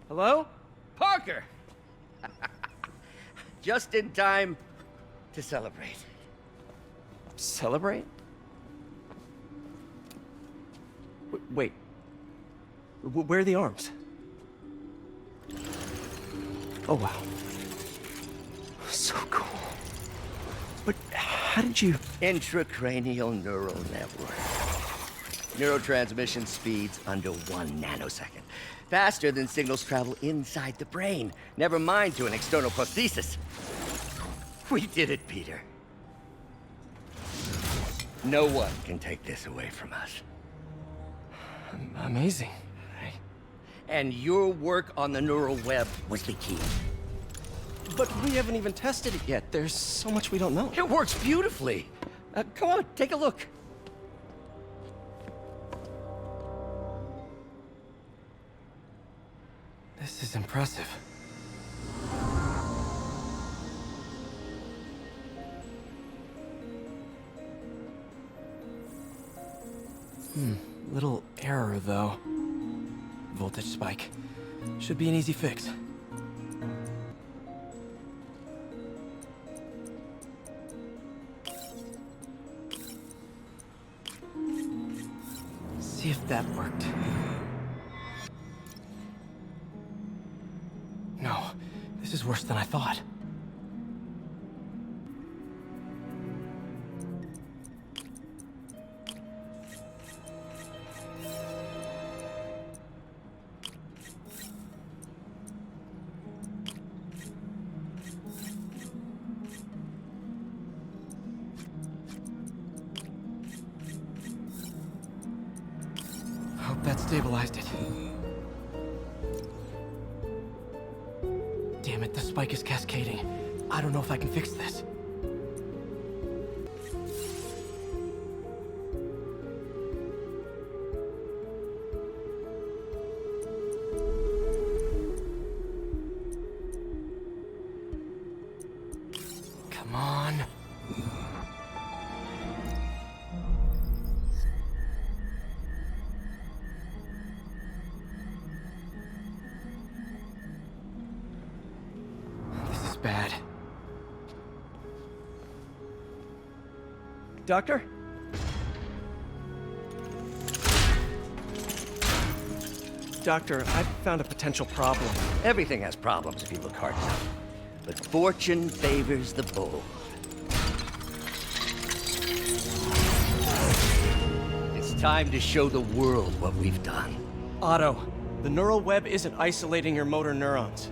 Hello? Parker! Just in time to celebrate. Celebrate? Wait. Where are the arms? Oh, wow. So cool. But how did you... Intracranial neural network. Neurotransmission speeds under 1 nanosecond. Faster than signals travel inside the brain. Never mind to an external prosthesis. We did it, Peter. No one can take this away from us. Amazing. And your work on the neural web was the key. But we haven't even tested it yet. There's so much we don't know. It works beautifully. Come on, take a look. This is impressive. Little error, though. Voltage spike. Should be an easy fix. See if that worked. No, this is worse than I thought. Hope that stabilized it. Damn it, the spike is cascading. I don't know if I can fix this. Come on. This is bad. Doctor? Doctor, I found a potential problem. Everything has problems if you look hard enough. But fortune favors the bold. It's time to show the world what we've done. Otto, the neural web isn't isolating your motor neurons.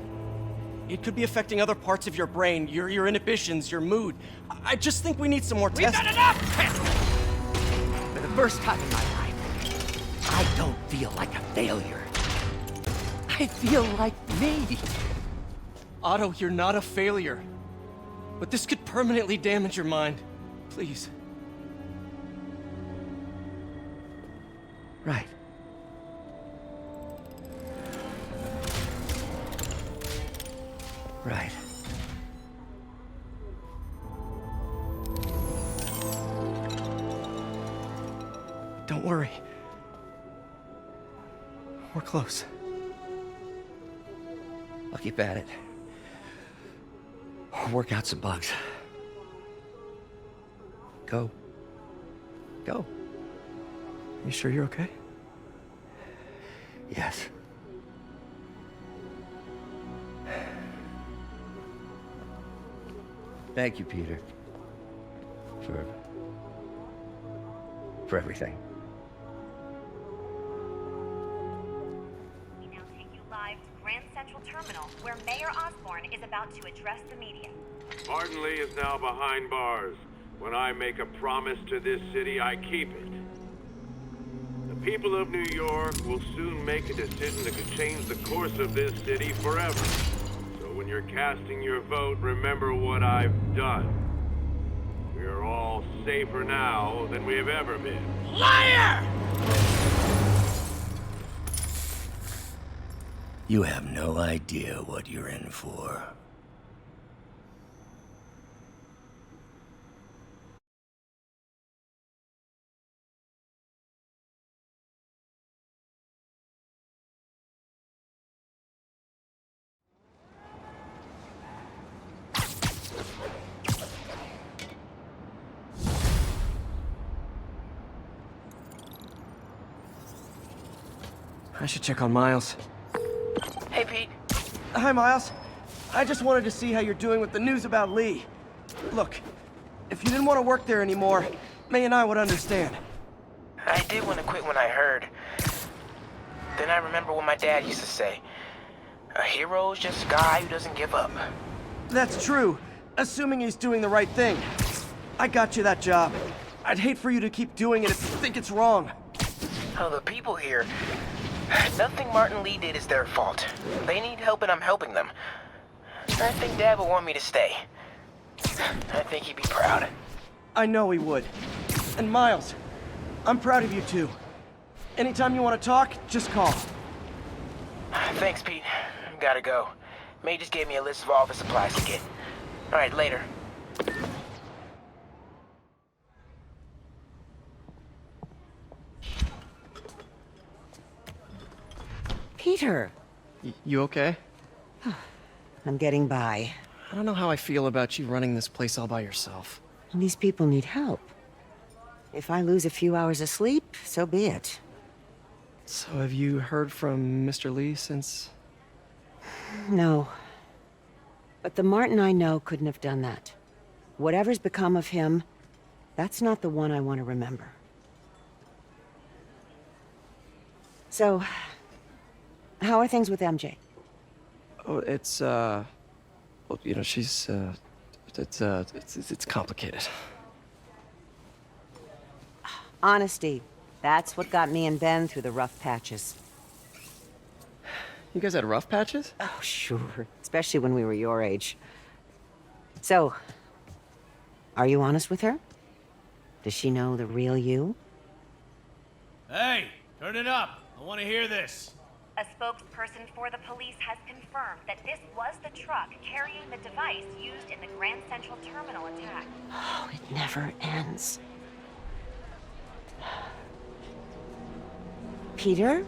It could be affecting other parts of your brain, your inhibitions, your mood. I just think we need some more We've tests. done enough! For the first time in my life, I don't feel like a failure. I feel like me. Otto, you're not a failure. But this could permanently damage your mind. Please. Right. Right. Don't worry. We're close. I'll keep at it. I'll work out some bugs. Go. Go. You sure you're okay? Yes. Thank you, Peter. For everything. We now take you live to Grand Central Terminal, where Mayor Osborne is about to address the media. Martin Lee is now behind bars. When I make a promise to this city, I keep it. The people of New York will soon make a decision that could change the course of this city forever. So when you're casting your vote, remember what I've done. We are all safer now than we have ever been. Liar! You have no idea what you're in for. I should check on Miles. Hey, Pete. Hi, Miles. I just wanted to see how you're doing with the news about Lee. Look, if you didn't want to work there anymore, May and I would understand. I did want to quit when I heard. Then I remember what my dad used to say. A hero's just a guy who doesn't give up. That's true, assuming he's doing the right thing. I got you that job. I'd hate for you to keep doing it if you think it's wrong. Oh, the people here. Nothing Martin Lee did is their fault. They need help and I'm helping them. I think Dad will want me to stay. I think he'd be proud. I know he would. And Miles, I'm proud of you too. Anytime you want to talk, just call. Thanks, Pete. Gotta go. May just gave me a list of all the supplies to get. Alright, later. Peter! You okay? I'm getting by. I don't know how I feel about you running this place all by yourself. And these people need help. If I lose a few hours of sleep, so be it. So have you heard from Mr. Lee since... No. But the Martin I know couldn't have done that. Whatever's become of him, that's not the one I want to remember. So, how are things with MJ? Oh, it's, well, you know, she's, it's complicated. Honesty. That's what got me and Ben through the rough patches. You guys had rough patches? Oh, sure. Especially when we were your age. So, are you honest with her? Does she know the real you? Hey, turn it up. I want to hear this. A spokesperson for the police has confirmed that this was the truck carrying the device used in the Grand Central Terminal attack. Oh, it never ends. Peter?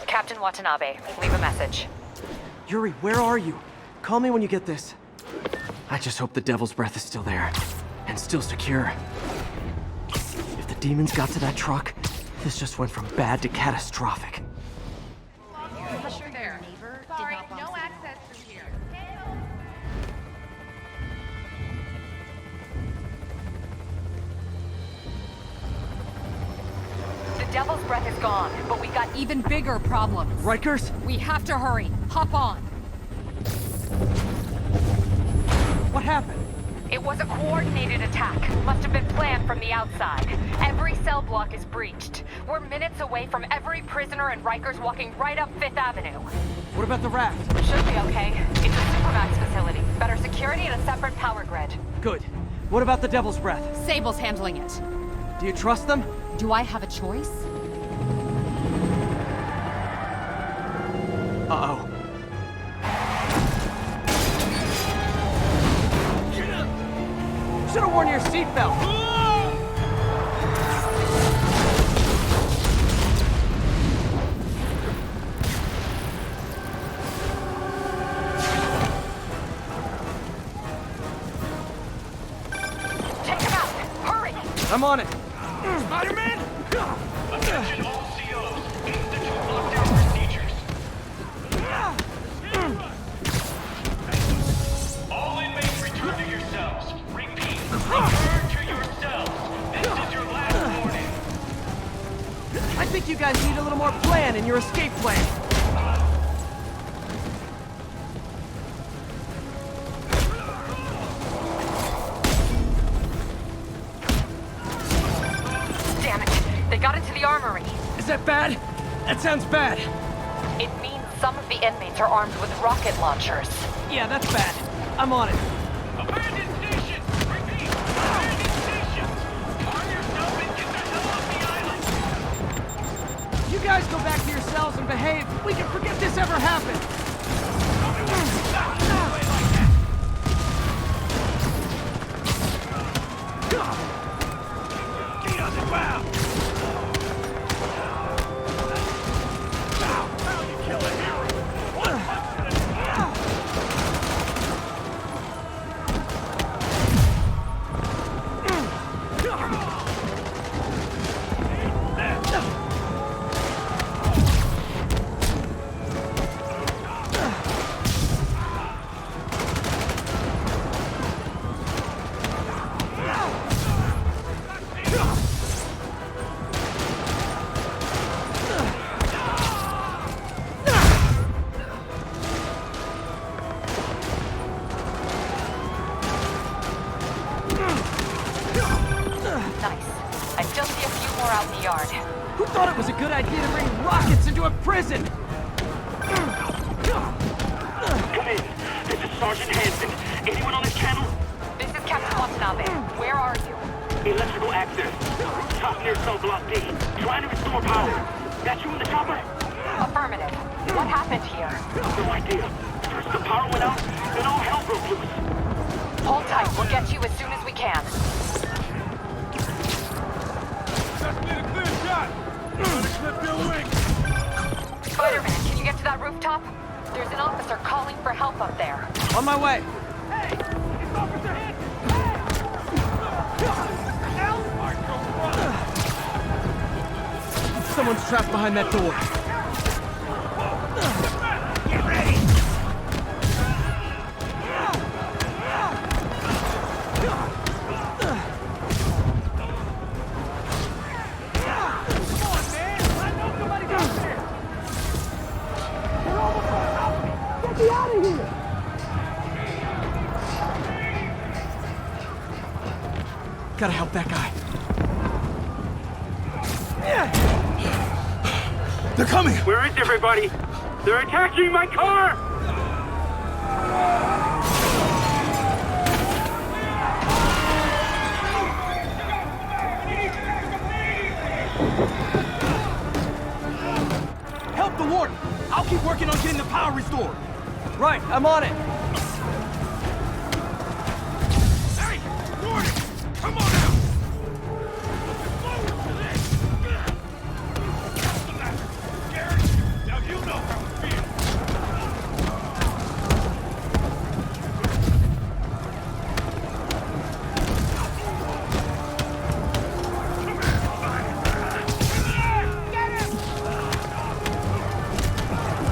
Captain Watanabe, leave a message. Yuri, where are you? Call me when you get this. I just hope the Devil's Breath is still there. And still secure. If the demons got to that truck, this just went from bad to catastrophic. Sorry, no access from here. The Devil's Breath is gone, but we got even bigger problems. Rikers? We have to hurry. Hop on. What happened? It was a coordinated attack. Must have been planned from the outside. Every cell block is breached. We're minutes away from every prisoner and Rikers walking right up 5th Avenue. What about the raft? Should be okay. It's a Supermax facility. Better security and a separate power grid. Good. What about the Devil's Breath? Sable's handling it. Do you trust them? Do I have a choice? Uh-oh. Should've worn your seatbelt! Take him out! Hurry! I'm on it! Spider-Man? Attention all COs. Institute lockdown procedures. All inmates return to your cells. Repeat. Return to your cells. This is your last warning. I think you guys need a little more plan in your escape plan. Damn it! They got into the armory. Is that bad? That sounds bad. It means some of the inmates are armed with rocket launchers. Yeah, that's bad. I'm on it. Abandon station. Repeat. Abandon station. Arm yourself and get the hell off the island. You guys go back to your cells and behave. We can forget this ever happened. Feet on the ground. Now you kill a hero. One punch at a time. out in the yard. Who thought it was a good idea to bring rockets into a prison? Come in. This is Sergeant Hansen. Anyone on this channel? This is Captain Watanabe. Where are you? Electrical access. Top near cell block D. Trying to restore power. Got you in the chopper? Affirmative. What happened here? No idea. First the power went out, then all hell broke loose. Hold tight. We'll get you as soon as we can. Just need a clear shot. Trying to clip your wings. Spider-Man, can you get to that rooftop? There's an officer calling for help up there. On my way. Hey! It's Officer Hansen! Someone's trapped behind that door. Get ready! Come on, man! I know somebody's out there! They're almost on top of me! Get me out of here! Gotta help that guy. They're coming! Where is everybody? They're attacking my car! Help the warden! I'll keep working on getting the power restored. Right, I'm on it. Hey! Warning! Come on out! Gary, now you know how it feels. Get him!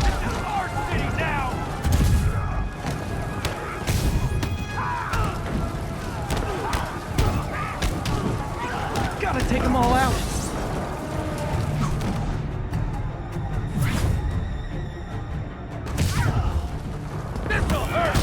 This is our city now! Gotta take them all out. This'll hurt!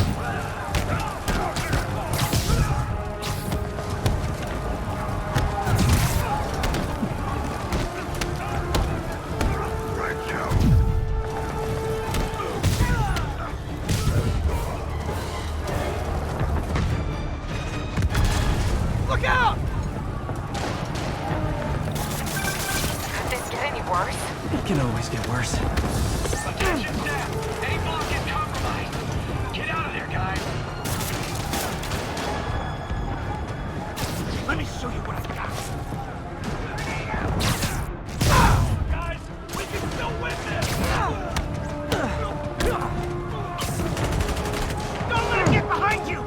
Look out! Could this get any worse? It can always get worse. Attention staff! A block is compromised! Get out of there, guys! Let me show you what I got! Guys, we can still win this! Don't let him get behind you!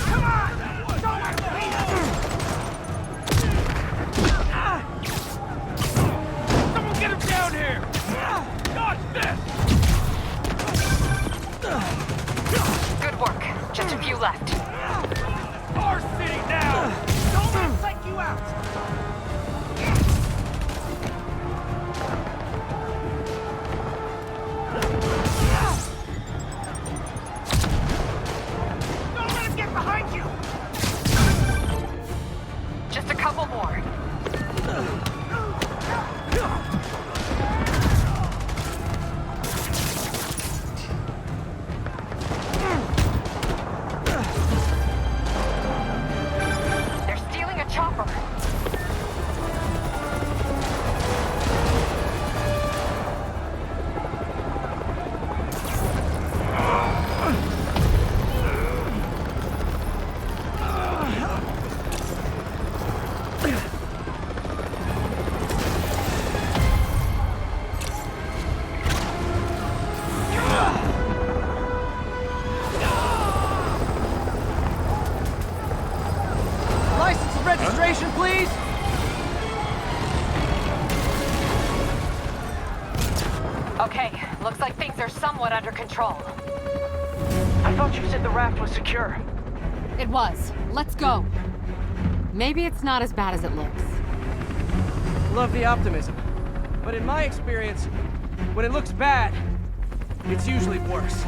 Come on! Don't let him beat us! Someone get him down here! Dodge this! Good work. Just a few left. Our city now! Don't let him psych you out! Don't let him get behind you! Just a couple more. They're stealing a chopper. License and registration, please! Okay, looks like things are somewhat under control. I thought you said the raft was secure. It was. Let's go. Maybe it's not as bad as it looks. Love the optimism. But in my experience, when it looks bad, it's usually worse.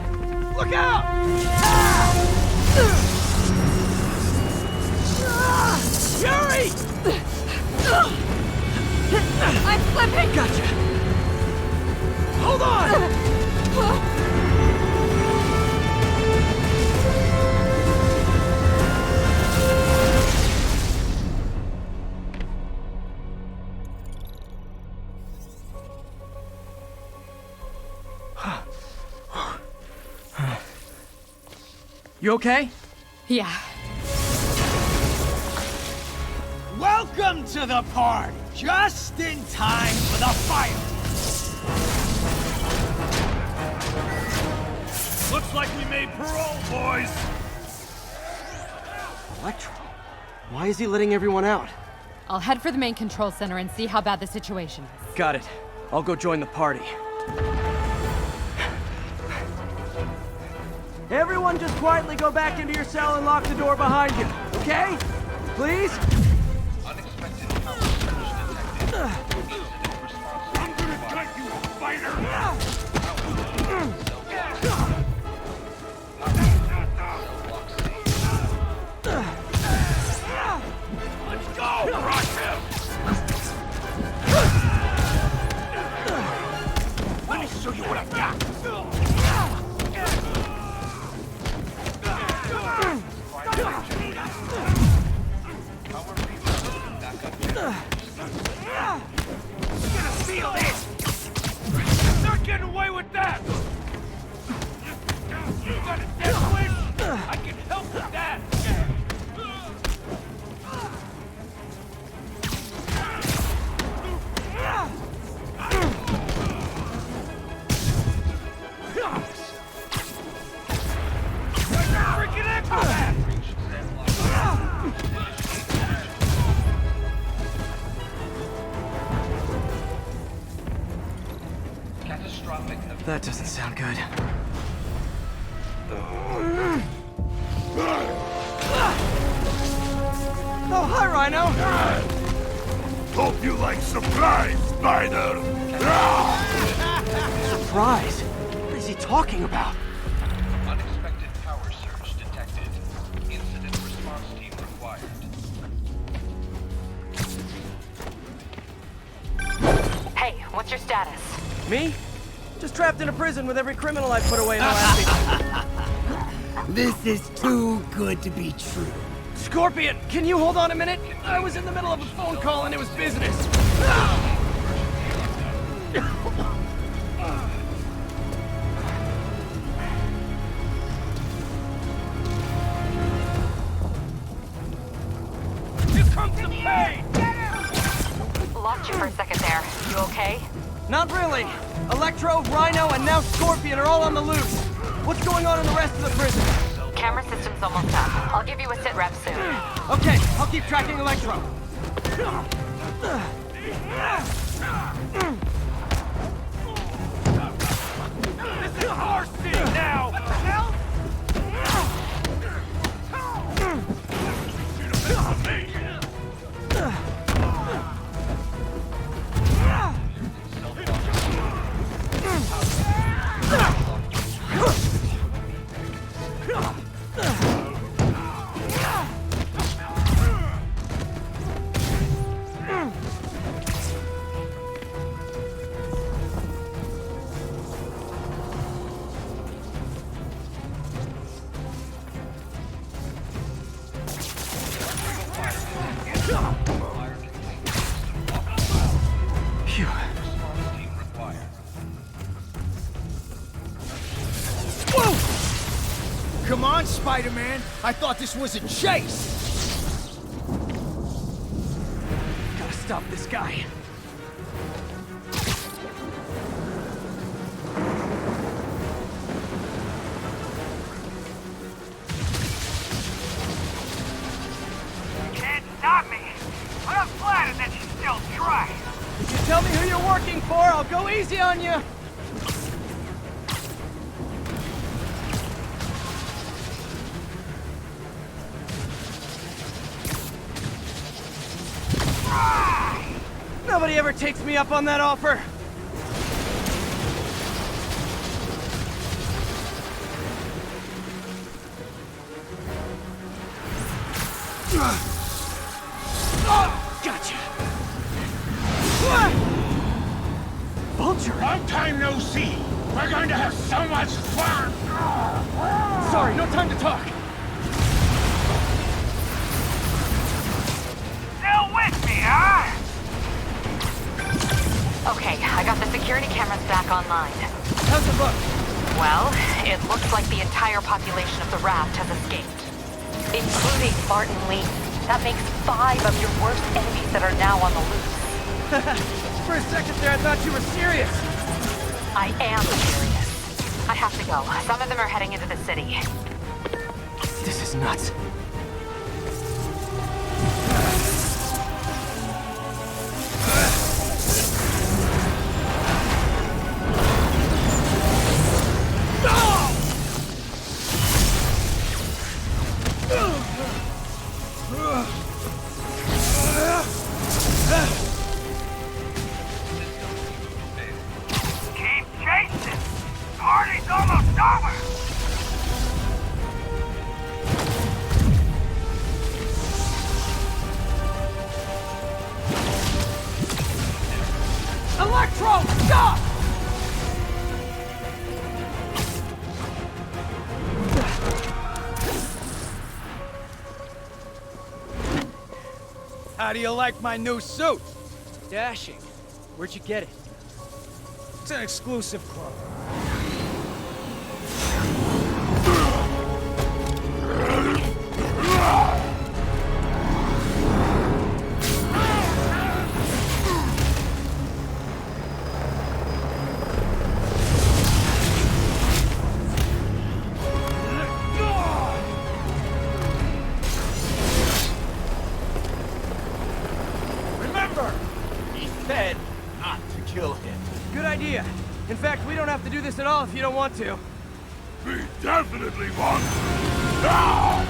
Look out! Ah! You okay? Yeah. Welcome to the party! Just in time for the fire! Looks like we made parole, boys! Electro? Why is he letting everyone out? I'll head for the main control center and see how bad the situation is. Got it. I'll go join the party. Everyone just quietly go back into your cell and lock the door behind you, okay? Please? Unexpected power surge detected. Incident response. I'm gonna cut you, spider! Let's go! Rush him! Let me show you what I've got! Gonna feel this! Not getting away with that! You got a death wish? I can help with that! Freaking acrobat! Catastrophic event. That doesn't sound good. Oh, hi, Rhino! Hope you like surprise, Spider! Surprise? What is he talking about? Unexpected power surge detected. Incident response team required. Hey, what's your status? Me? Just trapped in a prison with every criminal I put away in the last week. This is too good to be true. Scorpion, can you hold on a minute? I was in the middle of a phone call and it was business. Here comes the pain! Lost you for a second there. You okay? Not really. Electro, Rhino, and now Scorpion are all on the loose. What's going on in the rest of the prison? Camera system's almost up. I'll give you a sit rep soon. Okay, I'll keep tracking Electro. This is our scene now! Help! Phew. Whoa! Come on, Spider-Man! I thought this was a chase! Gotta stop this guy. Can't stop me! But I'm flattered that you still try! If you tell me who you're working for, I'll go easy on you. Nobody ever takes me up on that offer. Gotcha. Vulture. Long time no see! We're going to have so much fun! Sorry, no time to talk. Still with me, huh? Okay, I got the security cameras back online. How's it look? Well, it looks like the entire population of the raft has escaped, including Martin Lee. That makes 5 of your worst enemies that are now on the loose. For a second there, I thought you were serious. I am serious. I have to go. Some of them are heading into the city. This is nuts. Keep chasing! Party's almost over! Electro, stop! How do you like my new suit? Dashing. Where'd you get it? It's an exclusive club. Remember, he said not to kill him. Good idea. In fact, we don't have to do this at all if you don't want to. We definitely want to.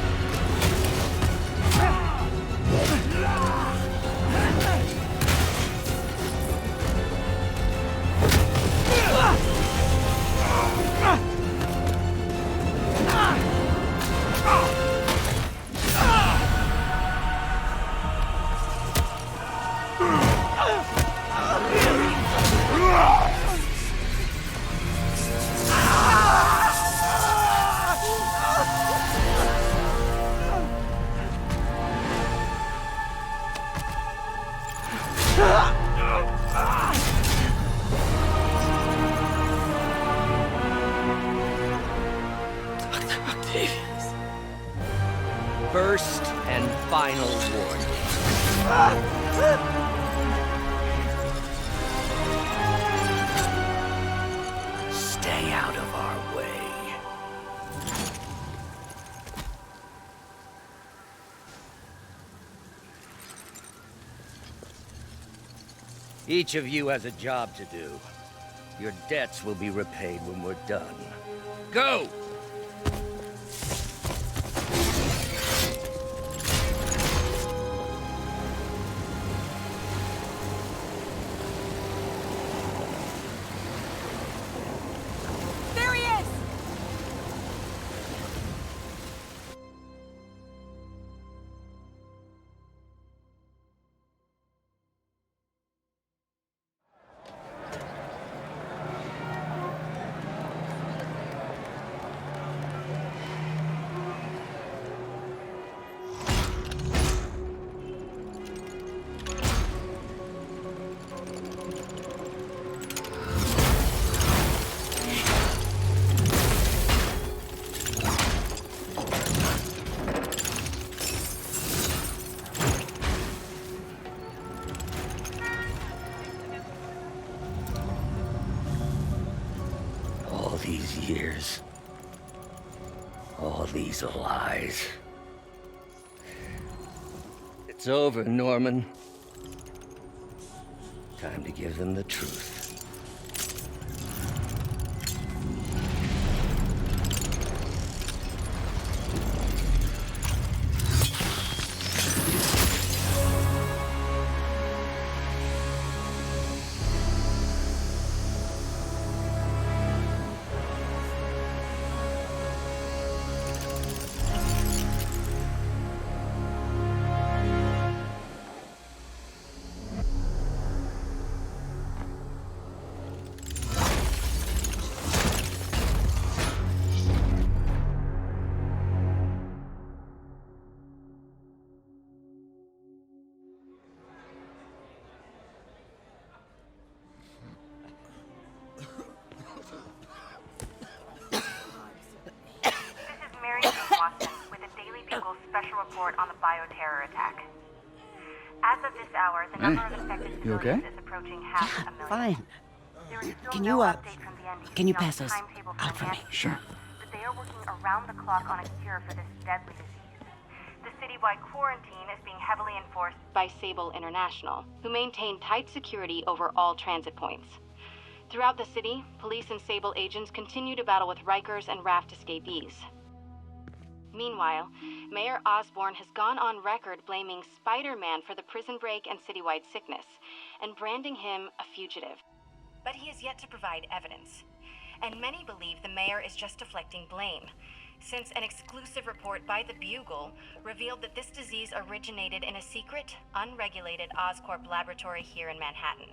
First and final warning. Stay out of our way. Each of you has a job to do. Your debts will be repaid when we're done. Go! There he is! All these years. All these lies. It's over, Norman. Time to give them the truth. Bugle special report on the bioterror attack. As of this hour, the number of infected civilians is approaching half a million. Fine. There is still Can no you, update from the NDC can you on pass the those timetable for out the for me? vaccine, Sure. but they are working around the clock on a cure for this deadly disease. The citywide quarantine is being heavily enforced by Sable International, who maintain tight security over all transit points. Throughout the city, police and Sable agents continue to battle with Rikers and Raft escapees. Meanwhile, Mayor Osborn has gone on record blaming Spider-Man for the prison break and citywide sickness, and branding him a fugitive. But he has yet to provide evidence, and many believe the mayor is just deflecting blame, since an exclusive report by the Bugle revealed that this disease originated in a secret, unregulated Oscorp laboratory here in Manhattan.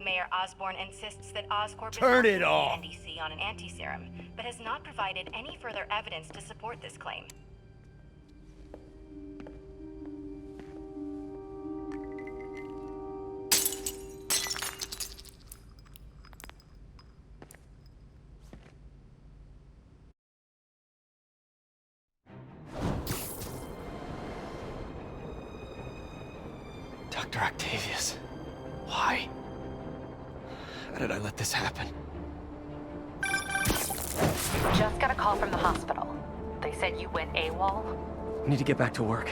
Mayor Osborn insists that Oscorp is working with the NDC on an anti-serum, but has not provided any further evidence to support this claim. Dr. Octavius. Why? How did I let this happen? Just got a call from the hospital. They said you went AWOL. I need to get back to work.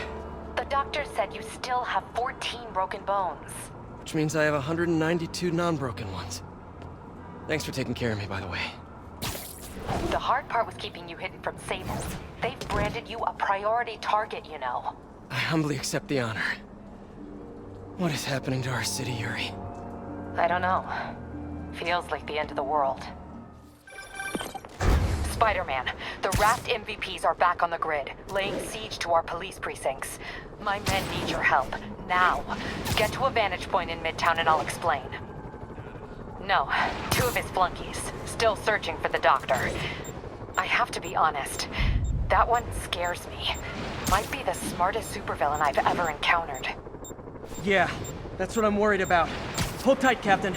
The doctor said you still have 14 broken bones. Which means I have 192 non-broken ones. Thanks for taking care of me, by the way. The hard part was keeping you hidden from Sable. They've branded you a priority target, you know. I humbly accept the honor. What is happening to our city, Yuri? I don't know. Feels like the end of the world. Spider-Man, the Raft MVPs are back on the grid, laying siege to our police precincts. My men need your help, now. Get to a vantage point in Midtown and I'll explain. No, 2 of his flunkies, still searching for the doctor. I have to be honest, that one scares me. Might be the smartest supervillain I've ever encountered. Yeah, that's what I'm worried about. Hold tight, Captain.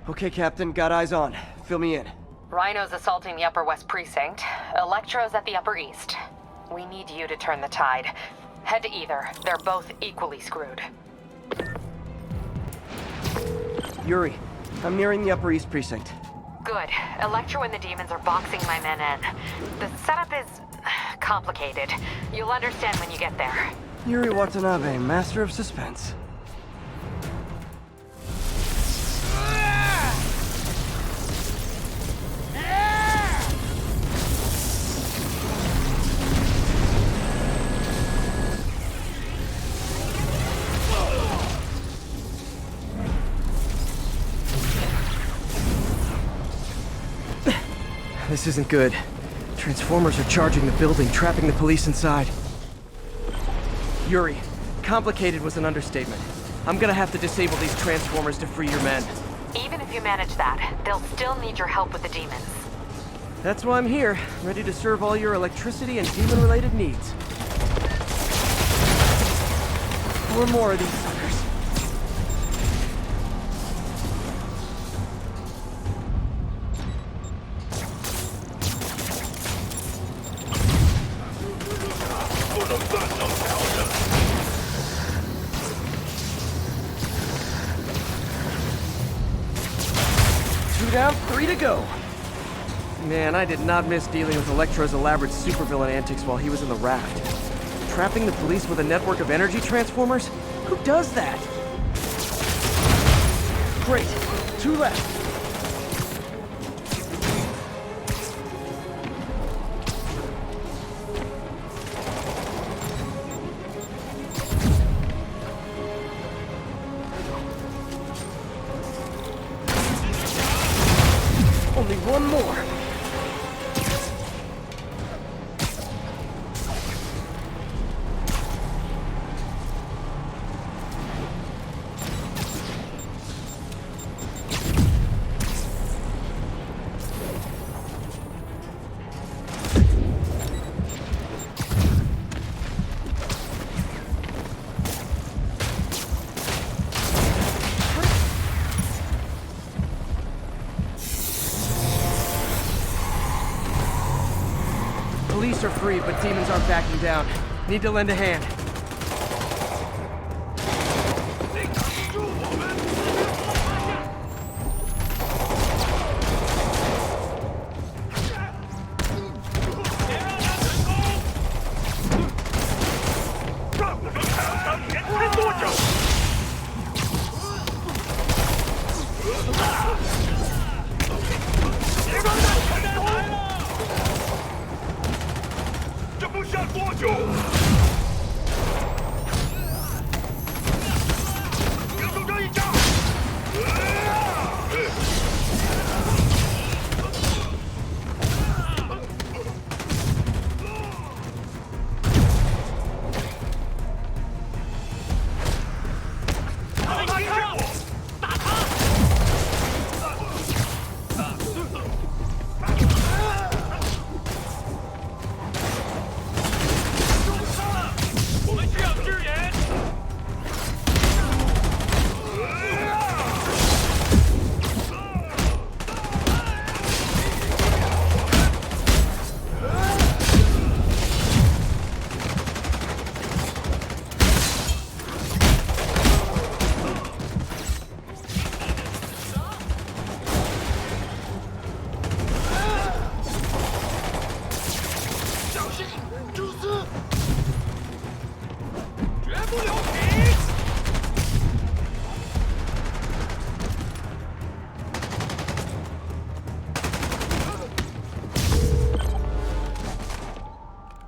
Okay, Captain, got eyes on. Fill me in. Rhino's assaulting the Upper West Precinct. Electro's at the Upper East. We need you to turn the tide. Head to either. They're both equally screwed. Yuri, I'm nearing the Upper East Precinct. Good. Electro and the demons are boxing my men in. The setup is complicated. You'll understand when you get there. Yuri Watanabe, master of suspense. This isn't good. Transformers are charging the building, trapping the police inside. Yuri, complicated was an understatement. I'm gonna have to disable these transformers to free your men. Even if you manage that, they'll still need your help with the demons. That's why I'm here, ready to serve all your electricity and demon-related needs. 4 more of these suckers. Down, 3 to go. Man, I did not miss dealing with Electro's elaborate supervillain antics while he was in the Raft. Trapping the police with a network of energy transformers? Who does that? Great. 2 left. Only 1 more. Police are free, but demons aren't backing down. Need to lend a hand.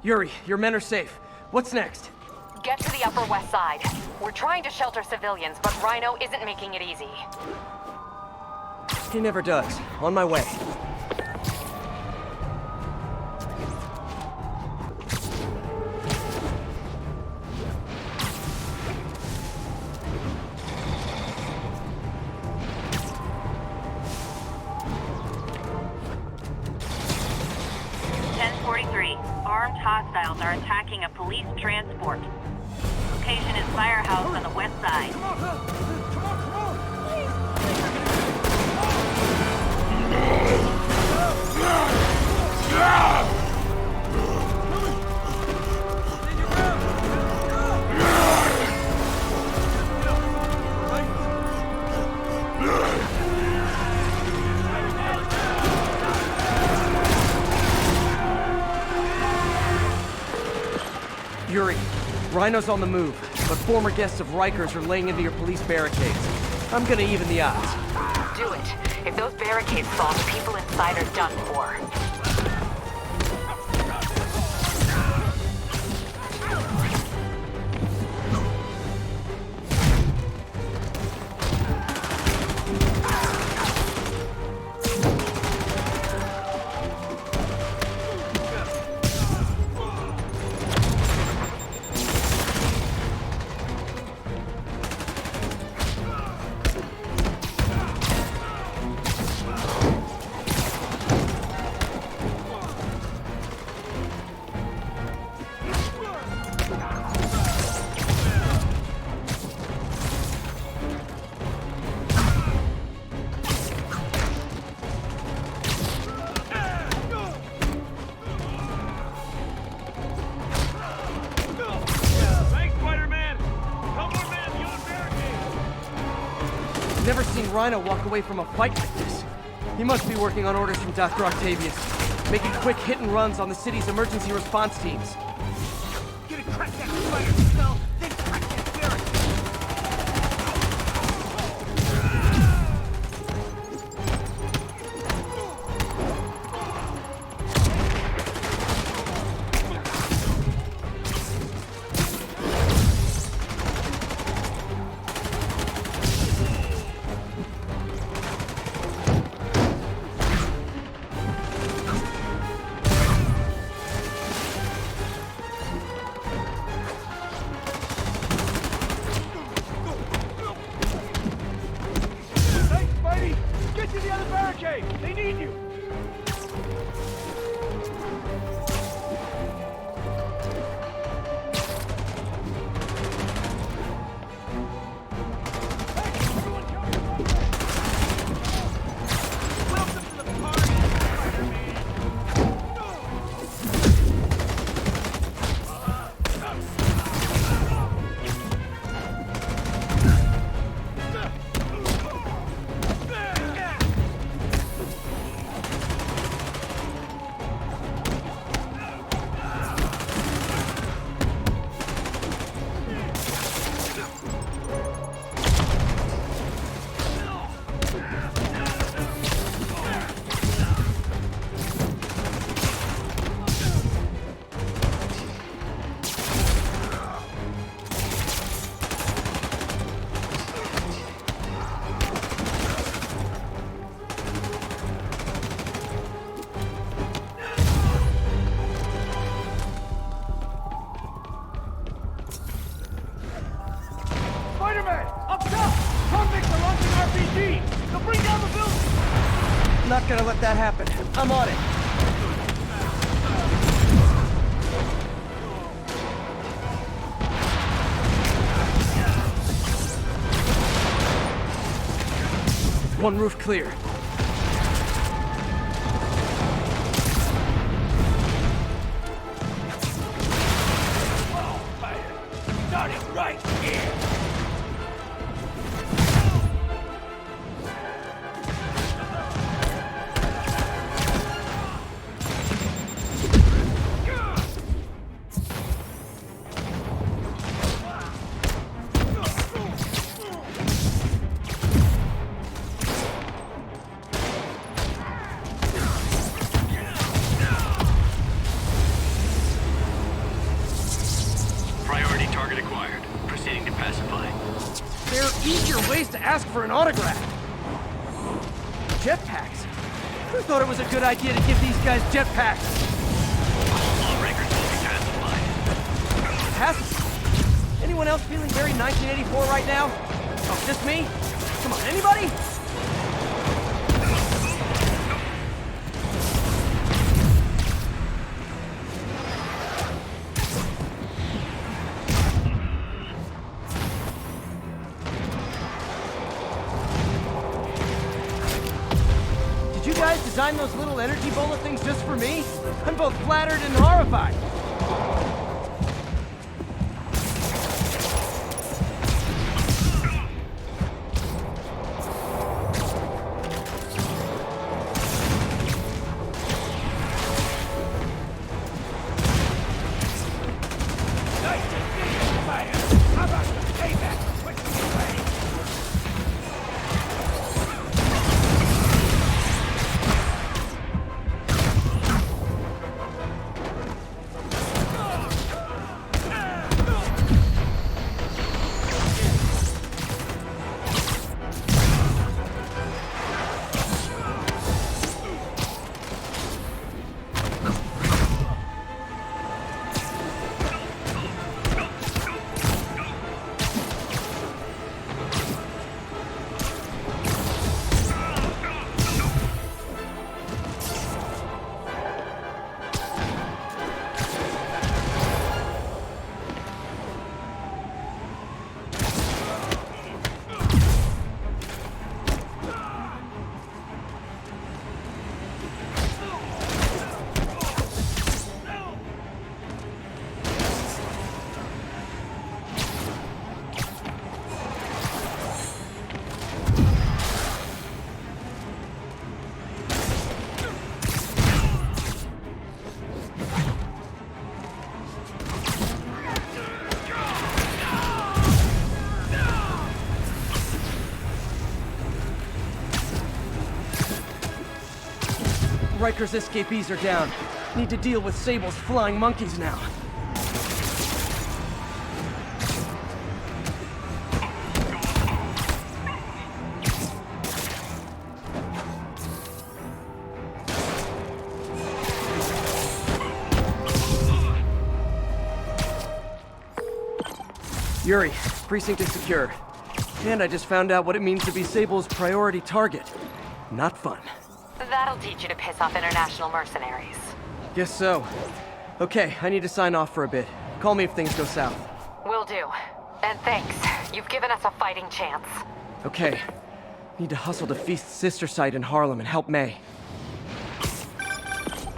Yuri, your men are safe. What's next? Get to the Upper West Side. We're trying to shelter civilians, but Rhino isn't making it easy. He never does. On my way. Armed hostiles are attacking a police transport. Location is Firehouse on the west side. Yuri, Rhino's on the move, but former guests of Rikers are laying into your police barricades. I'm gonna even the odds. Do it. If those barricades fall, the people inside are done for. Never seen Rhino walk away from a fight like this. He must be working on orders from Dr. Octavius, making quick hit and runs on the city's emergency response teams. Get a crack that spider spell, then crack that barricade. gonna let that happen. I'm on it. One roof clear. Starting right here! Priority target acquired. Proceeding to pacify. There are easier ways to ask for an autograph. Jetpacks? Who thought it was a good idea to give these guys jetpacks? Lawbreakers will be pacified. Pacified? Anyone else feeling very 1984 right now? Oh, just me? Come on, anybody? Did you guys design those little energy bullet things just for me? I'm both flattered and horrified. Nice to see you, Spider! How about some payback for pushing me away? Riker's escapees are down. Need to deal with Sable's flying monkeys now. Yuri, precinct is secure. And I just found out what it means to be Sable's priority target. Not fun. That'll teach you to piss off international mercenaries. Guess so. Okay, I need to sign off for a bit. Call me if things go south. Will do. And thanks. You've given us a fighting chance. Okay. Need to hustle to Feast's sister site in Harlem and help May.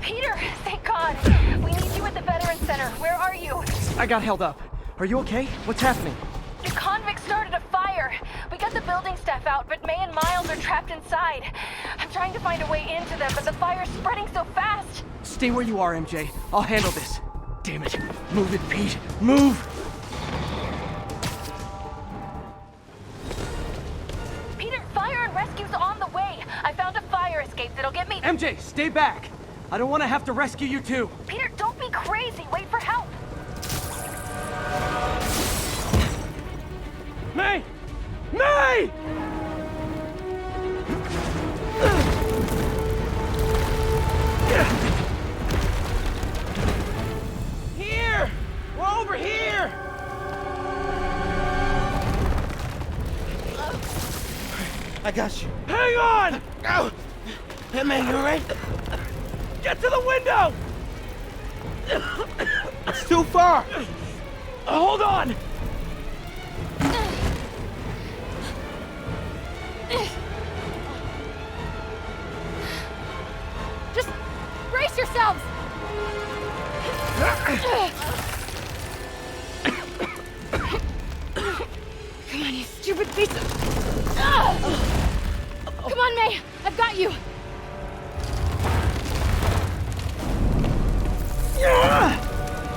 Peter, thank God. We need you at the Veterans Center. Where are you? I got held up. Are you okay? What's happening? The convicts started a fire. We got the building staff out, but May and Miles are trapped inside. I'm trying to find a way into them, but the fire's spreading so fast. Stay where you are, MJ. I'll handle this. Damn it. Move it, Pete. Move! Peter, fire and rescue's on the way. I found a fire escape that'll get me... MJ, stay back! I don't want to have to rescue you too. Peter, don't be crazy. Wait for help. May! May! Here! We're over here! I got you. Hang on! Ow! Hey, man, you alright? Get to the window! It's too far! Hold on! Just brace yourselves! Come on, you stupid piece of... Come on, May! I've got you!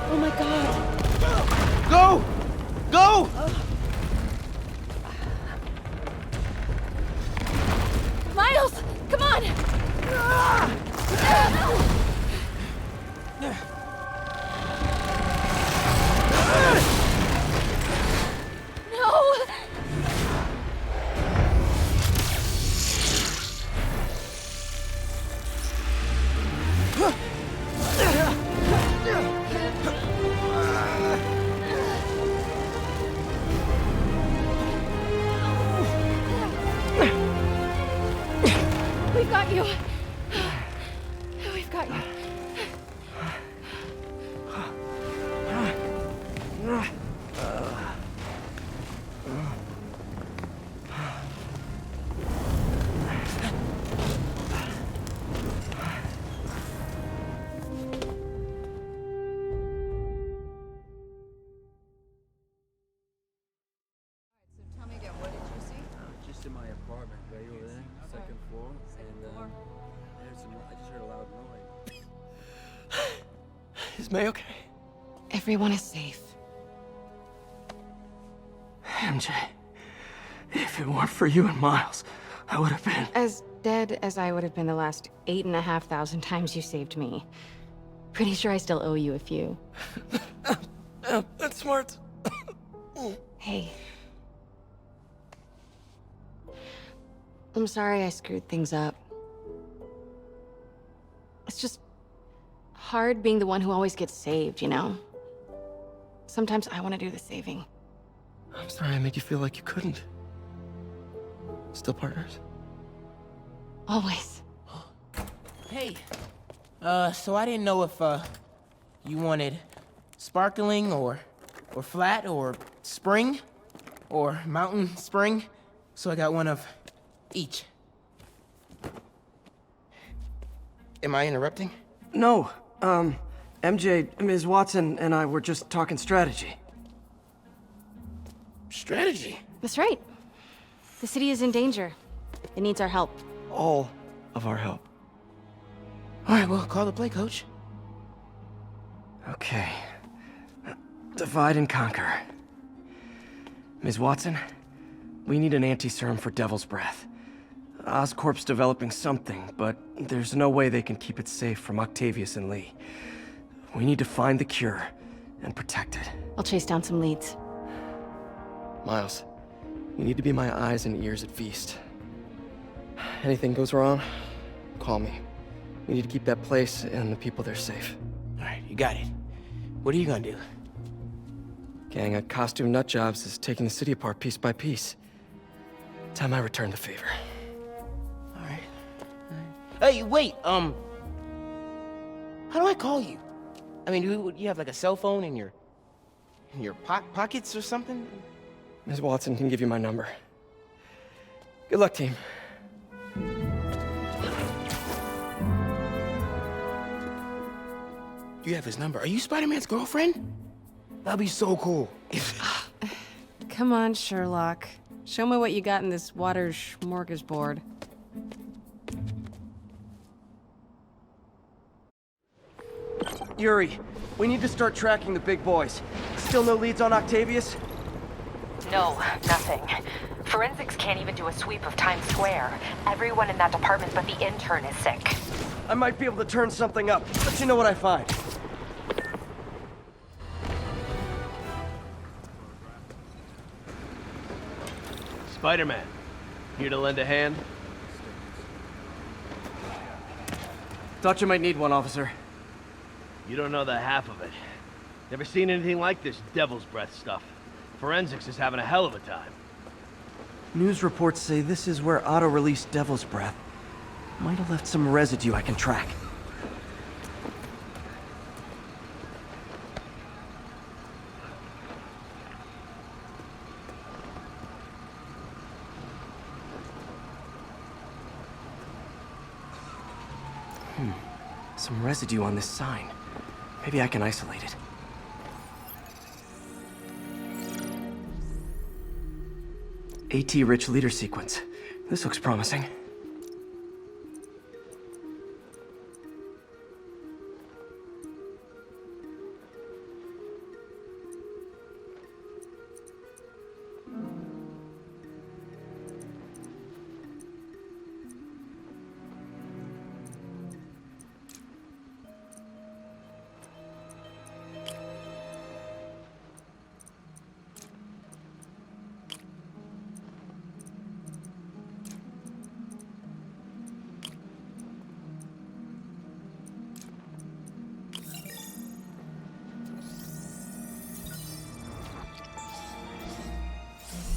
Oh my god! Go! Go! Miles! Come on! No! We've got you. We've got you. Tell me again, what did you see? Just in my apartment, right over there, second floor, and I just heard a loud noise. Is May okay? Everyone is safe. MJ, if it weren't for you and Miles, I would have been... As dead as I would have been the last 8,500 times you saved me. Pretty sure I still owe you a few. That's smart. Hey. I'm sorry I screwed things up. It's just hard being the one who always gets saved, you know? Sometimes I want to do the saving. I'm sorry I made you feel like you couldn't. Still partners? Always. Hey. So I didn't know if, you wanted sparkling or flat or spring or mountain spring. So I got one of each. Am I interrupting? No, MJ, Ms. Watson, and I were just talking strategy. Strategy? That's right. The city is in danger. It needs our help. All of our help. All right, well, call the play, coach. Okay. Divide and conquer. Ms. Watson, we need an anti-serum for Devil's Breath. Oscorp's developing something, but there's no way they can keep it safe from Octavius and Lee. We need to find the cure and protect it. I'll chase down some leads. Miles, you need to be my eyes and ears at Feast. Anything goes wrong, call me. We need to keep that place and the people there safe. All right, you got it. What are you gonna do? Gang of costume nutjobs is taking the city apart piece by piece. Time I return the favor. All right. Hey, wait, how do I call you? I mean, do you have like a cell phone in your pockets or something? Ms. Watson can give you my number. Good luck, team. You have his number. Are you Spider-Man's girlfriend? That'd be so cool. Come on, Sherlock. Show me what you got in this water smorgasbord. Yuri, we need to start tracking the big boys. Still no leads on Octavius? No, nothing. Forensics can't even do a sweep of Times Square. Everyone in that department but the intern is sick. I might be able to turn something up. Let you know what I find. Spider-Man, here to lend a hand? Thought you might need one, officer. You don't know the half of it. Never seen anything like this Devil's Breath stuff. Forensics is having a hell of a time. News reports say this is where Otto released Devil's Breath. Might have left some residue I can track. Some residue on this sign. Maybe I can isolate it. AT-rich leader sequence. This looks promising.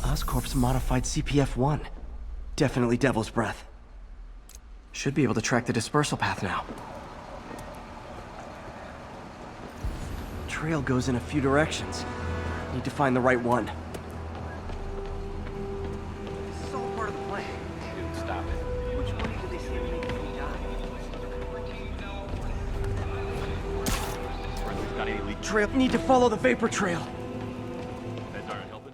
Oscorp's modified CPF-1. Definitely Devil's Breath. Should be able to track the dispersal path now. Trail goes in a few directions. Need to find the right one. This is all part of the plan. Dude, stop it. Which money do they say to make me die? Got any leak? Trail, need to follow the vapor trail. Meds aren't helping?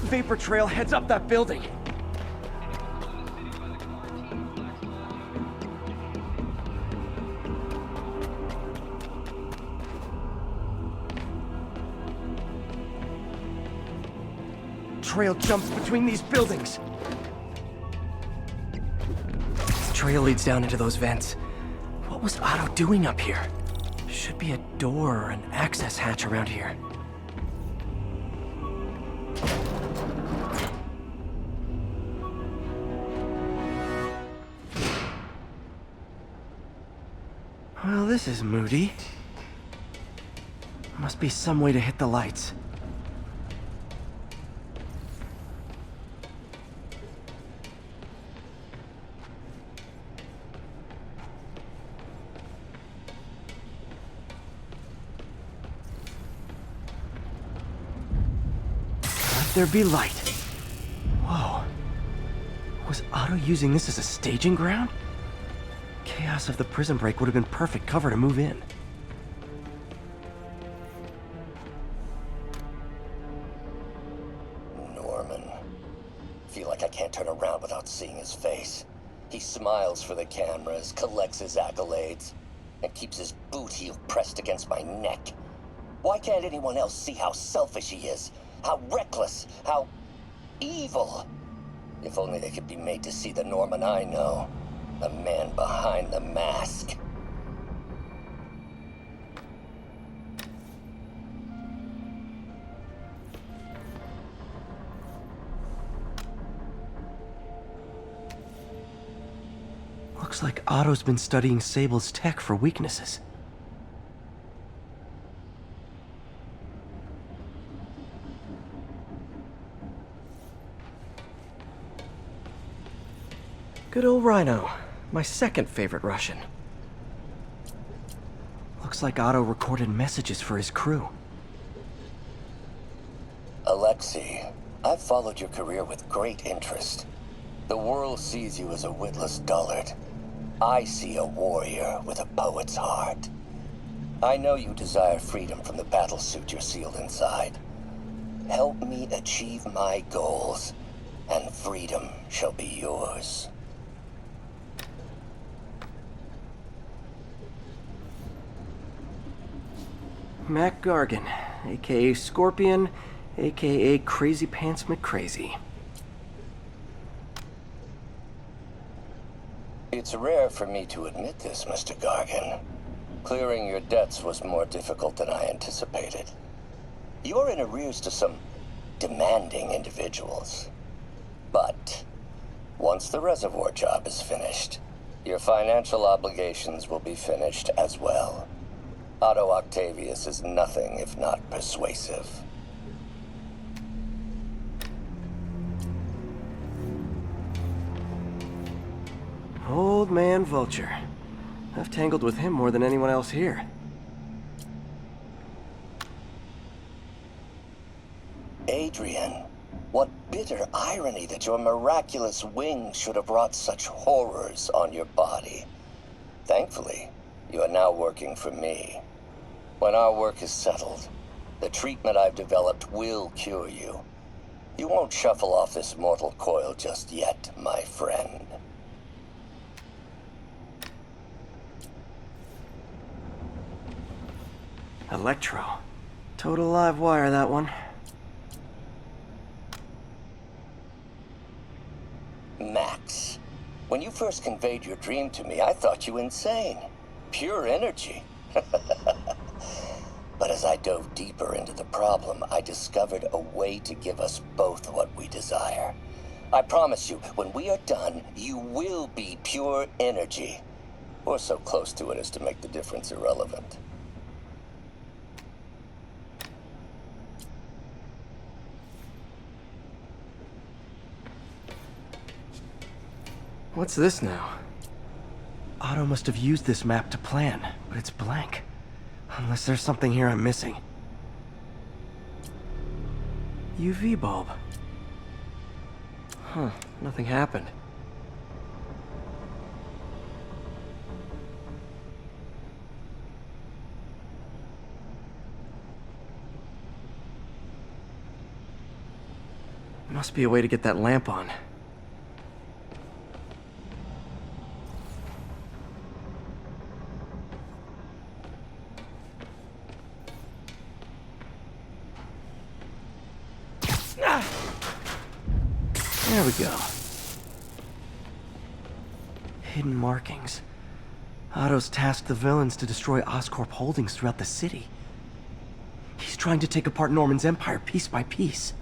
Vapor trail heads up that building. Trail jumps between these buildings. This trail leads down into those vents. What was Otto doing up here? Should be a door or an access hatch around here. Well, this is moody. Must be some way to hit the lights. Let there be light. Whoa. Was Otto using this as a staging ground? Chaos of the prison break would have been perfect cover to move in. Norman. Feel like I can't turn around without seeing his face. He smiles for the cameras, collects his accolades, and keeps his boot heel pressed against my neck. Why can't anyone else see how selfish he is? How reckless? How evil? If only they could be made to see the Norman I know. The man behind the mask. Looks like Otto's been studying Sable's tech for weaknesses. Good old Rhino. My second favorite Russian. Looks like Otto recorded messages for his crew. Alexei, I've followed your career with great interest. The world sees you as a witless dullard. I see a warrior with a poet's heart. I know you desire freedom from the battlesuit you're sealed inside. Help me achieve my goals, and freedom shall be yours. Mac Gargan, aka Scorpion, aka Crazy Pants McCrazy. It's rare for me to admit this, Mr. Gargan. Clearing your debts was more difficult than I anticipated. You're in arrears to some demanding individuals. But once the reservoir job is finished, your financial obligations will be finished as well. Otto Octavius is nothing if not persuasive. Old man Vulture. I've tangled with him more than anyone else here. Adrian, what bitter irony that your miraculous wings should have wrought such horrors on your body. Thankfully, you are now working for me. When our work is settled, the treatment I've developed will cure you. You won't shuffle off this mortal coil just yet, my friend. Electro. Total live wire, that one. Max, when you first conveyed your dream to me, I thought you insane. Pure energy. But as I dove deeper into the problem, I discovered a way to give us both what we desire. I promise you, when we are done, you will be pure energy. Or so close to it as to make the difference irrelevant. What's this now? Otto must have used this map to plan, but it's blank. Unless there's something here I'm missing. UV bulb. Huh, nothing happened. Must be a way to get that lamp on. There we go. Hidden markings. Otto's tasked the villains to destroy Oscorp holdings throughout the city. He's trying to take apart Norman's empire piece by piece.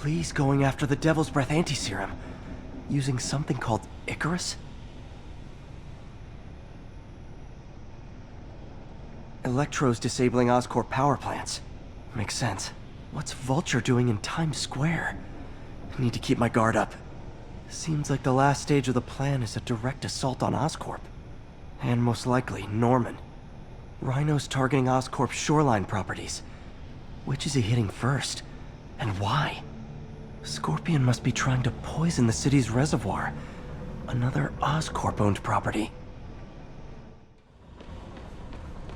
Lee's going after the Devil's Breath anti-serum, using something called Icarus? Electro's disabling Oscorp power plants. Makes sense. What's Vulture doing in Times Square? I need to keep my guard up. Seems like the last stage of the plan is a direct assault on Oscorp. And most likely, Norman. Rhino's targeting Oscorp's shoreline properties. Which is he hitting first? And why? Scorpion must be trying to poison the city's reservoir. Another Oscorp-owned property.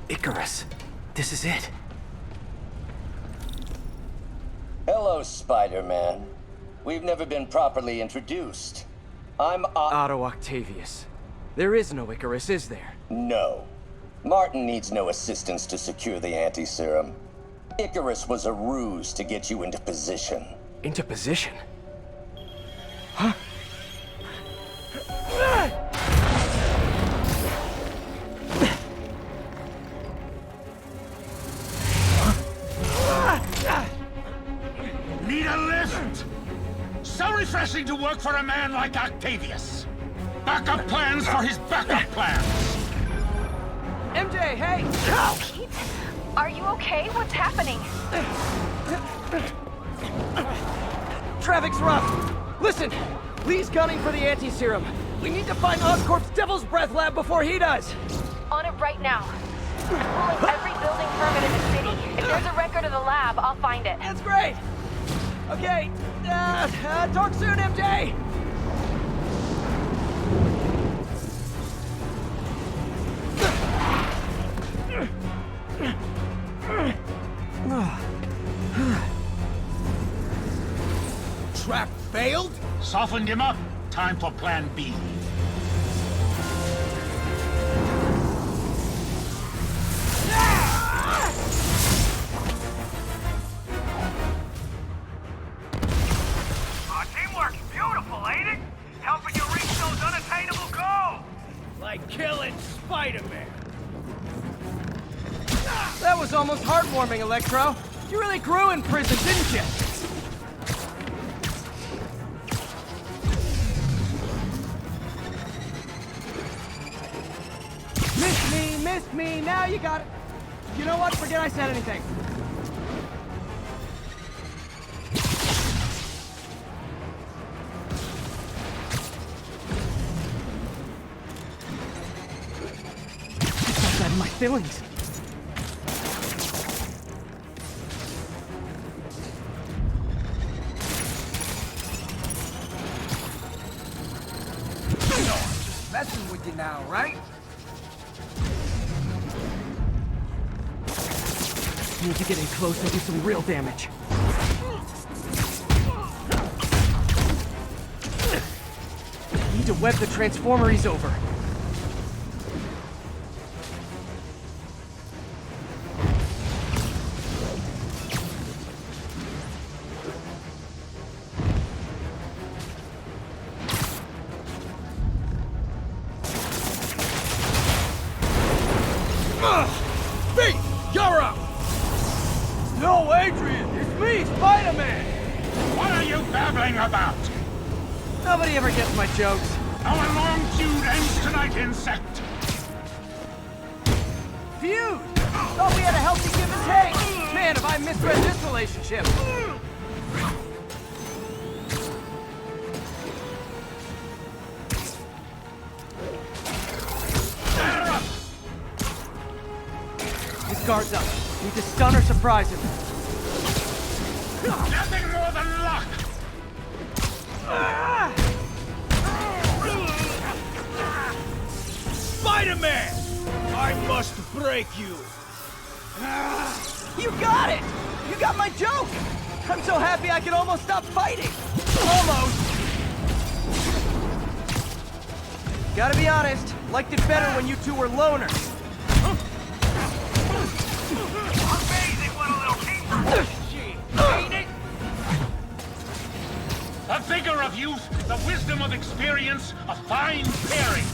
Icarus. This is it. Hello, Spider-Man. We've never been properly introduced. I'm Otto Octavius. There is no Icarus, is there? No. Martin needs no assistance to secure the anti-serum. Icarus was a ruse to get you into position. Into position? Huh? Need a lift? So refreshing to work for a man like Octavius. Backup plans for his backup plans. MJ, hey! Pete? Are you okay? What's happening? Traffic's rough. Listen, Lee's gunning for the anti-serum. We need to find Oscorp's Devil's Breath lab before he does. On it right now. Pulling every building permit in the city. If there's a record of the lab, I'll find it. That's great. Okay, talk soon, MJ. Trap failed? Softened him up. Time for plan B. Our teamwork's beautiful, ain't it? Helping you reach those unattainable goals! Like killing Spider-Man. That was almost heartwarming, Electro. You really grew in prison, didn't you? Miss me, now you got it. You know what? Forget I said anything. Outside of my feelings. No, I'm just messing with you now, right? Need to get in close and do some real damage. Need to web the transformer he's over. You're up! No, Adrian! It's me, Spider-Man! What are you babbling about? Nobody ever gets my jokes. Our long feud ends tonight, insect. Feud! Thought we had a healthy give and take. Man, have I misread this relationship. His guard's up. Need to stun or surprise him. Nothing more than luck. Spider-Man! I must break you! You got it! You got my joke! I'm so happy I can almost stop fighting! Almost! Gotta be honest, liked it better when you two were loners. Amazing what a little teamwork ain't it? The vigor of youth, the wisdom of experience, a fine pairing.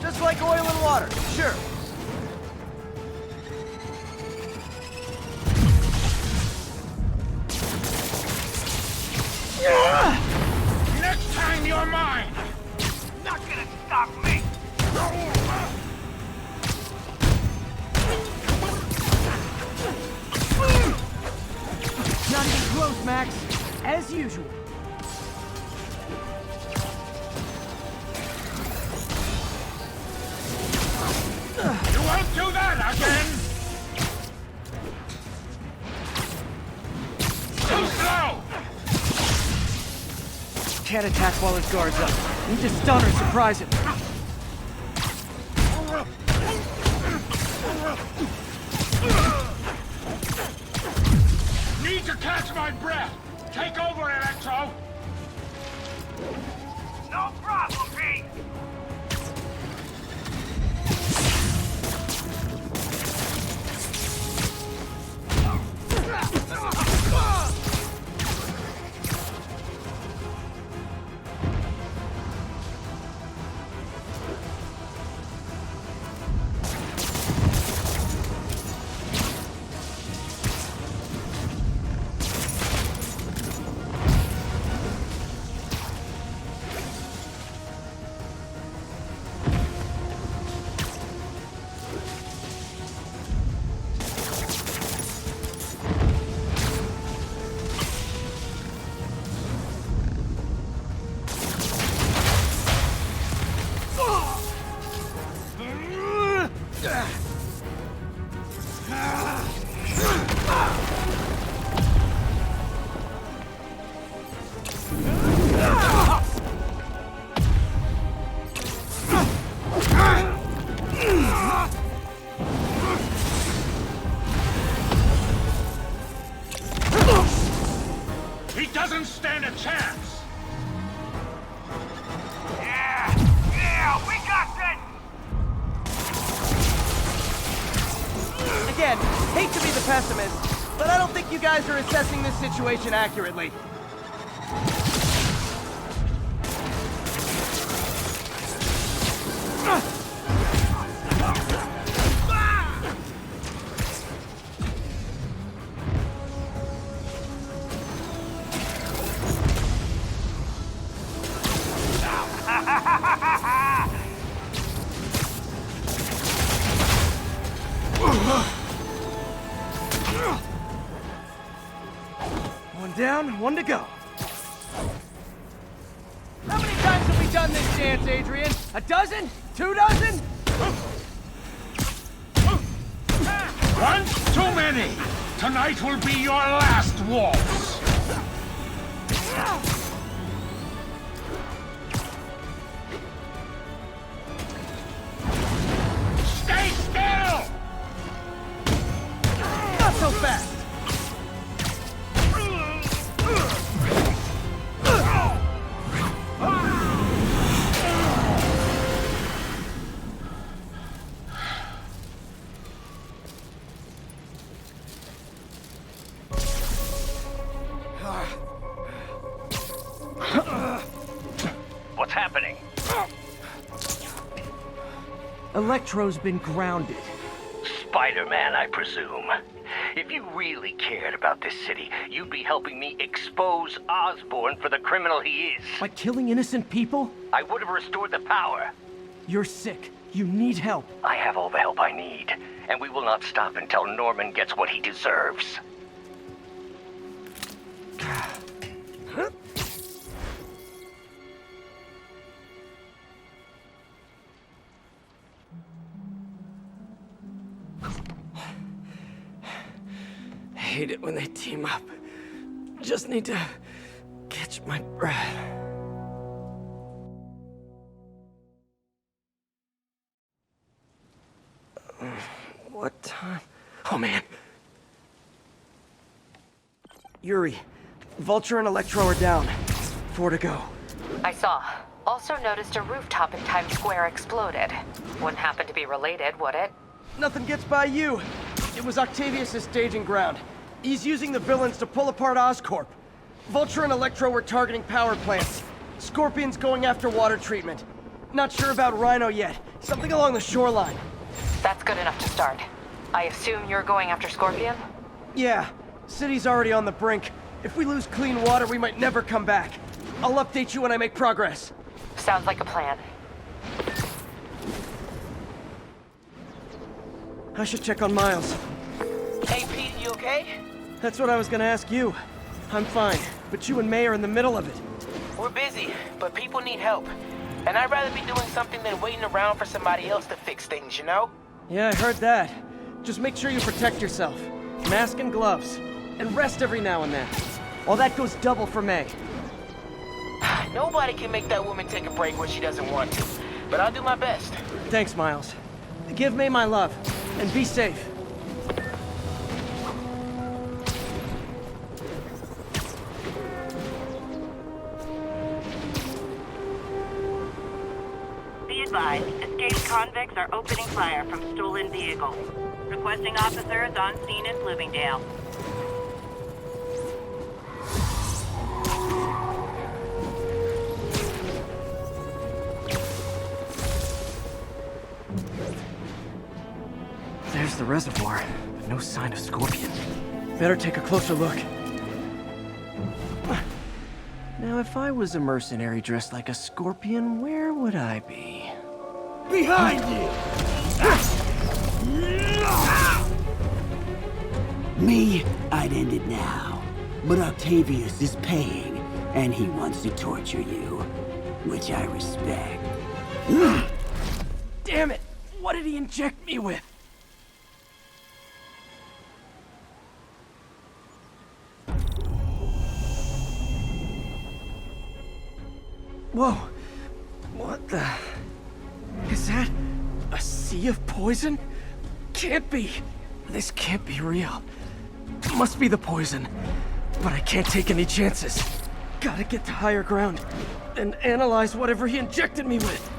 Just like oil and water, sure. Next time you're mine. Not gonna stop me! Not even close, Max. As usual. You won't do that again! Too slow! Can't attack while his guard's up. Need to stun or surprise him. Need to catch my breath! Take over, Electro! No problem, Pete! He doesn't stand a chance! Yeah, we got this! Again, hate to be the pessimist, but I don't think you guys are assessing this situation accurately. One down, one to go. How many times have we done this dance, Adrian? A dozen? 2 dozen? Once too many! Tonight will be your last waltz! Stay still! Not so fast! What's happening? Electro's been grounded. Spider-Man, I presume. If you really cared about this city, you'd be helping me expose Osborn for the criminal he is. By killing innocent people? I would have restored the power. You're sick. You need help. I have all the help I need, and we will not stop until Norman gets what he deserves. I hate it when they team up. Just need to catch my breath. What time? Oh, man. Yuri, Vulture and Electro are down. 4 to go. I saw. Also noticed a rooftop in Times Square exploded. Wouldn't happen to be related, would it? Nothing gets by you. It was Octavius' staging ground. He's using the villains to pull apart Oscorp. Vulture and Electro were targeting power plants. Scorpion's going after water treatment. Not sure about Rhino yet. Something along the shoreline. That's good enough to start. I assume you're going after Scorpion? Yeah. City's already on the brink. If we lose clean water, we might never come back. I'll update you when I make progress. Sounds like a plan. I should check on Miles. Hey, Pete, you okay? That's what I was gonna ask you. I'm fine, but you and May are in the middle of it. We're busy, but people need help. And I'd rather be doing something than waiting around for somebody else to fix things, you know? Yeah, I heard that. Just make sure you protect yourself. Mask and gloves. And rest every now and then. All that goes double for May. Nobody can make that woman take a break when she doesn't want to. But I'll do my best. Thanks, Miles. Give May my love. And be safe. Be advised, escaped convicts are opening fire from stolen vehicles. Requesting officers on scene in Bloomingdale. There's the reservoir, but no sign of Scorpion. Better take a closer look. Now, if I was a mercenary dressed like a Scorpion, where would I be? Behind you! Me, I'd end it now. But Octavius is paying, and he wants to torture you, which I respect. Damn it! What did he inject me with? Whoa! What the... Is that... a sea of poison? Can't be! This can't be real. Must be the poison. But I can't take any chances. Gotta get to higher ground and analyze whatever he injected me with.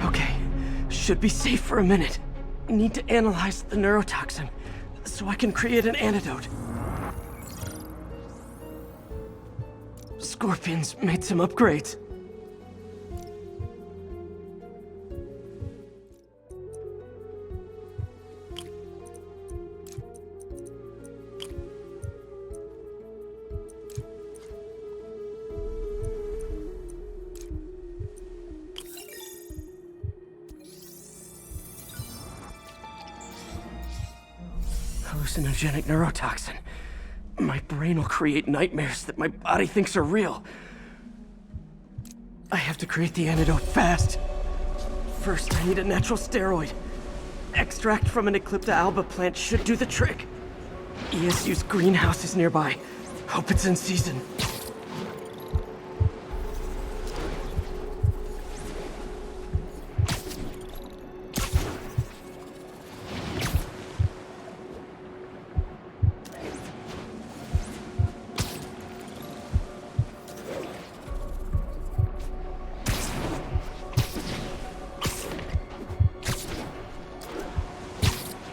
Okay, should be safe for a minute. Need to analyze the neurotoxin so I can create an antidote. Scorpion's made some upgrades. Hallucinogenic neurotoxin. My brain will create nightmares that my body thinks are real. I have to create the antidote fast. First, I need a natural steroid. Extract from an Eclipta alba plant should do the trick. ESU's greenhouse is nearby. Hope it's in season.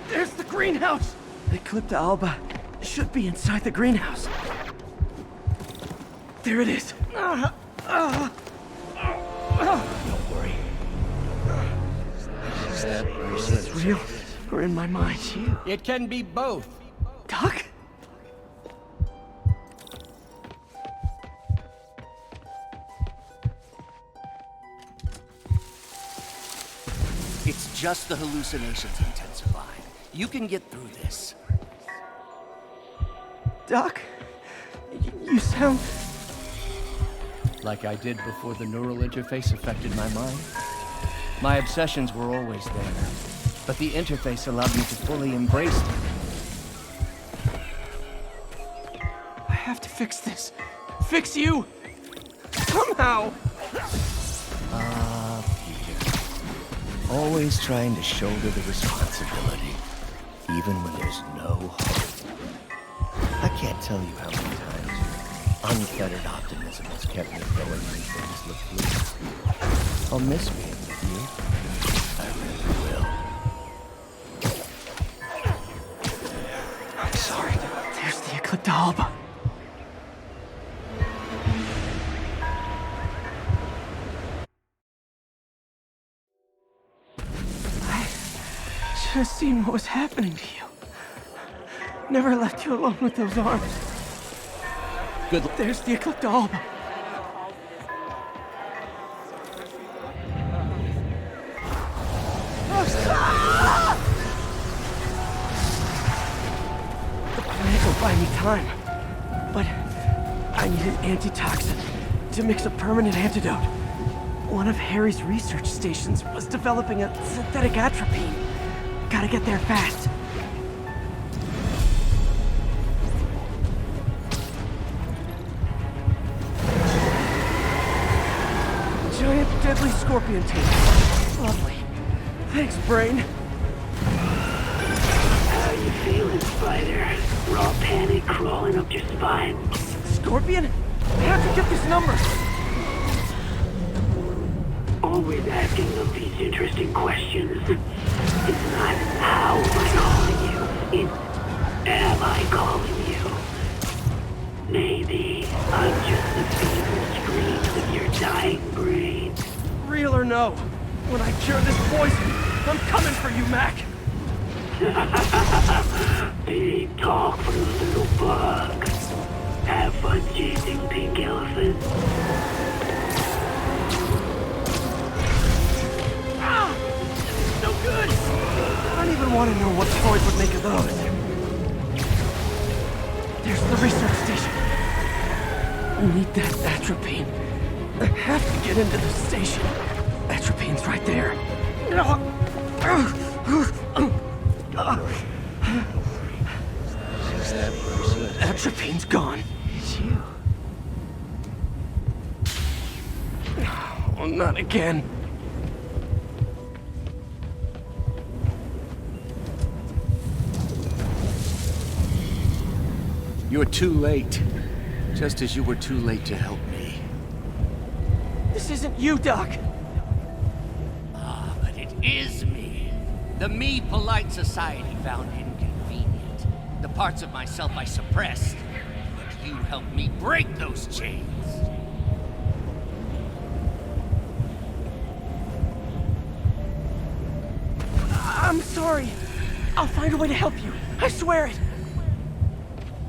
There's the greenhouse! Eclipta alba should be inside the greenhouse. There it is. Don't worry. Is this real or in my mind? It can be both. Doc? It's just the hallucinations intensifying. You can get through this. Doc? You sound... Like I did before the neural interface affected my mind. My obsessions were always there, but the interface allowed me to fully embrace them. I have to fix this. Fix you! Somehow! Peter. Always trying to shoulder the responsibility, even when there's no hope. I can't tell you how many times unfettered optimism has kept me going when things look bleak. I'll miss being with you. I really will. I'm sorry. There's the Eclipta alba. I should have seen what was happening to you. Never left you alone with those arms. Good. There's the Eclipta alba. The plant will buy me time, but I need an antitoxin to mix a permanent antidote. One of Harry's research stations was developing a synthetic atropine. Gotta get there fast. Giant deadly scorpion tape. Lovely. Thanks, brain. How you feeling, Spider? Raw panic crawling up your spine. Scorpion? How'd you get this number? Always asking them these interesting questions. It's not how am I calling you, it's am I calling you? Maybe I'm just the feeble screams of your dying brain. Real or no, when I cure this poison, I'm coming for you, Mac. Big talk for the little bug. Have fun chasing pink elephants. Ah! No good! I don't even want to know what Freud would make of those. There's the research station. I need that atropine. I have to get into the station. Atropine's right there. Atropine's gone. It's you. Oh, not again. You're too late. Just as you were too late to help me. This isn't you, Doc. Ah, but it is me. The me polite society found inconvenient. The parts of myself I suppressed. But you helped me break those chains. I'm sorry. I'll find a way to help you. I swear it.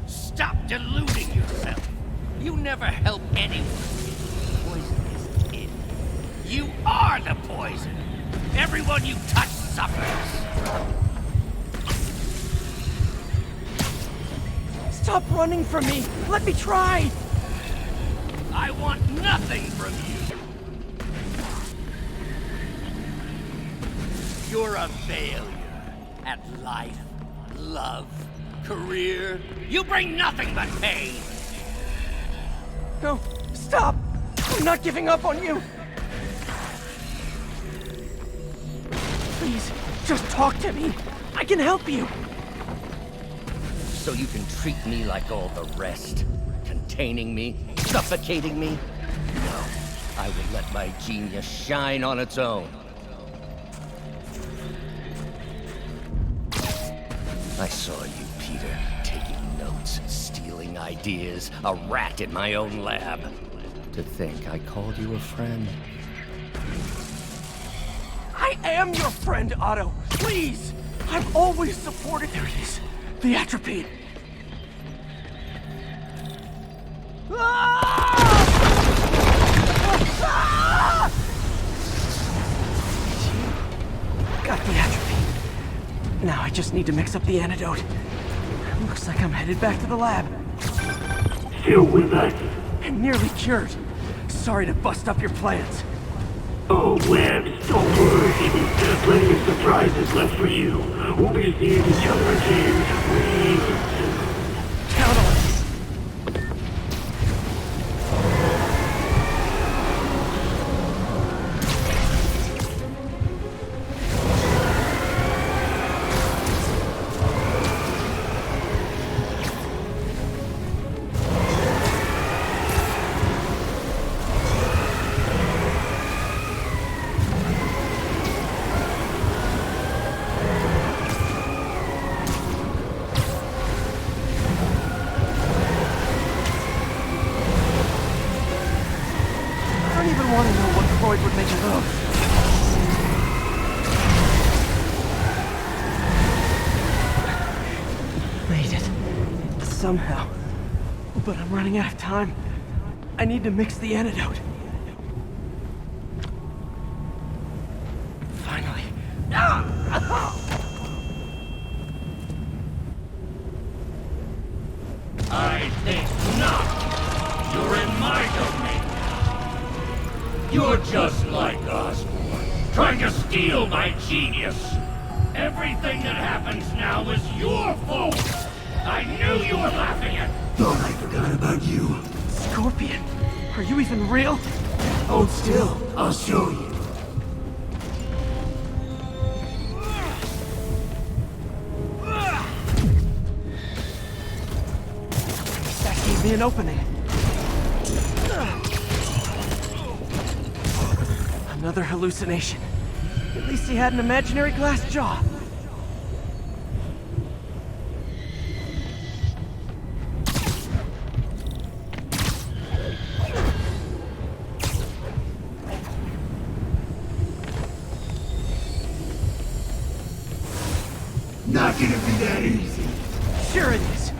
Stop deluding yourself. You never help anyone. Poison isn't it. You are the poison. Everyone you touch suffers. Stop running from me! Let me try! I want nothing from you! You're a failure at life, love, career. You bring nothing but pain! No, stop! I'm not giving up on you! Please, just talk to me. I can help you. So you can treat me like all the rest. Containing me, suffocating me? No, I will let my genius shine on its own. I saw you, Peter, taking notes, stealing ideas, a rat in my own lab. To think I called you a friend. I am your friend, Otto. Please! I've always supported... There it is. The atropine. Got the atropine. Now I just need to mix up the antidote. Looks like I'm headed back to the lab. Still with us? And nearly cured. Sorry to bust up your plans. Oh, Webs, don't worry. Plenty of surprises left for you. We'll be seeing each other again real soon. Count on it. Somehow. But I'm running out of time. I need to mix the antidote. Finally. I think not. You're in my domain. You're just like Osborn, trying to steal my genius. Everything that happens now is your fault. I knew you were laughing at... Thought I forgot about you. Scorpion, are you even real? Hold still, I'll show you. That gave me an opening. Another hallucination. At least he had an imaginary glass jaw. Not gonna be that easy. Sure it is.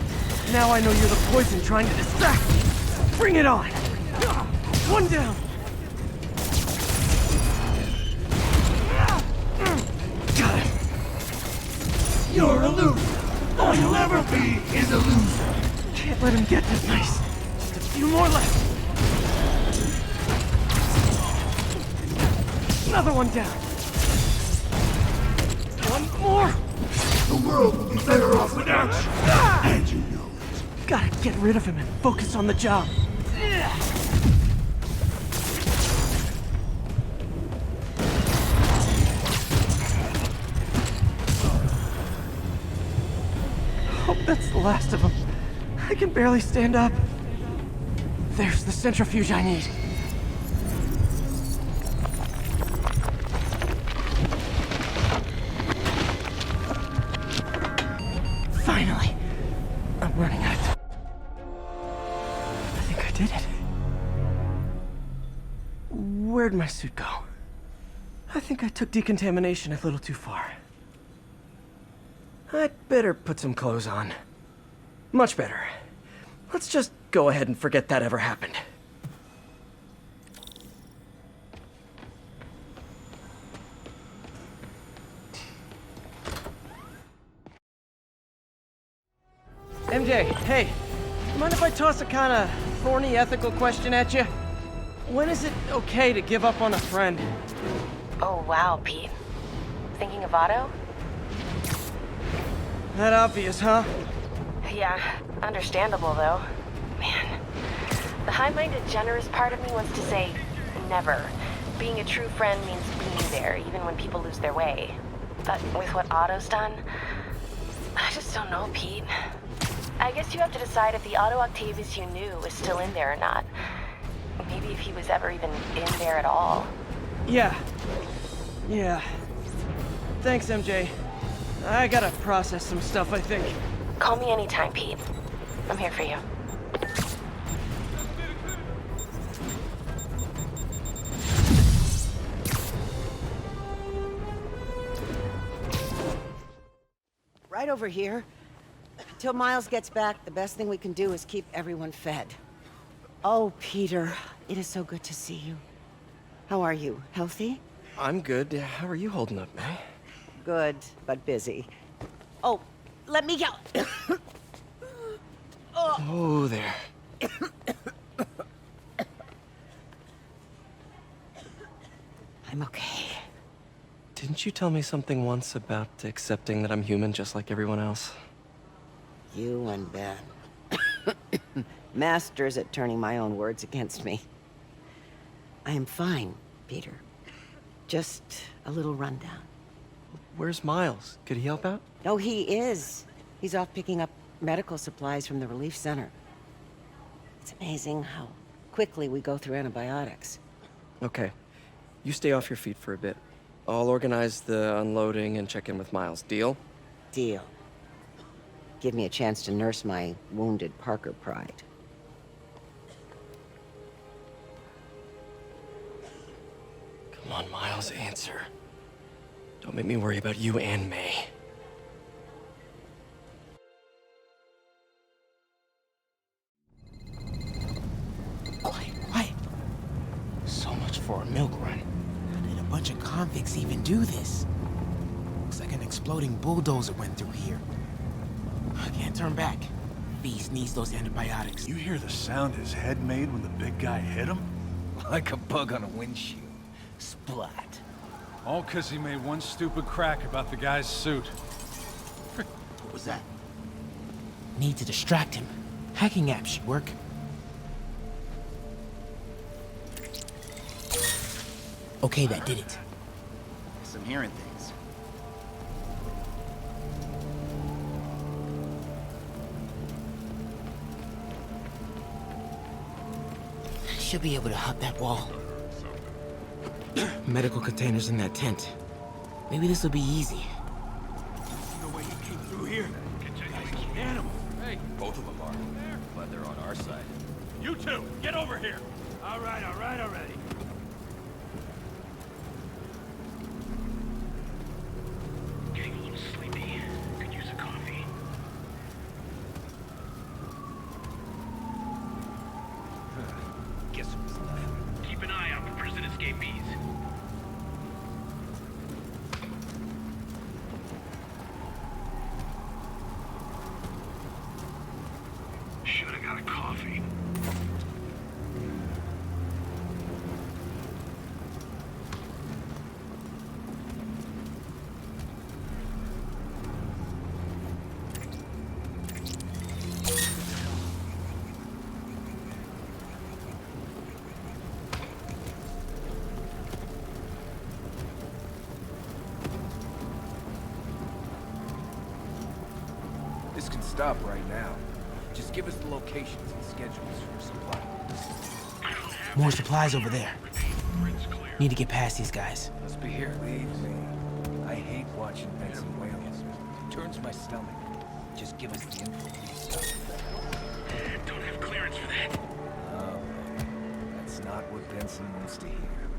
Now I know you're the poison trying to distract me. Bring it on. One down. Got it. You're a loser. All you'll ever be is a loser. Can't let him get this nice. Just a few more left. Another one down. One more. The world will be better off without you. And you know it. Gotta get rid of him and focus on the job. Hope that's the last of them. I can barely stand up. There's the centrifuge I need. Finally. I'm running out of time. I think I did it. Where'd my suit go? I think I took decontamination a little too far. I'd better put some clothes on. Much better. Let's just go ahead and forget that ever happened. MJ, hey. You mind if I toss a kind of thorny ethical question at you? When is it okay to give up on a friend? Oh, wow, Pete. Thinking of Otto? That obvious, huh? Yeah, understandable, though. Man, the high-minded, generous part of me wants to say, never. Being a true friend means being there, even when people lose their way. But with what Otto's done, I just don't know, Pete. I guess you have to decide if the Otto Octavius you knew is still in there or not. Maybe if he was ever even in there at all. Yeah. Thanks, MJ. I gotta process some stuff, I think. Call me anytime, Pete. I'm here for you. Right over here. Till Miles gets back, the best thing we can do is keep everyone fed. Oh, Peter, it is so good to see you. How are you? Healthy? I'm good. How are you holding up, May? Good, but busy. Oh, let me go. Oh, there. I'm okay. Didn't you tell me something once about accepting that I'm human just like everyone else? You and Ben. Masters at turning my own words against me. I am fine, Peter. Just a little rundown. Where's Miles? Could he help out? Oh, he is. He's off picking up medical supplies from the relief center. It's amazing how quickly we go through antibiotics. Okay. You stay off your feet for a bit. I'll organize the unloading and check in with Miles. Deal? Deal. Give me a chance to nurse my wounded Parker pride. Come on, Miles, answer. Don't make me worry about you and May. Quiet. So much for a milk run. How did a bunch of convicts even do this? Looks like an exploding bulldozer went through here. I can't turn back. Beast needs those antibiotics. You hear the sound his head made when the big guy hit him? Like a bug on a windshield. Splat. All 'cause he made one stupid crack about the guy's suit. What was that? Need to distract him. Hacking app should work. Okay, that did it. Guess I'm hearing things. Should be able to hop that wall. Medical containers in that tent. Maybe this will be easy. No way he came through here. Animal. Hey, both of them are. Glad they're on our side. You two, get over here. All right already. Getting a little sleepy. Could use a coffee. Guess it was nothing. Keep an eye out for prison escapees. Should've got a coffee. This can stop right now. Just give us the locations and schedules for supply. More supplies over there. Need to get past these guys. Let's be here. Leave me. I hate watching Benson Wales. It turns my stomach. Just give us the info. Don't have clearance for that. Oh, that's not what Benson wants to hear.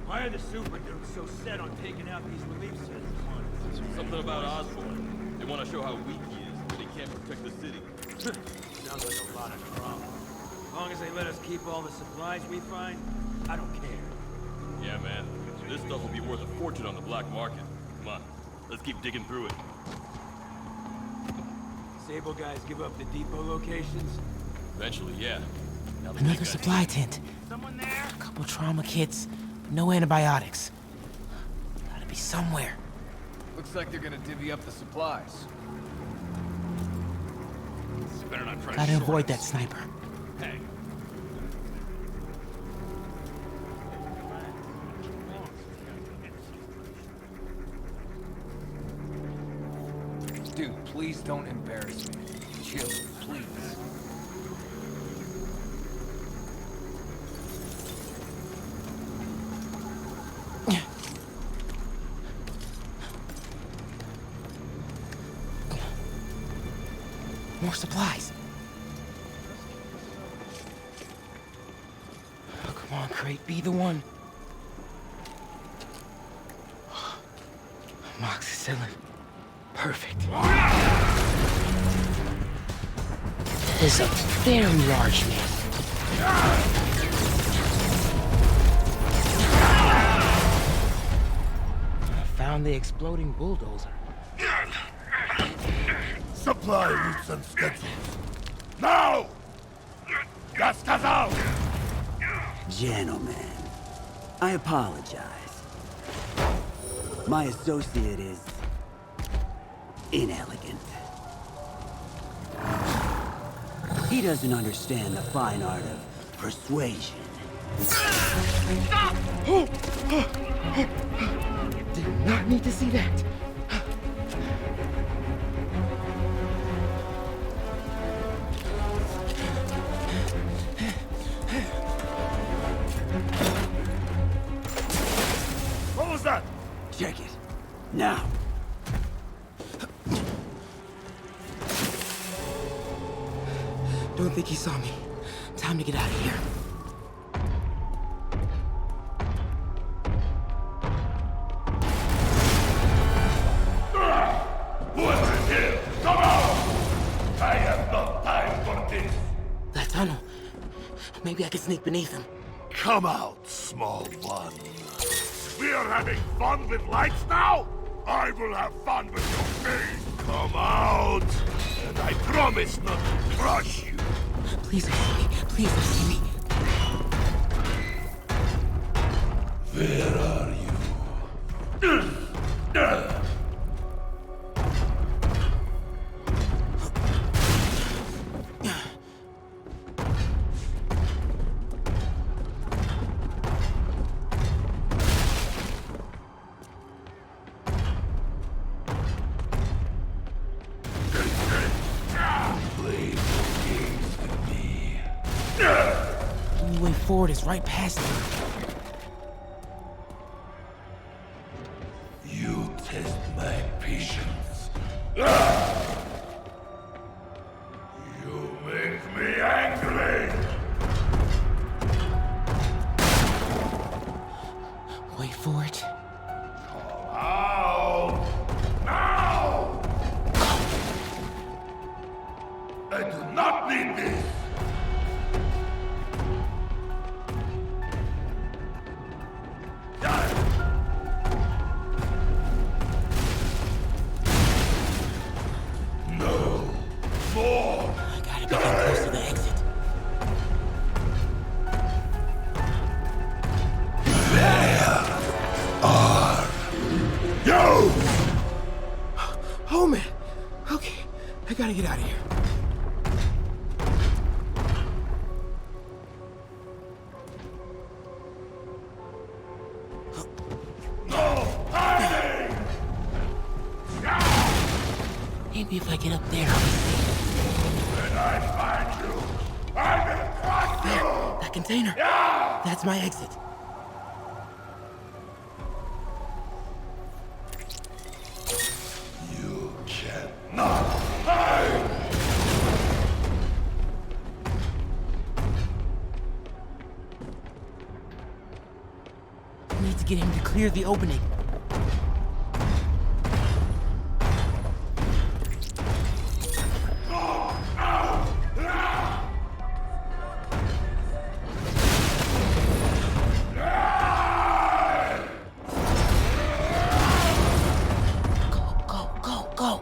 Why are the super dudes so set on taking out these relief centers? Something about Osborn. They want to show how weak he is, but he can't protect the city. Sounds like a lot of drama. As long as they let us keep all the supplies we find, I don't care. Yeah, man. This stuff will be worth a fortune on the black market. Come on, let's keep digging through it. Sable guys give up the depot locations? Eventually, yeah. Now the Another big supply guys- tent. A couple trauma kits. No antibiotics. Gotta be somewhere. Looks like they're gonna divvy up the supplies. You better not try to Gotta short avoid us. that sniper. Hey. Dude, please don't embarrass me. Chill, please. More supplies. Oh, come on, Crate, be the one. Amoxicillin. Perfect. There's a very large man. I found the exploding bulldozer. Supply routes and schedules. Now! Gas out! Gentlemen, I apologize. My associate is inelegant. He doesn't understand the fine art of persuasion. Did not need to see that. What was that? Check it. Now. Don't think he saw me. Time to get out of here. Whoever is here, come out! I have no time for this. That tunnel. Maybe I can sneak beneath him. Come out, small one. We are having fun with lights now? I will have fun with your face. Come out, and I promise not to crush you. Please don't see me. Please don't see me. Where are you? Only way forward is right past me. You test my patience. You make me angry. Wait for it. Out! Now! I do not need this. No more. I gotta be getting close to the exit. You! Oh man. Okay. I gotta get out of here. Maybe if I get up there, I'll be safe. When I find you, I will crush you! There, that container. Yeah! That's my exit. You cannot hide! I need to get him to clear the opening. Go, go, go, go.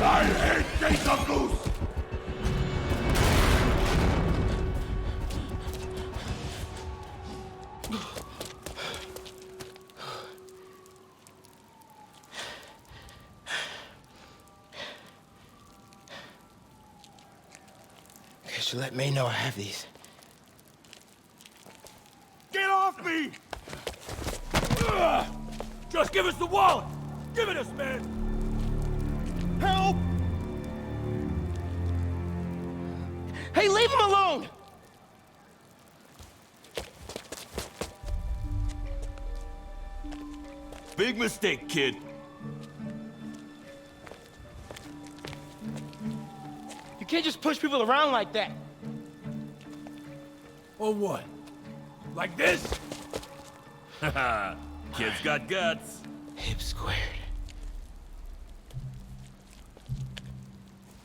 I hate data goose! Okay, so let May know I have these. Get off me! Just give us the wallet! Give it us, man! Help! Hey, leave him alone! Big mistake, kid. You can't just push people around like that. Or what? Like this? Haha, kid's got guts. Hip squared.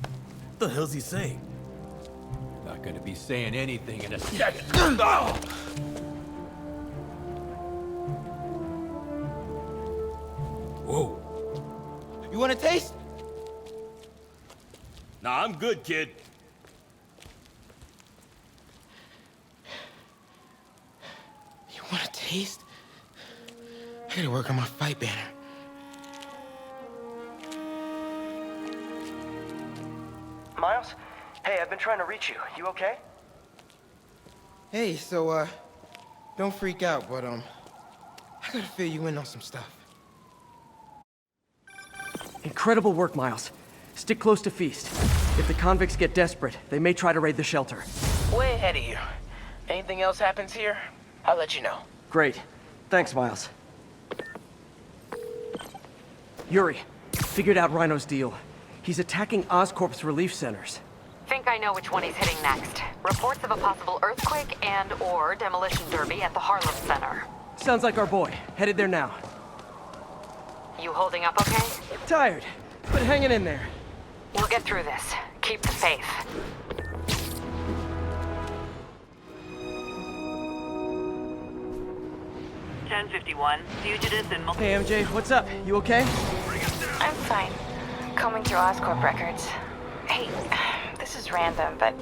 What the hell's he saying? Not gonna be saying anything in a second. Oh! Whoa. You want a taste? Nah, I'm good, kid. You want a taste? I gotta work on my fight banner. Miles? Hey, I've been trying to reach you. You okay? Hey, so, don't freak out, but, I gotta fill you in on some stuff. Incredible work, Miles. Stick close to Feast. If the convicts get desperate, they may try to raid the shelter. Way ahead of you. Anything else happens here, I'll let you know. Great. Thanks, Miles. Yuri, figured out Rhino's deal. He's attacking Oscorp's relief centers. Think I know which one he's hitting next. Reports of a possible earthquake and/or demolition derby at the Harlem Center. Sounds like our boy. Headed there now. You holding up okay? Tired, but hanging in there. We'll get through this. Keep the faith. Fugitives in Hey, MJ, what's up? You okay? I'm fine. Combing through Oscorp records. Hey, this is random, but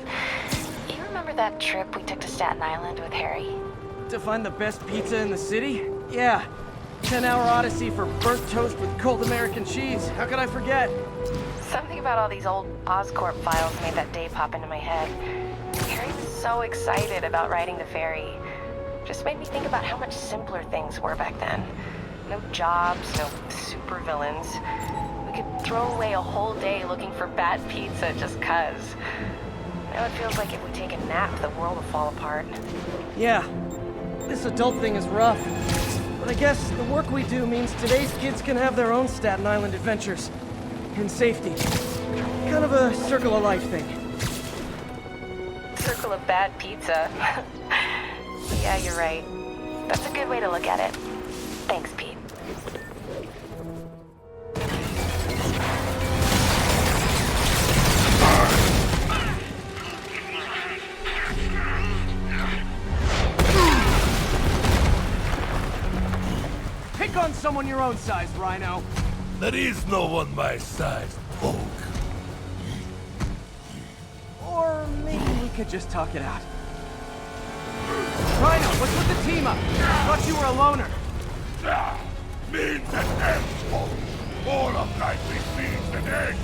you remember that trip we took to Staten Island with Harry? To find the best pizza in the city? Yeah. 10-hour odyssey for burnt toast with cold American cheese. How could I forget? Something about all these old Oscorp files made that day pop into my head. Harry was so excited about riding the ferry. Just made me think about how much simpler things were back then. No jobs, no supervillains. We could throw away a whole day looking for bad pizza just 'cause. Now it feels like if we take a nap, the world will fall apart. Yeah. This adult thing is rough. But I guess the work we do means today's kids can have their own Staten Island adventures. In safety. Kind of a circle of life thing. Circle of bad pizza. Yeah, you're right. That's a good way to look at it. Thanks, Pete. Pick on someone your own size, Rhino. There is no one my size, Oak. Or maybe we could just talk it out. Rhino, what's with the team up? Thought you were a loner. Means and ends, Oak. All of life is means and ends.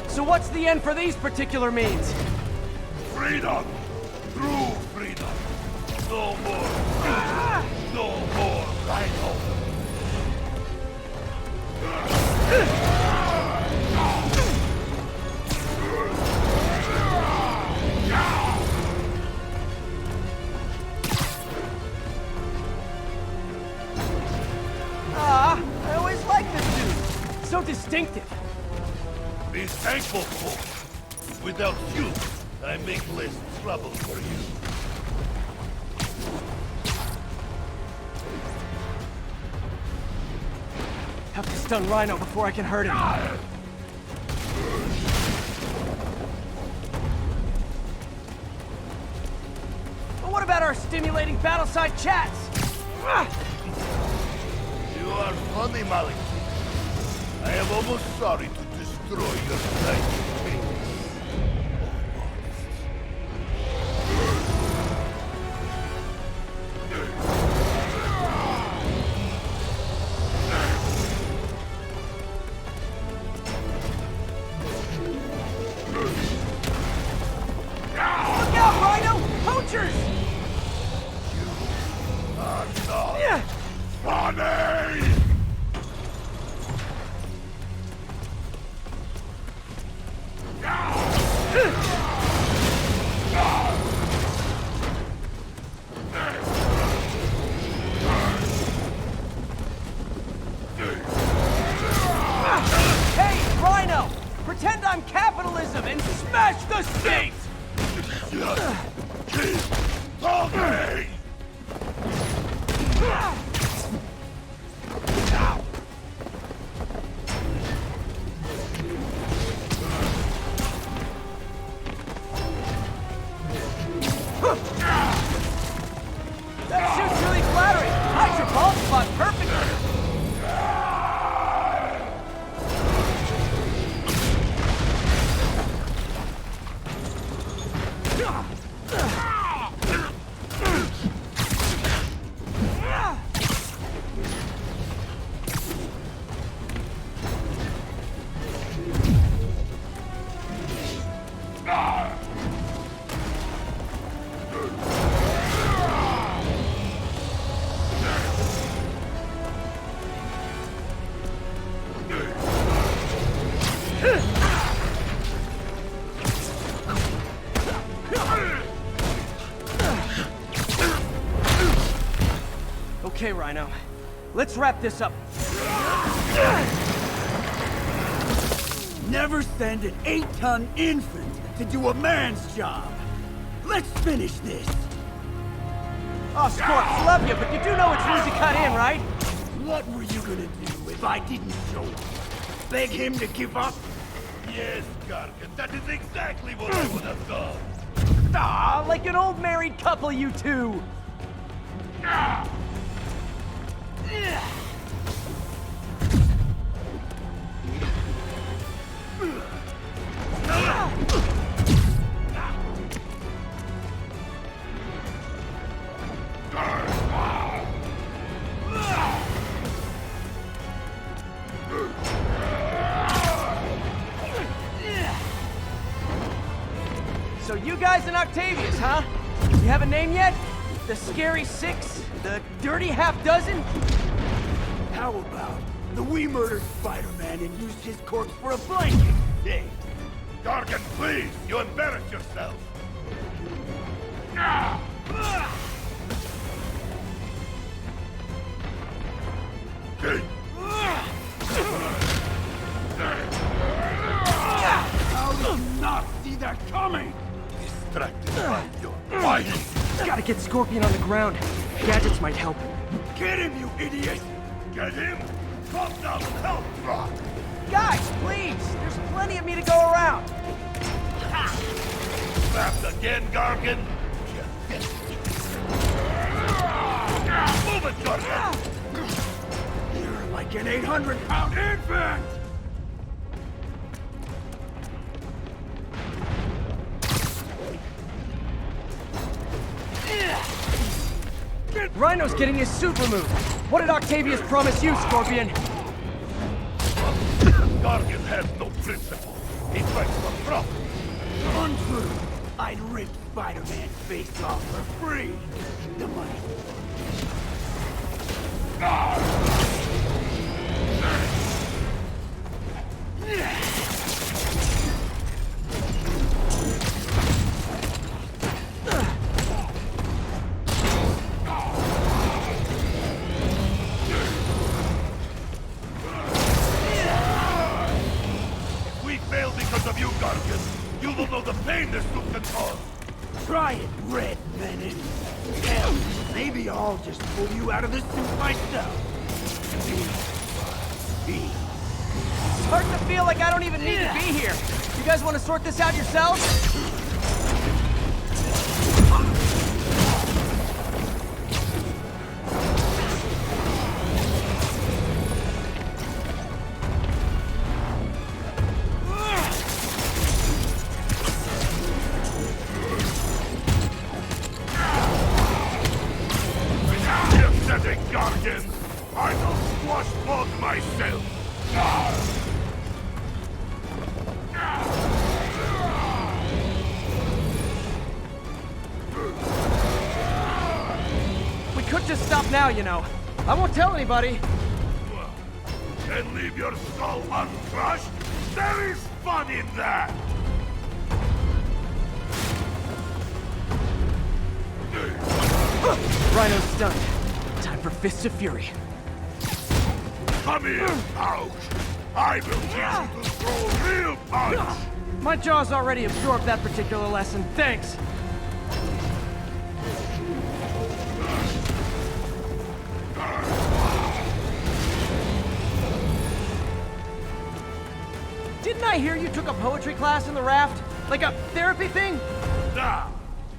So what's the end for these particular means? Freedom! True freedom! No more! No more Rhino! I always liked this dude. So distinctive. Be thankful, folks. Without you, I make less trouble for you. Have to stun Rhino before I can hurt him. But what about our stimulating battleside chats? You are funny, Malik. I am almost sorry to destroy your tiny face. Look out, Rhino! Poachers! You are not funny! Hey, Rhino! Pretend I'm capitalism and smash the state! Keep talking! That shoot's really flattering! Hide your bald spot perfectly! Okay, Rhino. Let's wrap this up. Never send an 8-ton infant to do a man's job. Let's finish this. Oh, Scorps, love you, but you do know it's easy cut in, right? What were you gonna do if I didn't show up? Beg him to give up? Yes, Gargan, that is exactly what I would have done. Ah, like an old married couple, you two. So you guys in Octavius, huh? You have a name yet? The Scary Six? The Dirty Half Dozen? How about the we murdered Spider-Man and used his corpse for a blanket instead? Gargan, please! You embarrass yourself! How did you not see that coming? Distracted by your whining. Gotta get Scorpion on the ground. Gadgets might help. Get him, you idiot! Get him? Calm down, help, Rock! Guys, please! There's plenty of me to go around. Trapped again, Gargan? Move it, Gargan! You're like an 800-pound infant! Rhino's getting his suit removed. What did Octavius promise you, Scorpion? Gargan has no principle. He fights for profit. Untrue. I'd rip Spider-Man's face off for free. The money. If we fail because of you, Gargan, you will know the pain this suit can cause. Try it, Red Venom. Hell, maybe I'll just pull you out of the suit myself. Starting to feel like I don't even need to be here. You guys want to sort this out yourselves? questions, I will squash both myself. We could just stop now, you know. I won't tell anybody. And leave your skull uncrushed? There is fun in that! Rhino's stunned. Time for Fists of Fury. Come here, ouch! I will teach you to throw real punch! My jaw's already absorbed that particular lesson. Thanks. Didn't I hear you took a poetry class in the raft? Like a therapy thing? Now,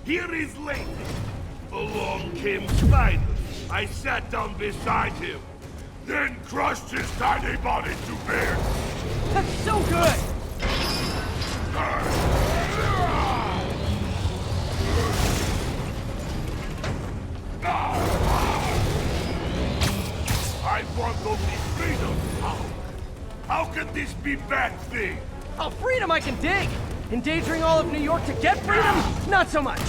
here is Layton. Along came Spider. I sat down beside him, then crushed his tiny body to bits. That's so good! I want only freedom. How can this be bad thing? Oh, freedom I can dig! Endangering all of New York to get freedom? Not so much!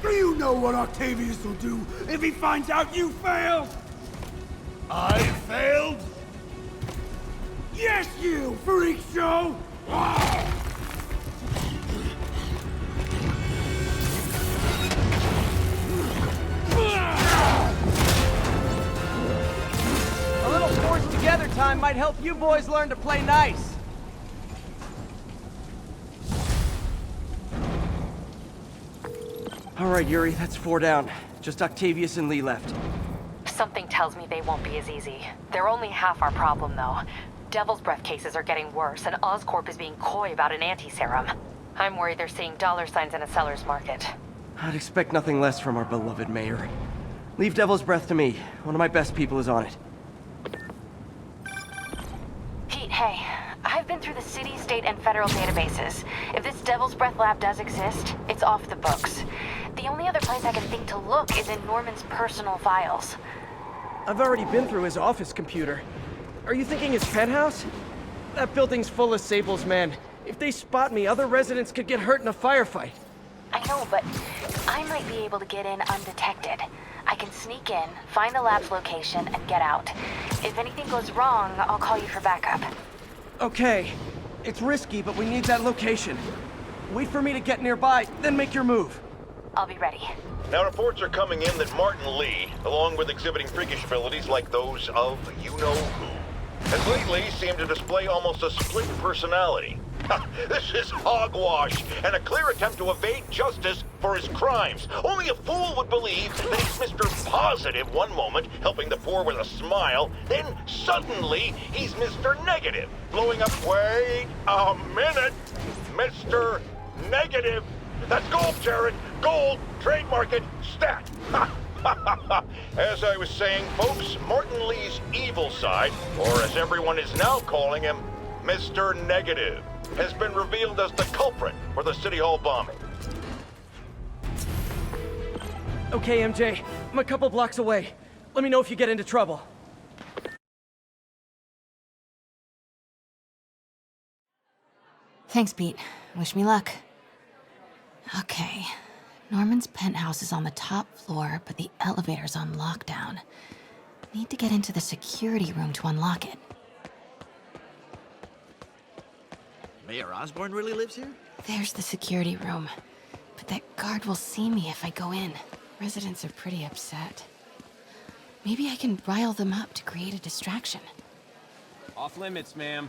Do you know what Octavius will do if he finds out you failed? I failed? Yes, you, freak show! A little forced together time might help you boys learn to play nice. All right, Yuri, that's 4 down. Just Octavius and Lee left. Something tells me they won't be as easy. They're only half our problem, though. Devil's Breath cases are getting worse, and Oscorp is being coy about an anti-serum. I'm worried they're seeing dollar signs in a seller's market. I'd expect nothing less from our beloved mayor. Leave Devil's Breath to me. One of my best people is on it. Pete, hey. I've been through the city, state, and federal databases. If this Devil's Breath lab does exist, it's off the books. The only other place I can think to look is in Norman's personal files. I've already been through his office computer. Are you thinking his penthouse? That building's full of Sables, man. If they spot me, other residents could get hurt in a firefight. I know, but I might be able to get in undetected. I can sneak in, find the lab's location, and get out. If anything goes wrong, I'll call you for backup. Okay. It's risky, but we need that location. Wait for me to get nearby, then make your move. I'll be ready. Now, reports are coming in that Martin Lee, along with exhibiting freakish abilities like those of you-know-who, has lately seemed to display almost a split personality. This is hogwash, and a clear attempt to evade justice for his crimes. Only a fool would believe that he's Mr. Positive one moment, helping the poor with a smile, then suddenly he's Mr. Negative, blowing up, wait a minute, Mr. Negative. That's gold, Jared. Gold, trademark it, stat. As I was saying, folks, Martin Lee's evil side, or as everyone is now calling him, Mr. Negative, has been revealed as the culprit for the City Hall bombing. Okay, MJ. I'm a couple blocks away. Let me know if you get into trouble. Thanks, Pete. Wish me luck. Okay. Norman's penthouse is on the top floor, but the elevator's on lockdown. Need to get into the security room to unlock it. Mayor Osborn really lives here? There's the security room. But that guard will see me if I go in. Residents are pretty upset. Maybe I can rile them up to create a distraction. Off limits, ma'am.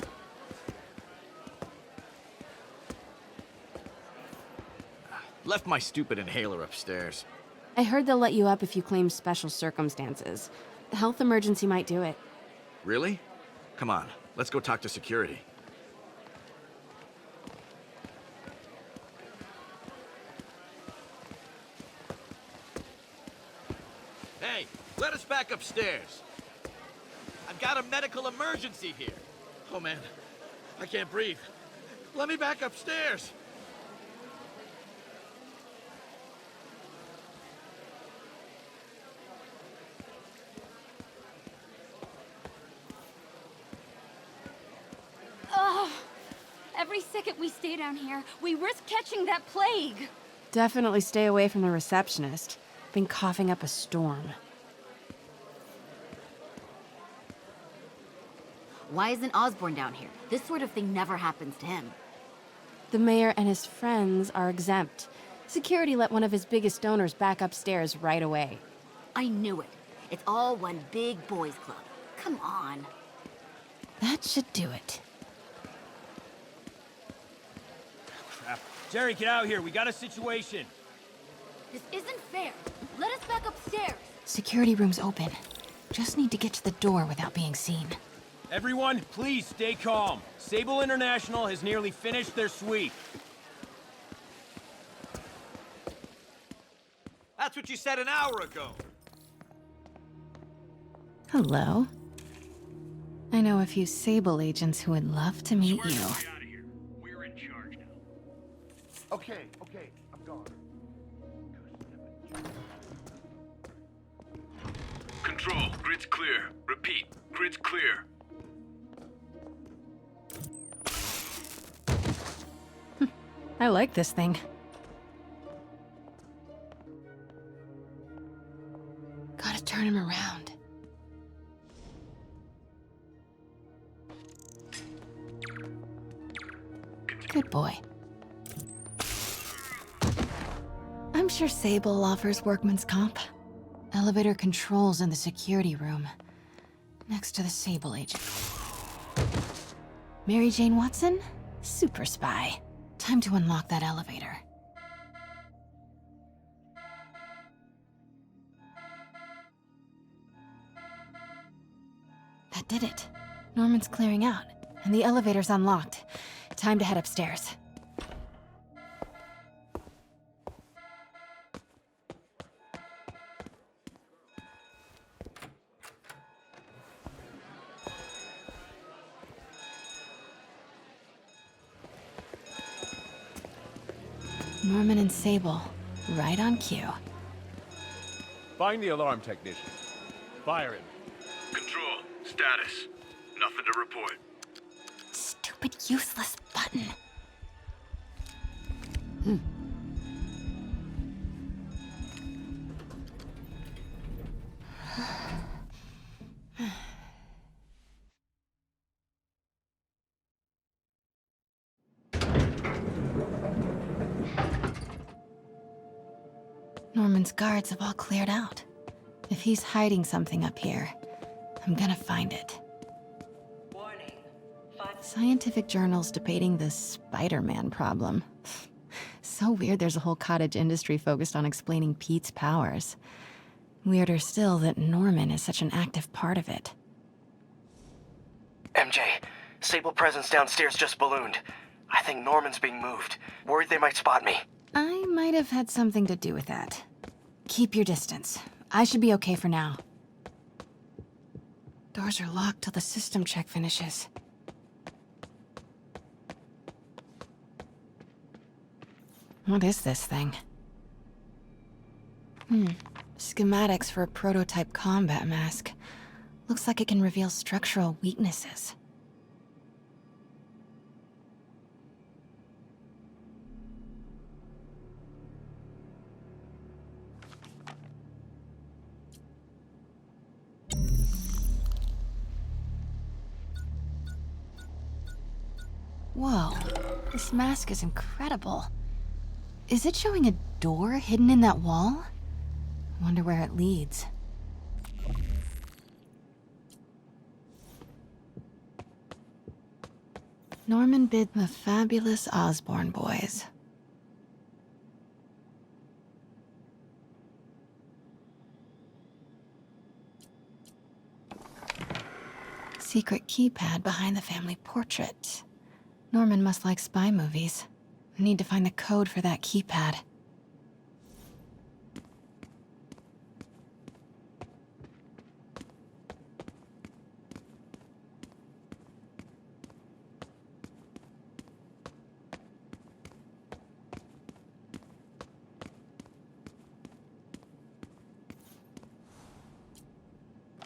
Left my stupid inhaler upstairs. I heard they'll let you up if you claim special circumstances. Health emergency might do it. Really? Come on, let's go talk to security. Hey, Let us back upstairs. I've got a medical emergency here. Oh man, I can't breathe. Let me back upstairs. Oh, every second we stay down here, we risk catching that plague. Definitely stay away from the receptionist. Been coughing up a storm. Why isn't Osborn down here? This sort of thing never happens to him. The mayor and his friends are exempt. Security let one of his biggest donors back upstairs right away. I knew it. It's all one big boys club. Come on. That should do it. Crap. Jerry, get out here. We got a situation. This isn't fair. Let us back upstairs. Security room's open. Just need to get to the door without being seen. Everyone, please stay calm. Sable International has nearly finished their sweep. That's what you said an hour ago. Hello. I know a few Sable agents who would love to meet you. We're in charge now. Okay, I'm gone. Control, grid's clear. Repeat, grid's clear. I like this thing. Gotta turn him around. Good boy. I'm sure Sable offers workman's comp. Elevator controls in the security room, next to the Sable agent. Mary Jane Watson? Super spy. Time to unlock that elevator. That did it. Norman's clearing out, and the elevator's unlocked. Time to head upstairs. Norman and Sable, right on cue. Find the alarm technician. Fire him. Control, status. Nothing to report. Stupid, useless button. Norman's guards have all cleared out. If he's hiding something up here, I'm gonna find it. Scientific journals debating the Spider-Man problem. So weird there's a whole cottage industry focused on explaining Pete's powers. Weirder still that Norman is such an active part of it. MJ, Sable presence downstairs just ballooned. I think Norman's being moved. Worried they might spot me. I might have had something to do with that. Keep your distance. I should be okay for now. Doors are locked till the system check finishes. What is this thing? Schematics for a prototype combat mask. Looks like it can reveal structural weaknesses. Whoa, this mask is incredible. Is it showing a door hidden in that wall? Wonder where it leads. Norman bid the fabulous Osborn boys. Secret keypad behind the family portrait. Norman must like spy movies. Need to find the code for that keypad.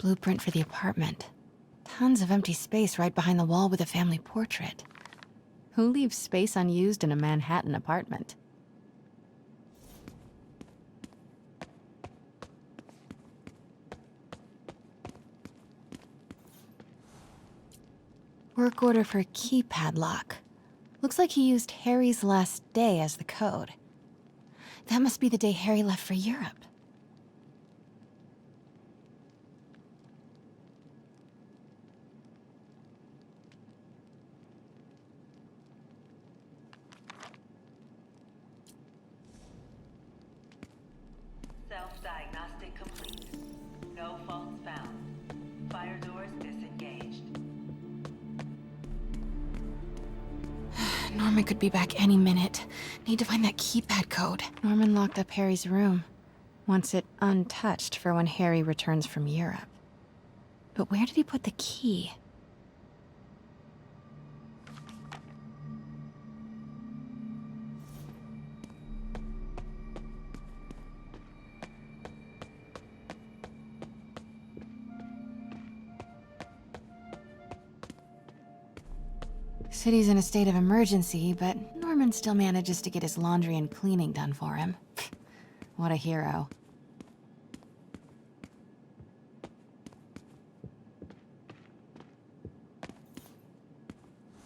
Blueprint for the apartment. Tons of empty space right behind the wall with a family portrait. Who leaves space unused in a Manhattan apartment? Work order for a keypad lock. Looks like he used Harry's last day as the code. That must be the day Harry left for Europe. Self-diagnostic complete. No faults found. Fire doors disengaged. Norman could be back any minute. Need to find that keypad code. Norman locked up Harry's room. Wants it untouched for when Harry returns from Europe. But where did he put the key? City's in a state of emergency, but Norman still manages to get his laundry and cleaning done for him. What a hero.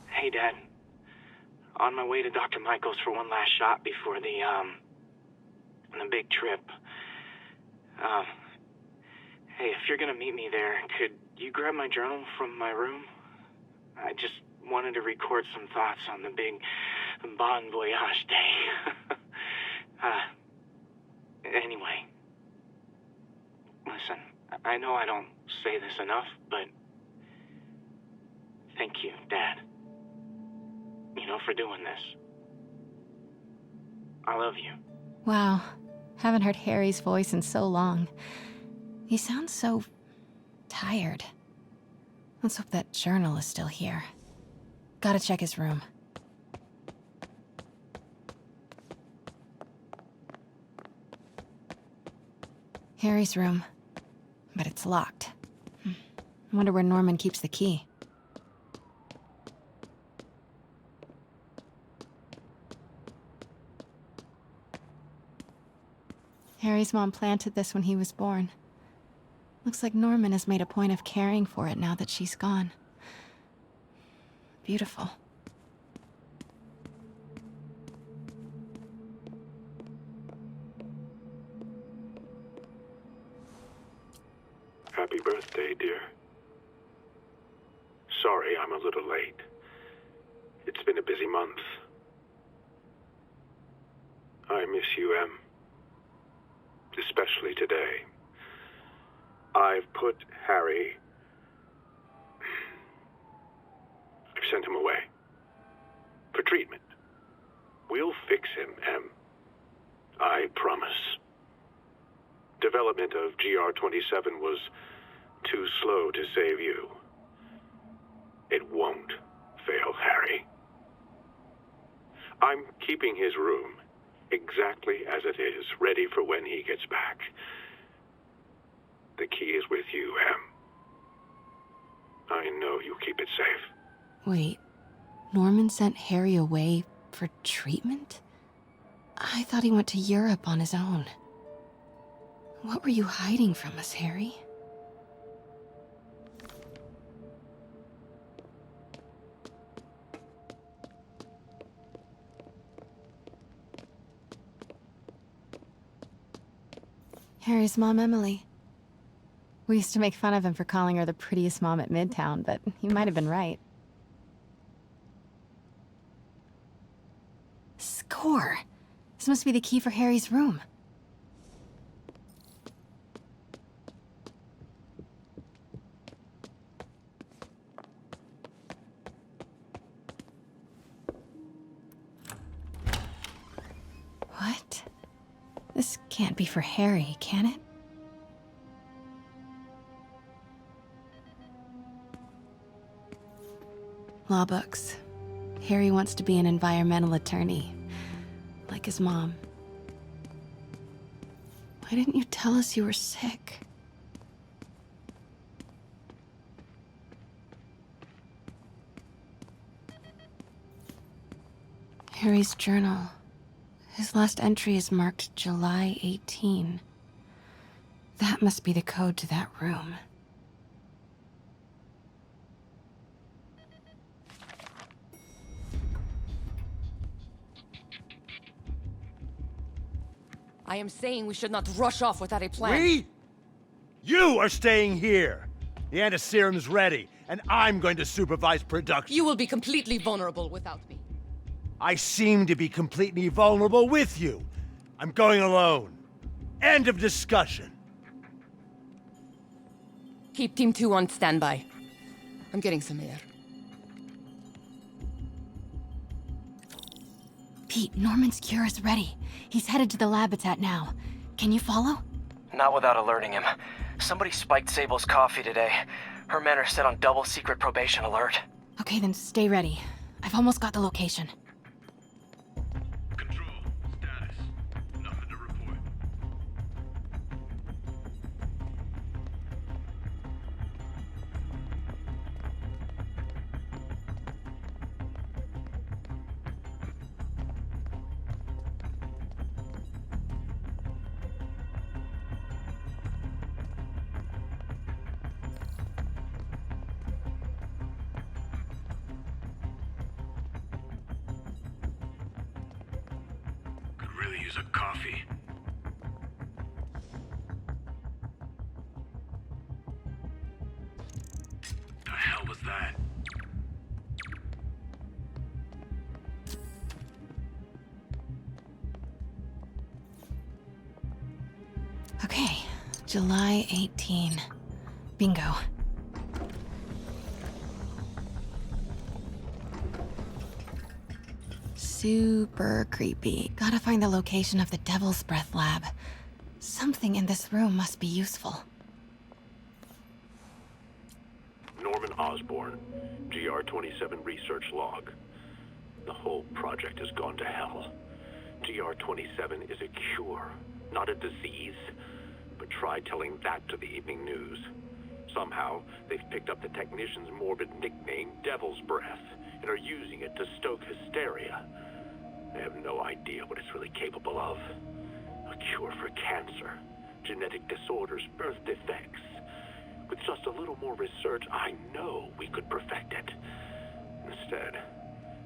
Hey, Dad. On my way to Dr. Michael's for one last shot before the big trip. Hey, if you're gonna meet me there, could you grab my journal from my room? I just wanted to record some thoughts on the big bon voyage day. Anyway. Listen, I know I don't say this enough, but thank you, Dad. You know, for doing this. I love you. Wow. Haven't heard Harry's voice in so long. He sounds so tired. Let's hope that journal is still here. Gotta check his room. Harry's room. But it's locked. I wonder where Norman keeps the key. Harry's mom planted this when he was born. Looks like Norman has made a point of caring for it now that she's gone. Beautiful. Happy birthday, dear. Sorry I'm a little late. It's been a busy month. I miss you, Em. Especially today. I've put Harry... I've sent him away. For treatment. We'll fix him, Em. I promise. Development of GR-27 was too slow to save you. It won't fail Harry. I'm keeping his room exactly as it is, ready for when he gets back. The key is with you, Em. I know you'll keep it safe. Wait, Norman sent Harry away for treatment? I thought he went to Europe on his own. What were you hiding from us, Harry? Harry's mom, Emily. We used to make fun of him for calling her the prettiest mom at Midtown, but he might have been right. Score! This must be the key for Harry's room. What? This can't be for Harry, can it? Law books. Harry wants to be an environmental attorney, like his mom. Why didn't you tell us you were sick? Harry's journal. His last entry is marked July 18. That must be the code to that room. I am saying we should not rush off without a plan. We? You are staying here. The antiserum's ready, and I'm going to supervise production. You will be completely vulnerable without me. I seem to be completely vulnerable with you. I'm going alone. End of discussion. Keep Team 2 on standby. I'm getting some air. Pete, Norman's cure is ready. He's headed to the lab it's at now. Can you follow? Not without alerting him. Somebody spiked Sable's coffee today. Her men are set on double secret probation alert. Okay, then stay ready. I've almost got the location. Control, status. Nothing to report. Really use a coffee. The hell was that? Okay, July 18. Bingo. Super creepy. Gotta find the location of the Devil's Breath lab. Something in this room must be useful. Norman Osborn, GR-27 research log. The whole project has gone to hell. GR-27 is a cure, not a disease. But try telling that to the evening news. Somehow, they've picked up the technician's morbid nickname, Devil's Breath, and are using it to stoke hysteria. They have no idea what it's really capable of. A cure for cancer, genetic disorders, birth defects. With just a little more research, I know we could perfect it. Instead,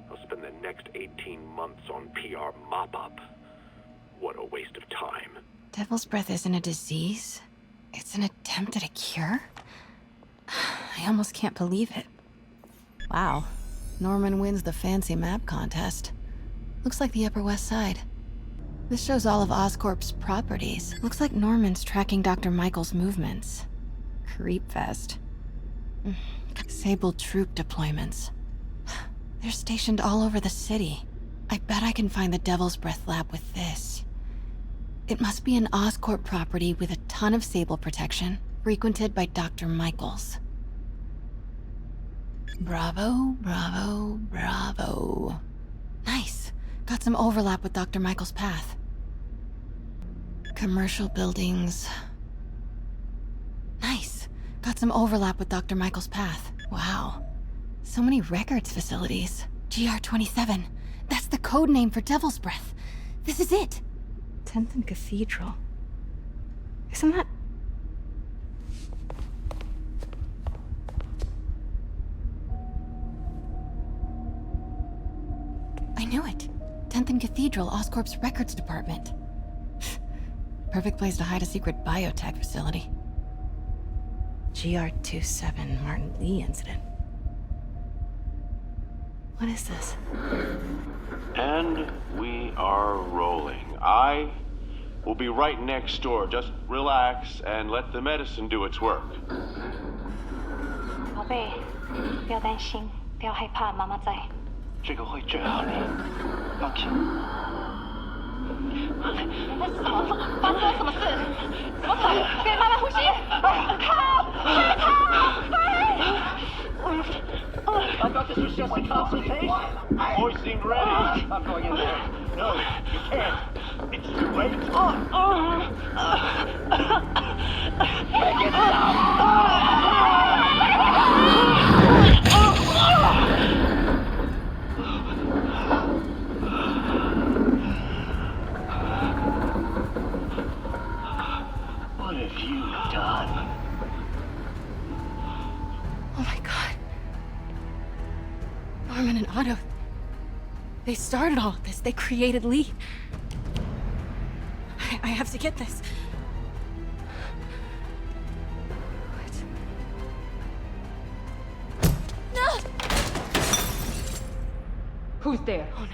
I'll spend the next 18 months on PR mop-up. What a waste of time. Devil's Breath isn't a disease. It's an attempt at a cure? I almost can't believe it. Wow. Norman wins the fancy map contest. Looks like the Upper West Side. This shows all of Oscorp's properties. Looks like Norman's tracking Dr. Michael's movements. Creepfest. Sable troop deployments. They're stationed all over the city. I bet I can find the Devil's Breath lab with this. It must be an Oscorp property with a ton of Sable protection, frequented by Dr. Michaels. Bravo, bravo, bravo. Nice. Got some overlap with Dr. Michaels' path. Commercial buildings. Nice. Got some overlap with Dr. Michaels' path. Wow. So many records facilities. GR-27. That's the code name for Devil's Breath. This is it. 10th and Cathedral. Isn't that... I knew it. 10th and Cathedral, Oscorp's records department. Perfect place to hide a secret biotech facility. GR-27 Martin Lee incident. What is this? And we are rolling. I will be right next door. Just relax and let the medicine do its work. 宝贝，不要担心，不要害怕，妈妈在。这个会治好你，放心。发生了什么事？怎么可能？给妈妈呼吸！靠！I thought this was just a consultation. Boys seemed ready. I'm going in there. No, you can't. It's too late. Make it stop. you done? Oh my god. Norman and Otto. They started all of this. They created Lee. I have to get this. What? No! Who's there? Oh no.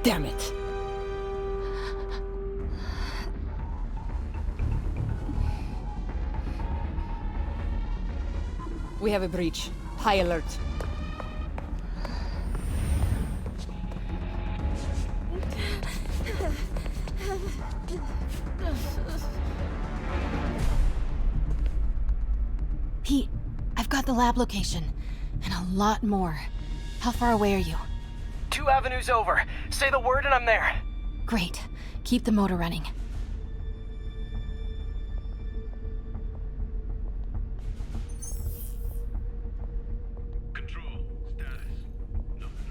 Damn it. We have a breach. High alert. Pete, I've got the lab location. And a lot more. How far away are you? 2 avenues over. Say the word and I'm there. Great. Keep the motor running. Control, status. Nothing to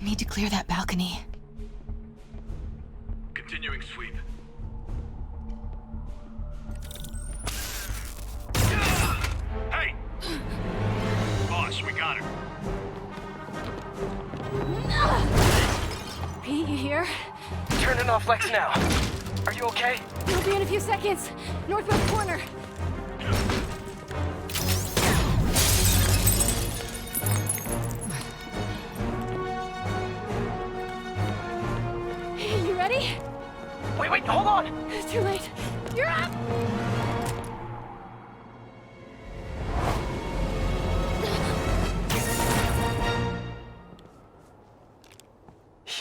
Need to clear that balcony. Continuing sweep. Hey! Boss, we got her. Pete, you here? Turning off Lex now. Are you okay? We'll be in a few seconds. Northwest corner. You ready? Wait, hold on! It's too late. You're up!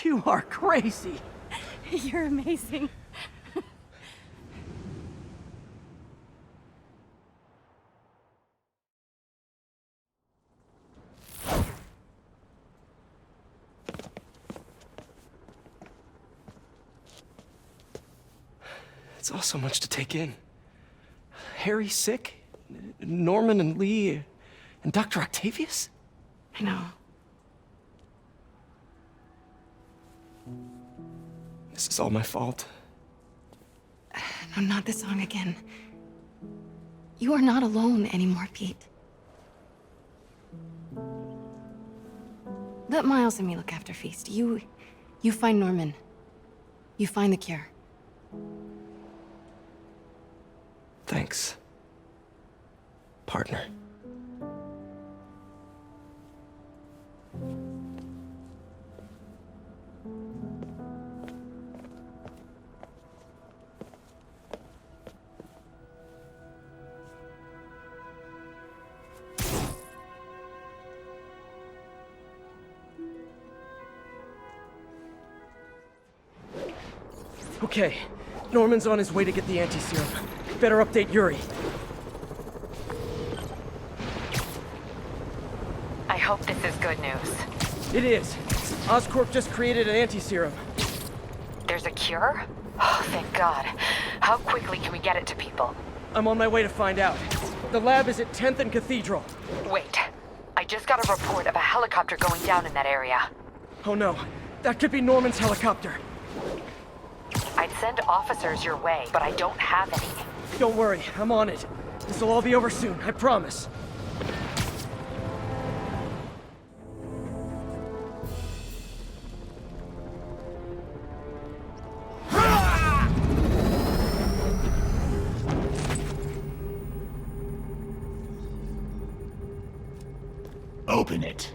You are crazy. You're amazing. It's all so much to take in. Harry sick, Norman and Lee, and Dr. Octavius? I know. This is all my fault. No, not the song again. You are not alone anymore, Pete. Let Miles and me look after Feast. You find Norman. You find the cure. Thanks, partner. Okay, Norman's on his way to get the anti-serum. Better update Yuri. I hope this is good news. It is. Oscorp just created an anti-serum. There's a cure? Oh, thank God. How quickly can we get it to people? I'm on my way to find out. The lab is at 10th and Cathedral. Wait. I just got a report of a helicopter going down in that area. Oh no. That could be Norman's helicopter. I'd send officers your way, but I don't have any. Don't worry, I'm on it. This'll all be over soon, I promise. Open it.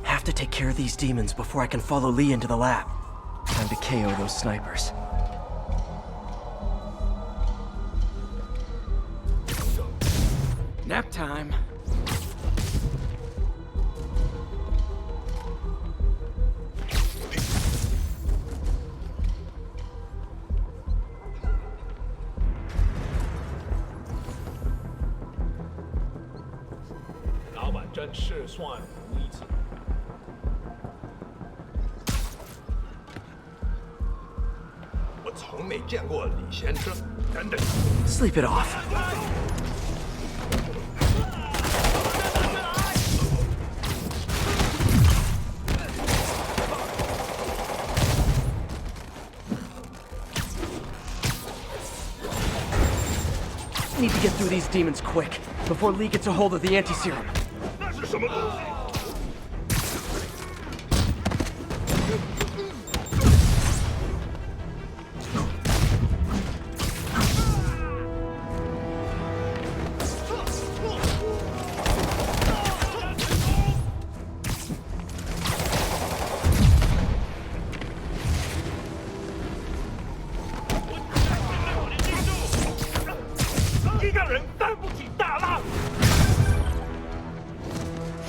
Have to take care of these demons before I can follow Lee into the lab. Time to KO those snipers. Nap time. Sleep it off. Need to get through these demons quick, before Lee gets a hold of the anti-serum.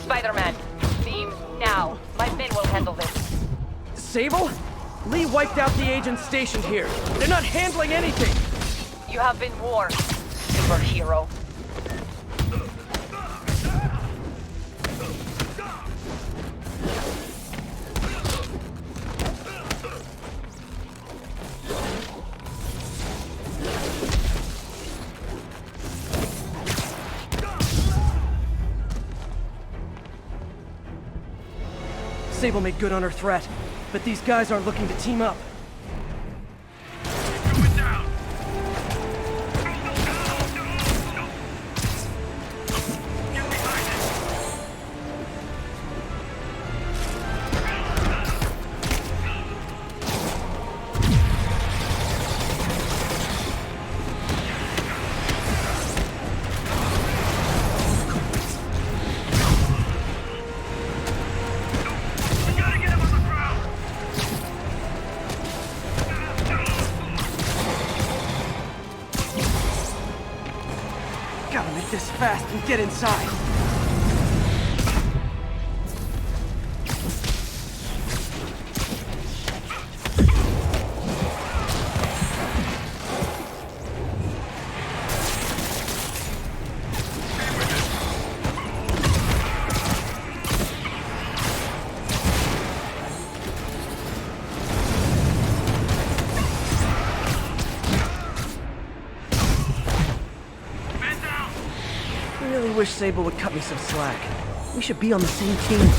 Spider-Man, beam now. My men will handle this. Sable? Lee wiped out the agents stationed here. They're not handling anything! You have been warned, superhero. Sable made good on her threat, but these guys aren't looking to team up. Gotta make this fast and get inside. I really wish Sable would cut me some slack. We should be on the same team.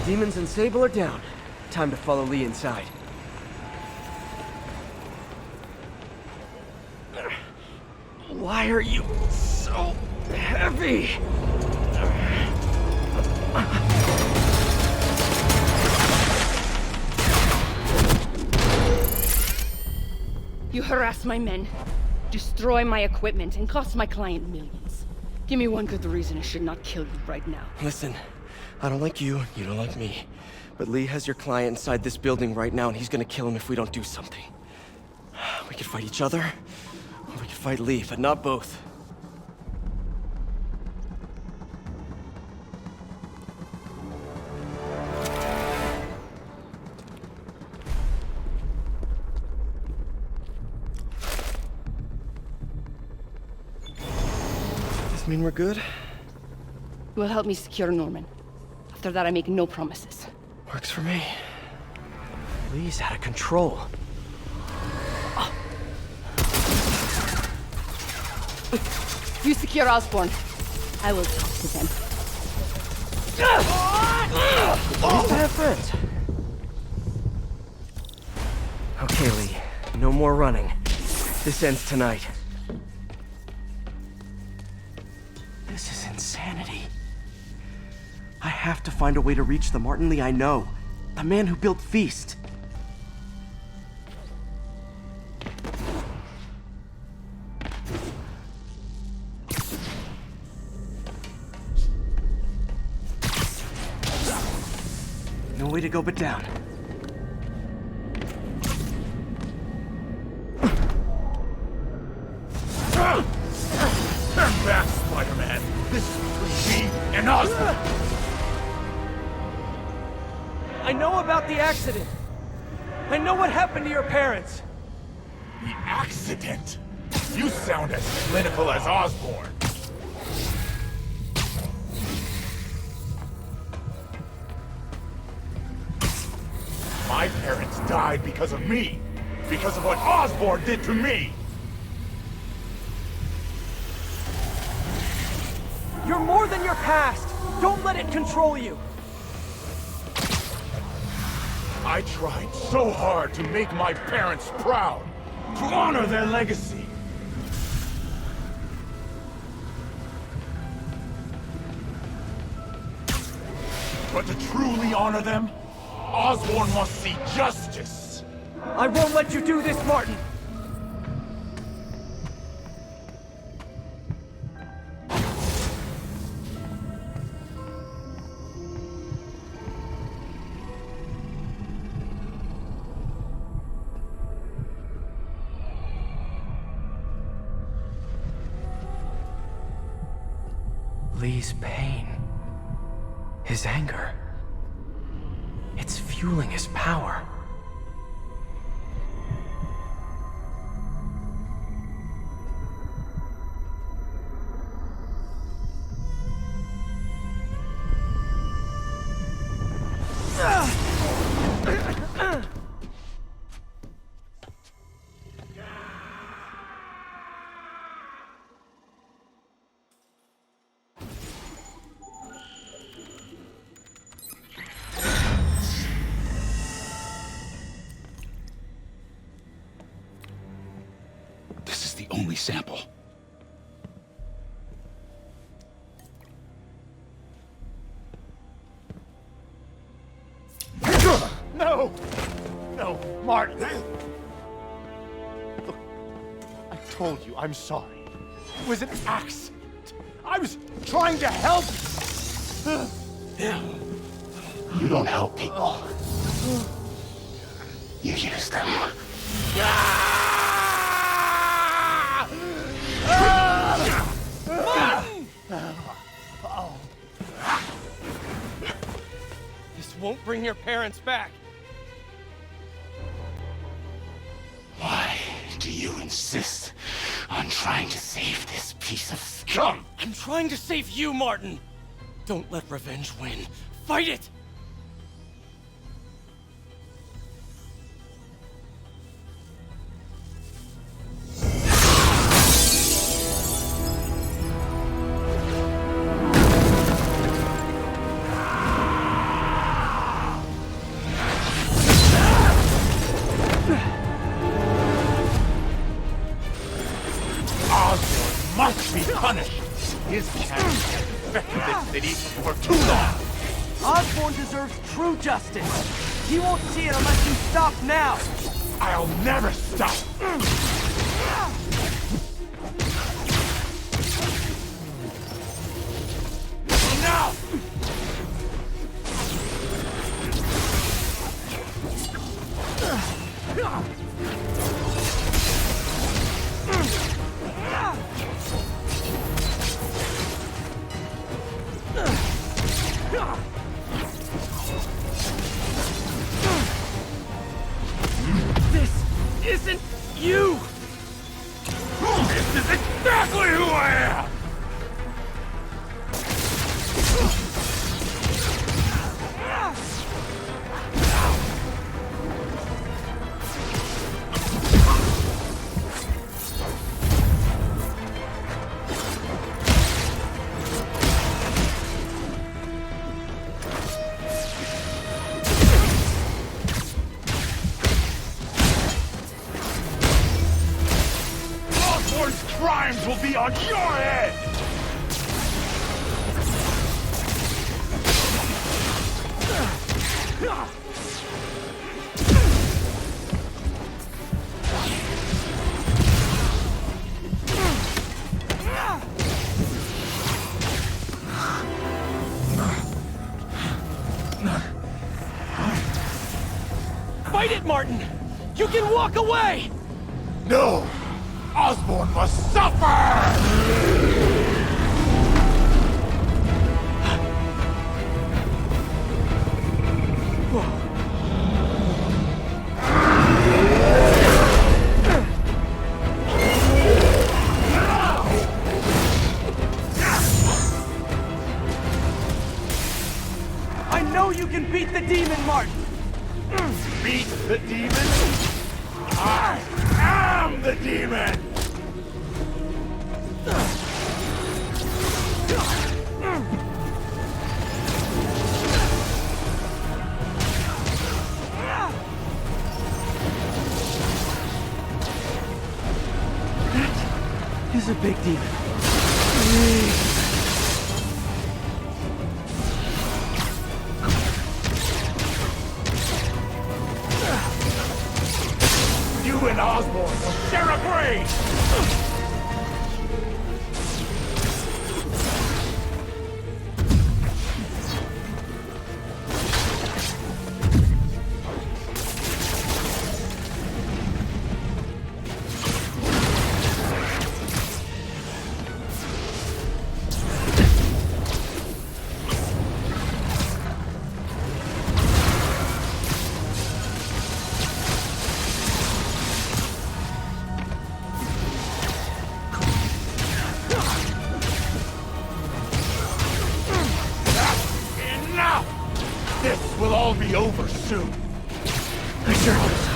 Demons and Sable are down. Time to follow Lee inside. Why are you so heavy? harass my men, destroy my equipment, and cost my client millions. Give me one good reason I should not kill you right now. Listen, I don't like you, you don't like me. But Lee has your client inside this building right now, and he's gonna kill him if we don't do something. We could fight each other, or we could fight Lee, but not both. Does this mean we're good? You will help me secure Norman. After that, I make no promises. Works for me. Lee's out of control. You secure Osborn. I will talk to them. We used to have friends. Okay, Lee. No more running. This ends tonight. This is insanity. I have to find a way to reach the Martin Lee I know. The man who built Feast. No way to go but down. Turn back, Spider-Man! This is between me and Osborn! I know about the accident. I know what happened to your parents. The accident? You sound as clinical as Osborn. My parents died because of me. Because of what Osborn did to me. You're more than your past. Don't let it control you. I tried so hard to make my parents proud, to honor their legacy. But to truly honor them, Osborn must see justice. I won't let you do this, Martin. Lee's pain, his anger, it's fueling his power. The only sample. No! No, Martin! Look, I told you I'm sorry. It was an accident. I was trying to help you. You don't help people. You use them. This won't bring your parents back. Why do you insist on trying to save this piece of scum? I'm trying to save you, Martin. Don't let revenge win. Fight it! His cats have infected this city for too long! Osborn deserves true justice! He won't see it unless you stop now! I'll never stop! Isn't you! This is exactly who I am! Crimes will be on your head! Fight it, Martin! You can walk away! No! Osborn must suffer! I know you can beat the demon, Martin! Beat the demon? I am the demon! That is a big demon. You and Osborn will share a grave! This will all be over soon. I sure hope so.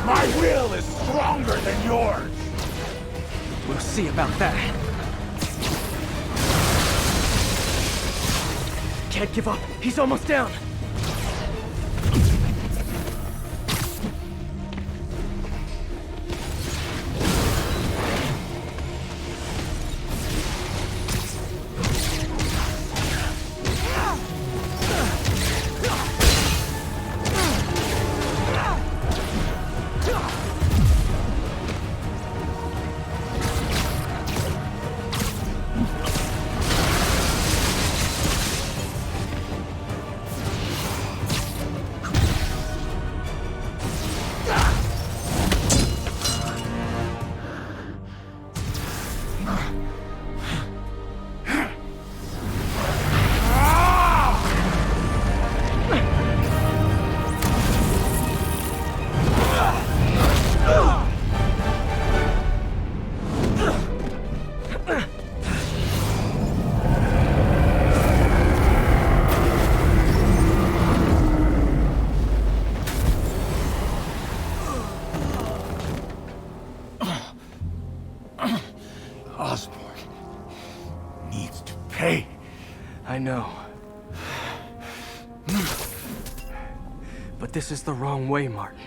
My will is stronger than yours! We'll see about that. Can't give up. He's almost down. know. But this is the wrong way, Martin.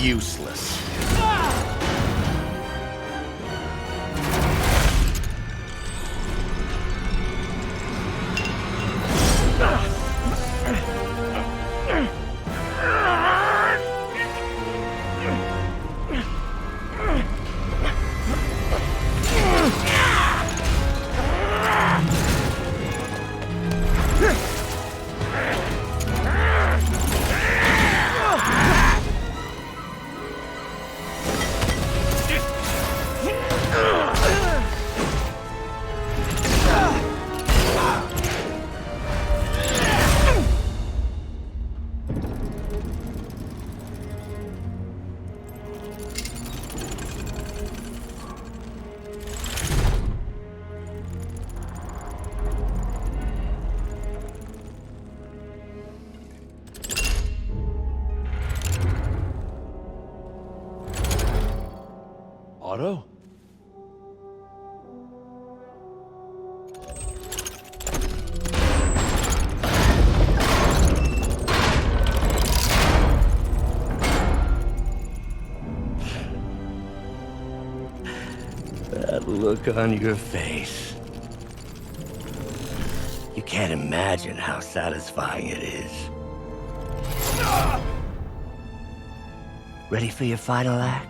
Useless. Otto? That look on your face. You can't imagine how satisfying it is. Ready for your final act?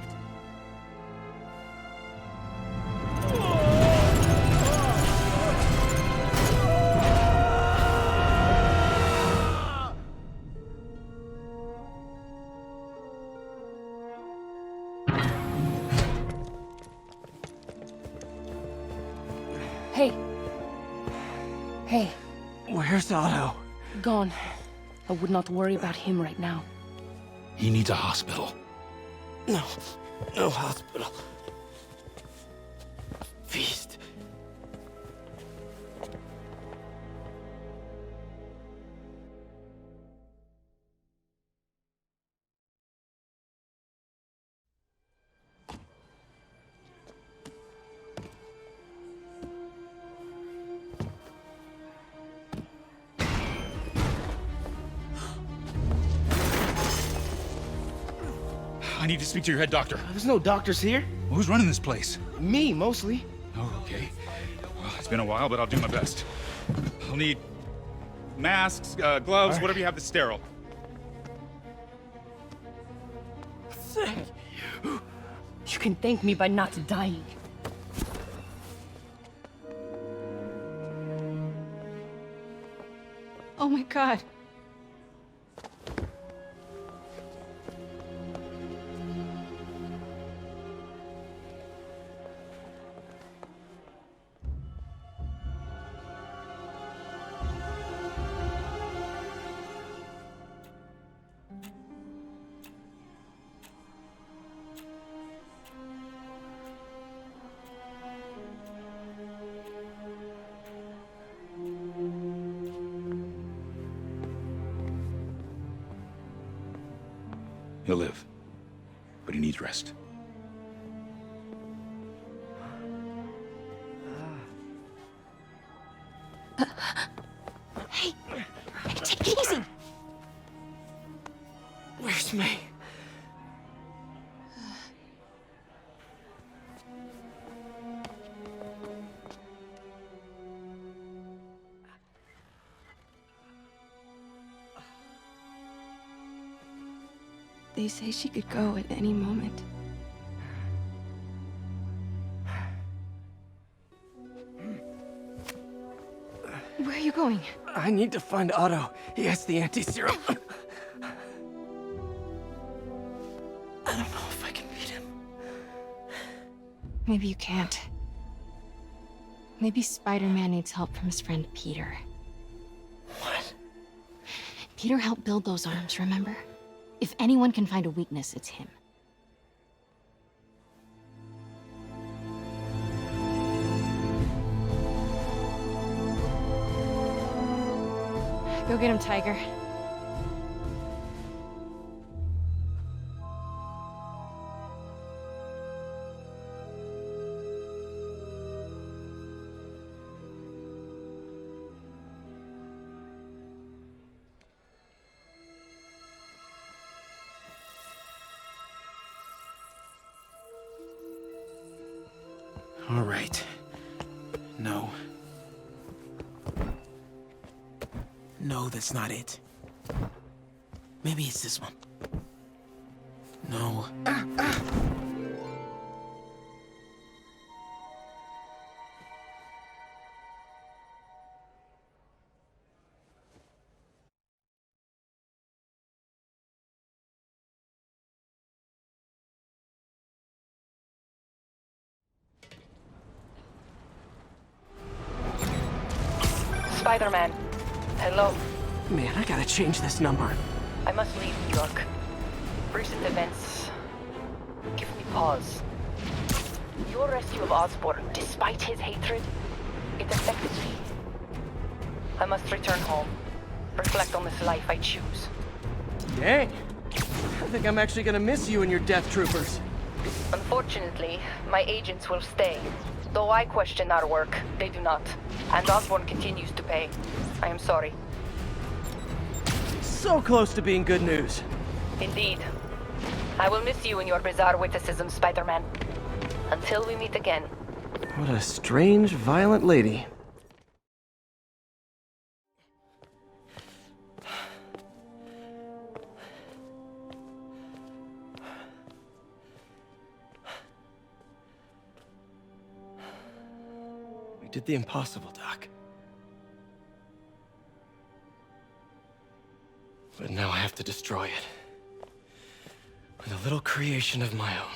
Hey. Hey. Where's Otto? Gone. I would not worry about him right now. He needs a hospital. No. No hospital. Feast. I need to speak to your head doctor. There's no doctors here. Well, who's running this place? Me, mostly. Oh, okay. Well, it's been a while, but I'll do my best. I'll need masks, gloves, whatever you have that's sterile. Thank you. You can thank me by not dying. Oh my god. He'll live, but he needs rest. Hey, take it easy. Where's May? They say she could go at any moment. Where are you going? I need to find Otto. He has the anti-serum. I don't know if I can beat him. Maybe you can't. Maybe Spider-Man needs help from his friend Peter. What? Peter helped build those arms, remember? If anyone can find a weakness, it's him. Go get him, Tiger. All right. No. No, that's not it. Maybe it's this one. No. Spider-Man. Hello. Man, I gotta change this number. I must leave New York. Recent events give me pause. Your rescue of Osborn, despite his hatred, it affected me. I must return home. Reflect on this life I choose. Dang. I think I'm actually gonna miss you and your death troopers. Unfortunately, my agents will stay. Though I question our work, they do not. And Osborn continues to pay. I am sorry. So close to being good news. Indeed. I will miss you and your bizarre witticism, Spider-Man. Until we meet again. What a strange, violent lady. We did the impossible, Doc. But now I have to destroy it. With a little creation of my own.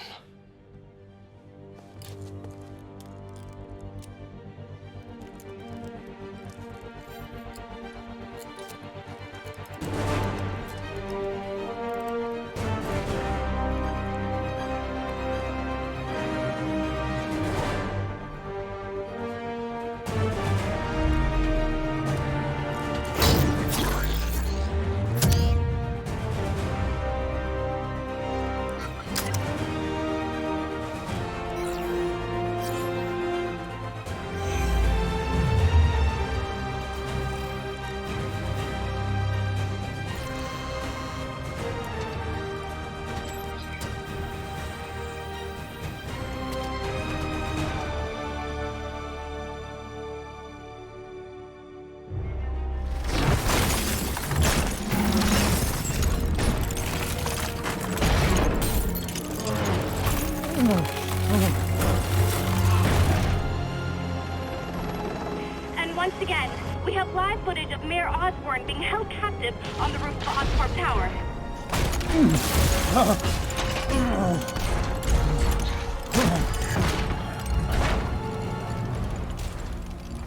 And once again, we have live footage of Mayor Osborn being held captive on the roof of Oscorp Tower.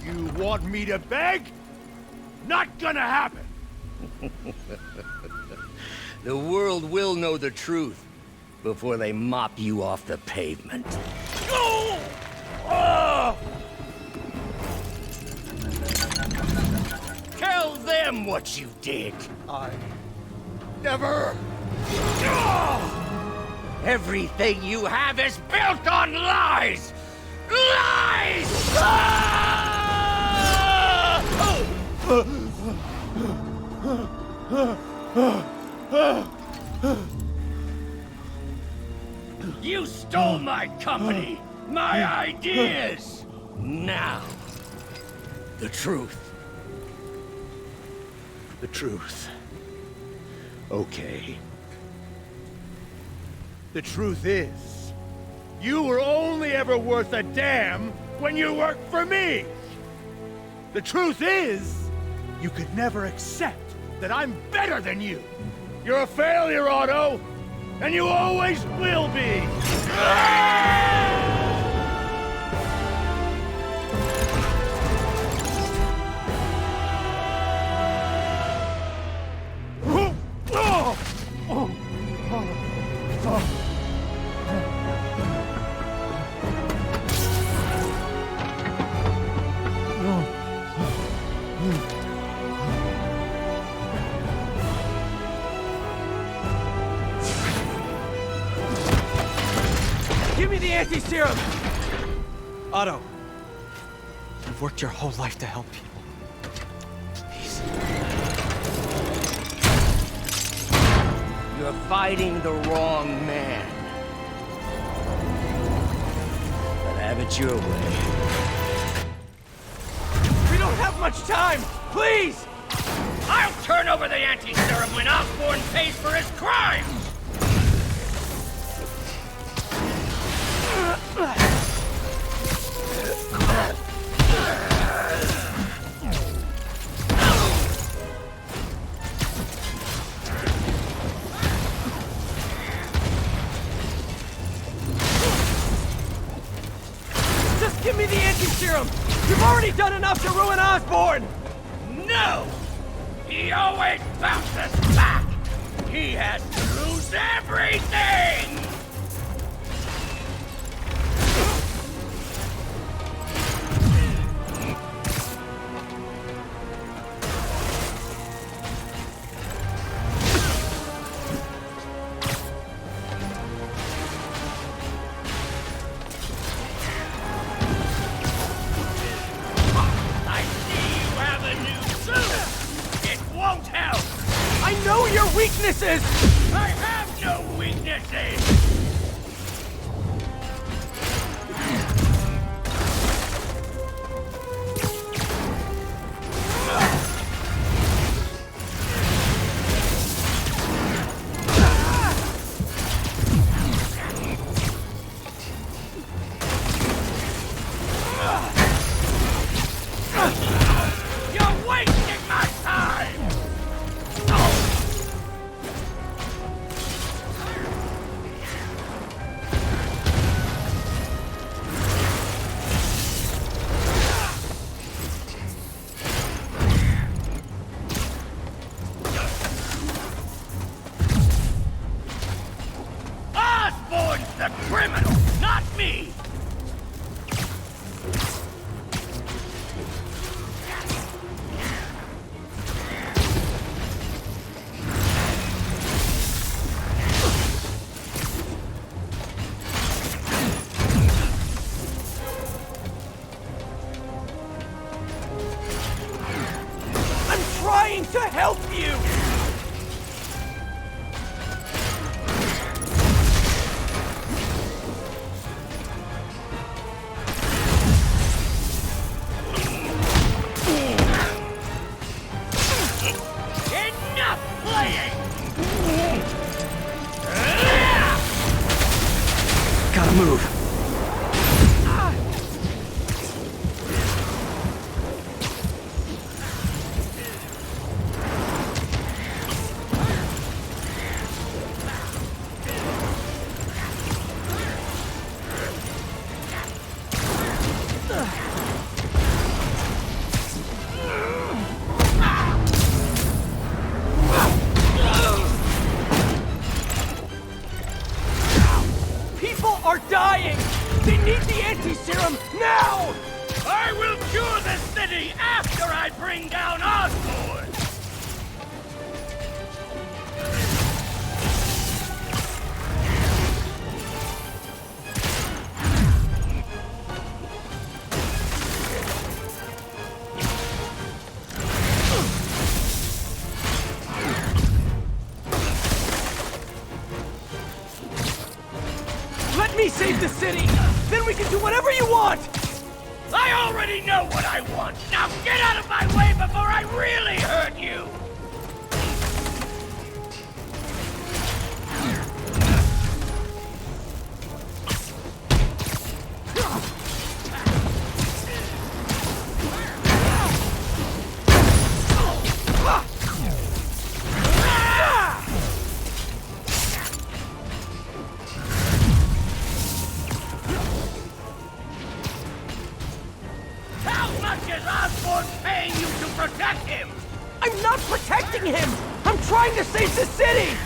You want me to beg? Not gonna happen! The world will know the truth before they mop you off the pavement. Oh! Oh! Tell them what you did. I never... Everything you have is built on lies! Lies! You stole my company, my ideas! Now, the truth. The truth. Okay. The truth is, you were only ever worth a damn when you worked for me! The truth is, you could never accept that I'm better than you! You're a failure, Otto! And you always will be! anti-serum! Otto, you've worked your whole life to help people. Please. You're fighting the wrong man. But have it your way. We don't have much time! Please! I'll turn over the anti-serum when Osborn pays for his crimes! Just give me the anti-serum! You've already done enough to ruin Osborn! No! He always bounces back! He has to lose everything! I see you have a new suit! It won't help! I know your weaknesses! I have no weaknesses! You're wasting my time! Osborn's the criminal, not me! I'm trying to help you! Enough playing! Gotta move. People are dying! They need the anti-serum now! I will cure the city after I bring down Osborn! Let me save the city! Then we can do whatever you want! I already know what I want! Now get out of my way before I really hurt you! How much is Osborn paying you to protect him? I'm not protecting him! I'm trying to save the city!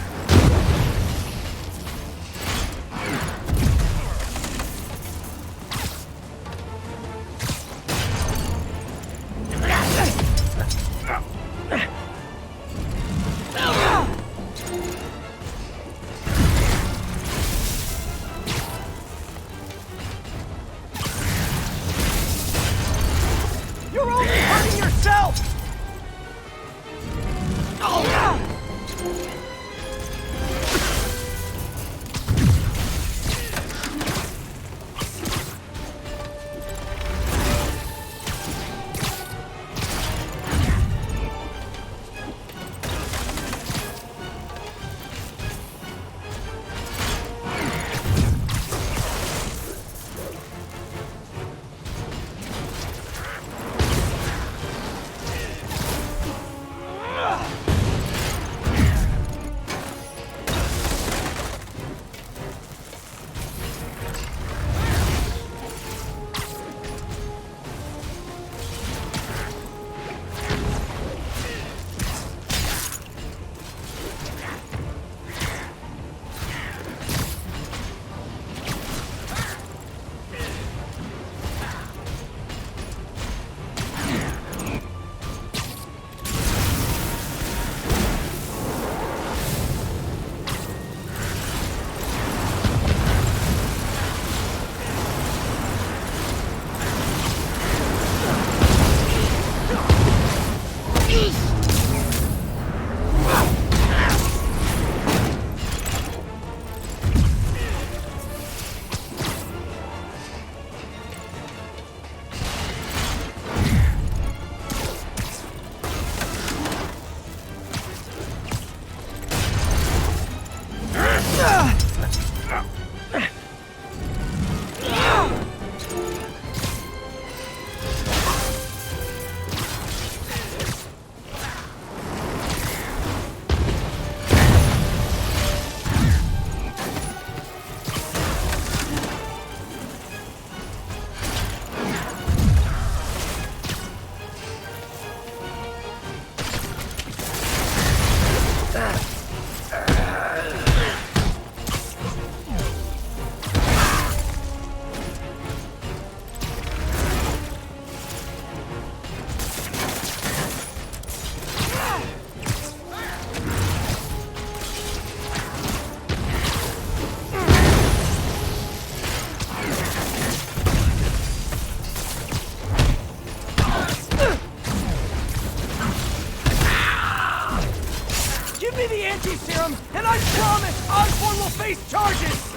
anti-serum, and I promise Osborn will face charges!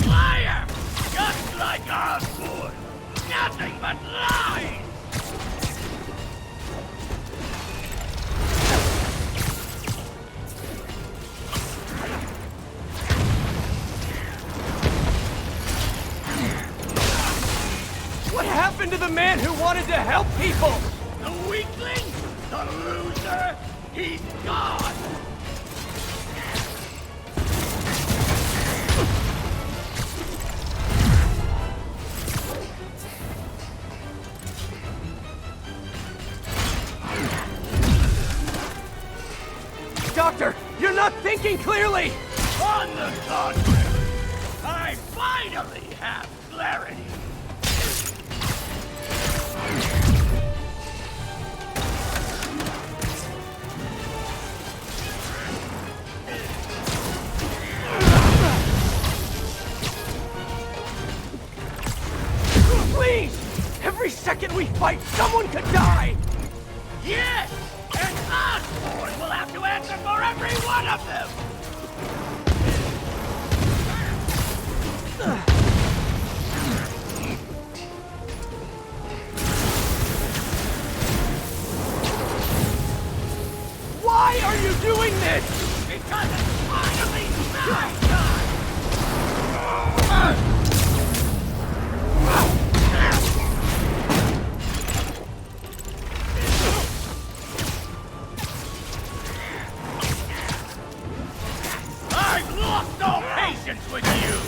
Liar! Just like Osborn! Nothing but lies! What happened to the man who wanted to help people? The weakling? The loser? He's gone! Doctor, you're not thinking clearly! On the contrary, I finally have clarity. Please! Every second we fight, someone could die! Yes! And Osborn will have to answer for every one of them! Why are you doing this? Because it's finally my time! I've lost all patience with you!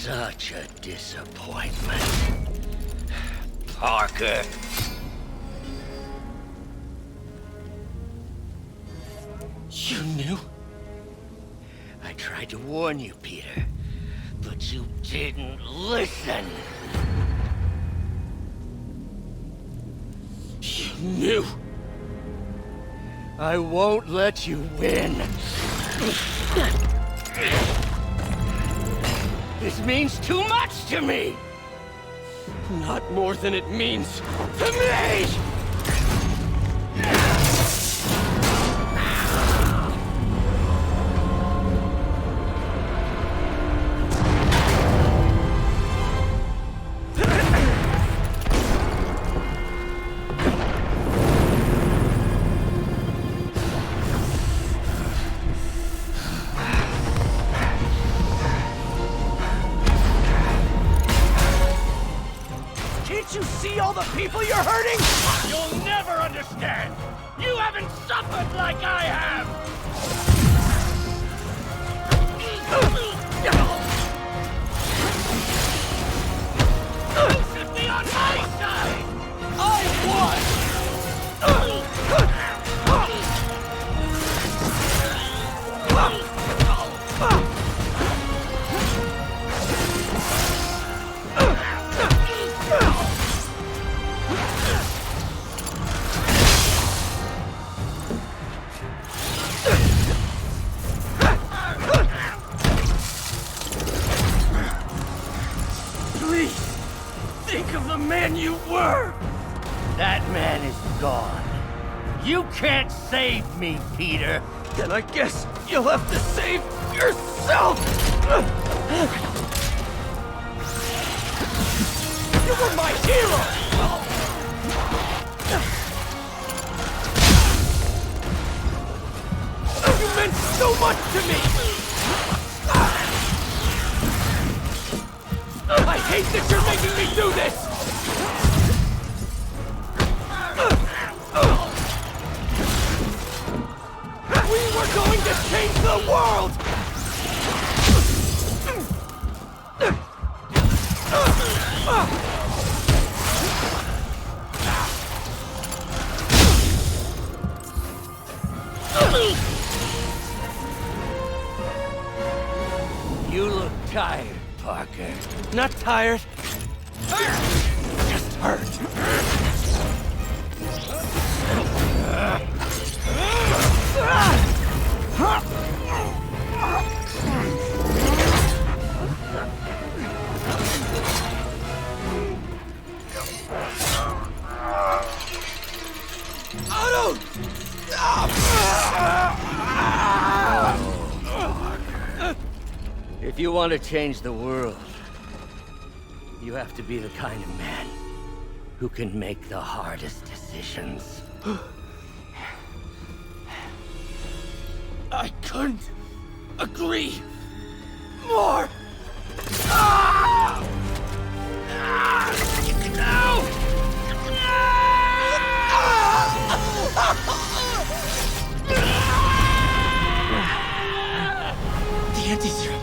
Such a disappointment. Parker. You knew? I tried to warn you, Peter, but you didn't listen. You knew. I won't let you win. This means too much to me! Not more than it means to me! Can't you see all the people you're hurting? You'll never understand! You haven't suffered like I have! You should be on my side! I won! Please, think of the man you were! That man is gone. You can't save me, Peter. Then I guess you'll have to save yourself! You were my hero! You meant so much to me! I hate that you're making me do this! We were going to change the world! You look tired, Parker. Not tired. Just hurt. Otto! If you want to change the world, you have to be the kind of man who can make the hardest decisions. I couldn't agree more! No! The anti-serum.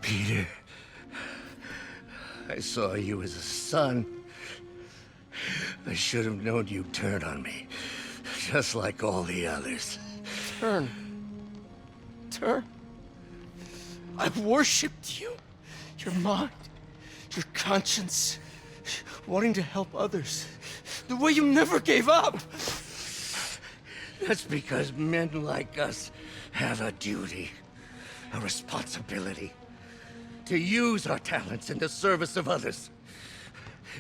Peter, I saw you as a son. I should have known you'd turn on me, just like all the others. Turn. I've worshipped you. Your mind, your conscience, wanting to help others. The way you never gave up. That's because men like us have a duty, a responsibility, to use our talents in the service of others.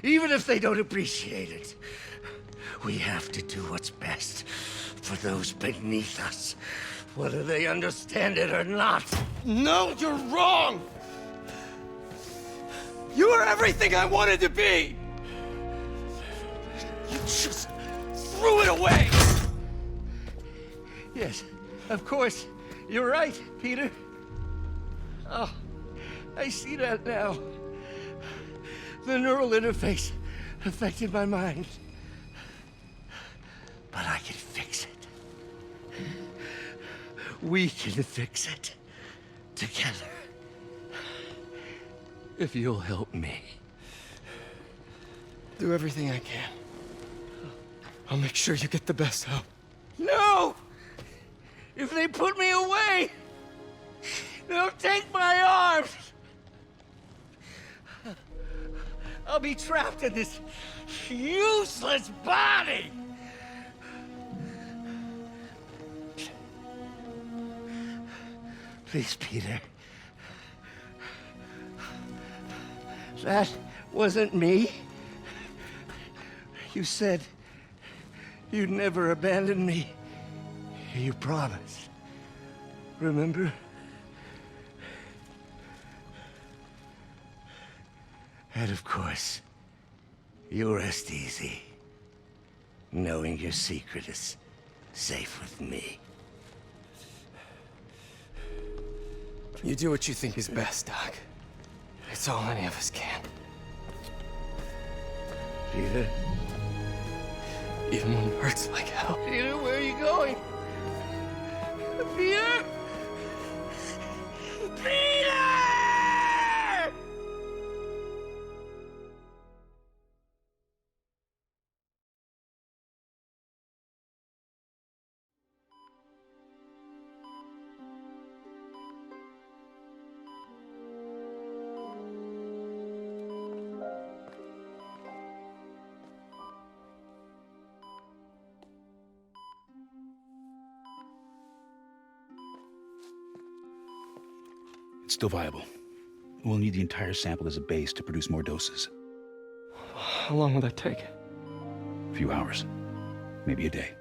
Even if they don't appreciate it, we have to do what's best for those beneath us, whether they understand it or not. No, you're wrong! You are everything I wanted to be! You just threw it away! Yes, of course. You're right, Peter. Oh, I see that now. The neural interface affected my mind. But I can fix it. We can fix it. Together. If you'll help me. Do everything I can. I'll make sure you get the best help. No! If they put me away, they'll take my arms! I'll be trapped in this useless body! Please, Peter. That wasn't me. You said you'd never abandon me. You promised. Remember? And of course, you rest easy, knowing your secret is safe with me. You do what you think is best, Doc. It's all any of us can. Peter? Even when it hurts like hell. Peter, where are you going? Peter? Peter! It's still viable. We'll need the entire sample as a base to produce more doses. How long will that take? A few hours. Maybe a day.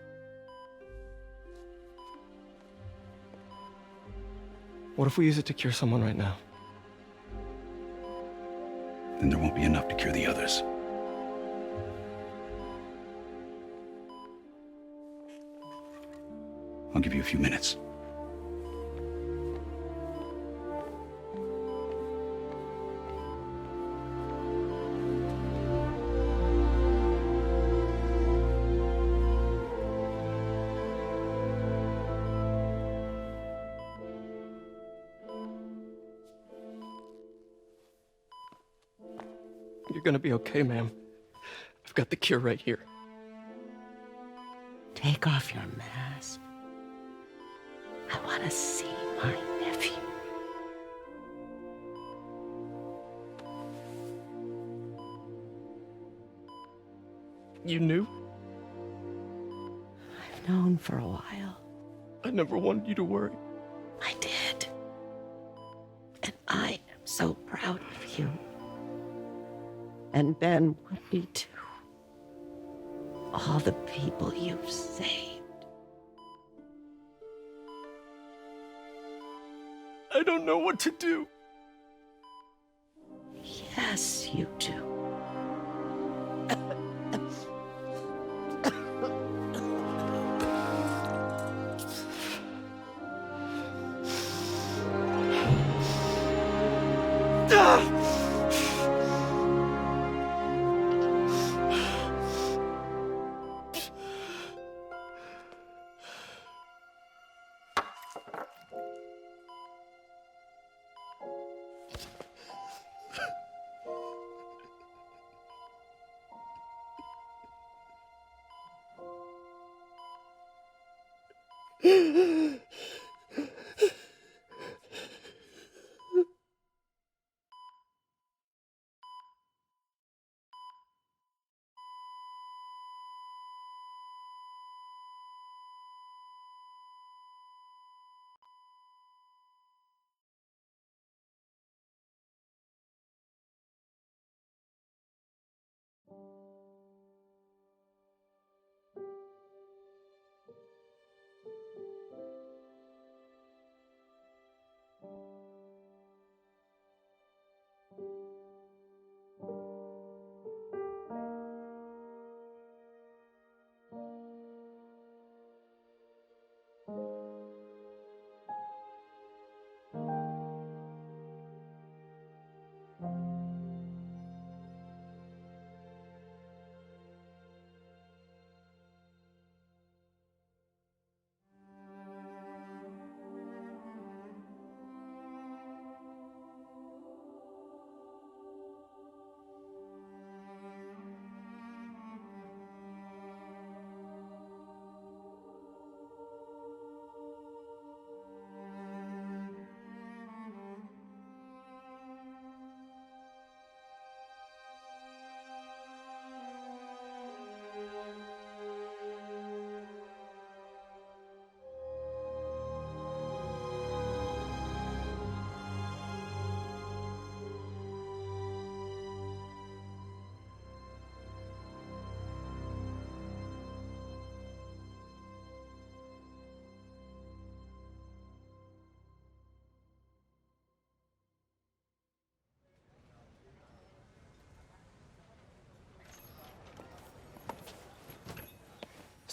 What if we use it to cure someone right now? Then there won't be enough to cure the others. I'll give you a few minutes. You're gonna be okay, ma'am. I've got the cure right here. Take off your mask. I want to see my nephew. You knew? I've known for a while. I never wanted you to worry. I did. And I am so proud of you. And Ben would be too. All the people you've saved. I don't know what to do. Yes, you do.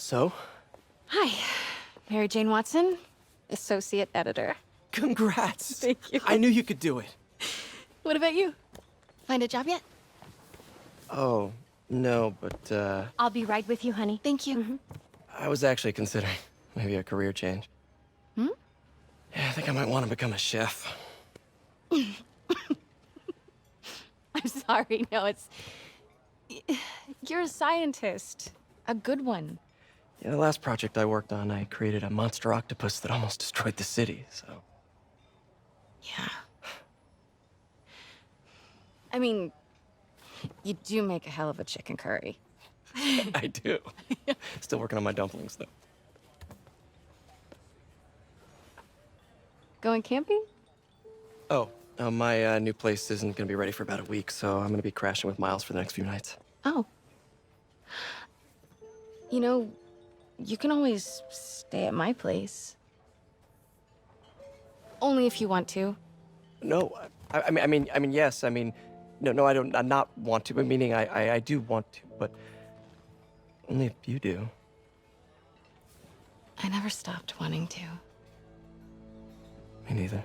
So? Hi, Mary Jane Watson, associate editor. Congrats! Thank you. I knew you could do it. What about you? Find a job yet? Oh, no, but, I'll be right with you, honey. Thank you. I was actually considering maybe a career change. Hmm? Yeah, I think I might want to become a chef. I'm sorry, no, it's... You're a scientist. A good one. Yeah, the last project I worked on, I created a monster octopus that almost destroyed the city, so... Yeah. I mean, you do make a hell of a chicken curry. I do. Still working on my dumplings, though. Going camping? Oh, my new place isn't gonna be ready for about a week, so I'm gonna be crashing with Miles for the next few nights. Oh. You know, you can always stay at my place. Only if you want to. No, I mean, yes, I mean, no, I don't, I not want to, but meaning I do want to, but only if you do. I never stopped wanting to. Me neither.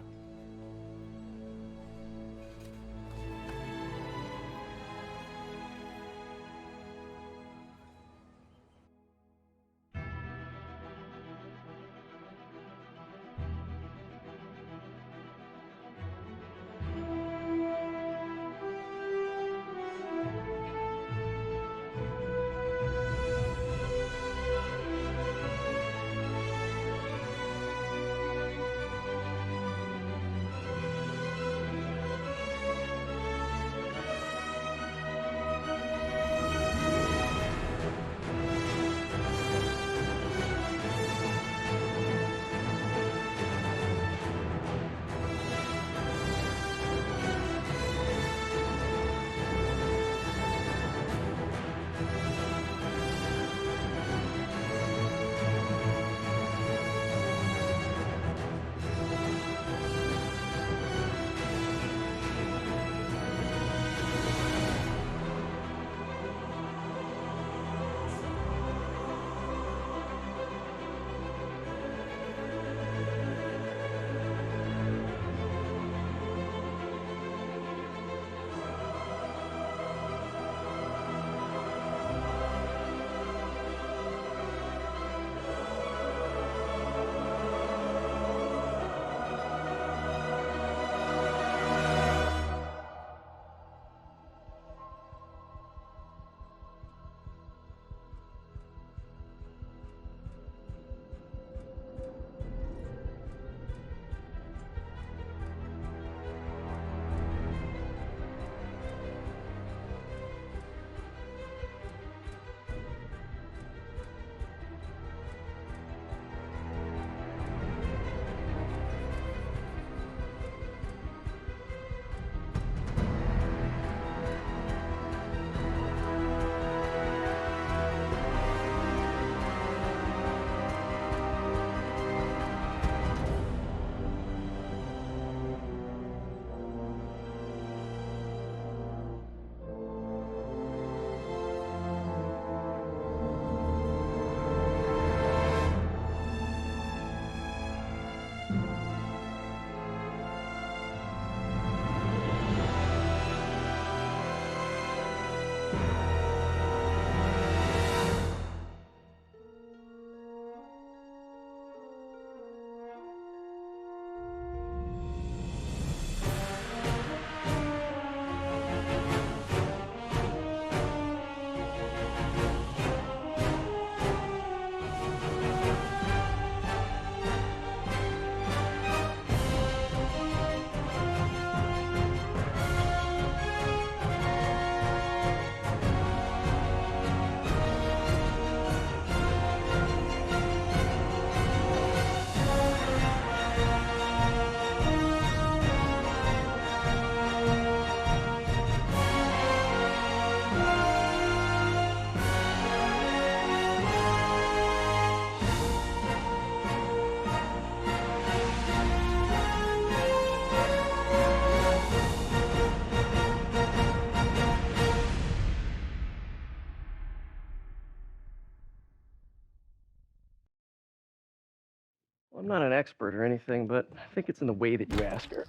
I'm not an expert or anything, but I think it's in the way that you ask her.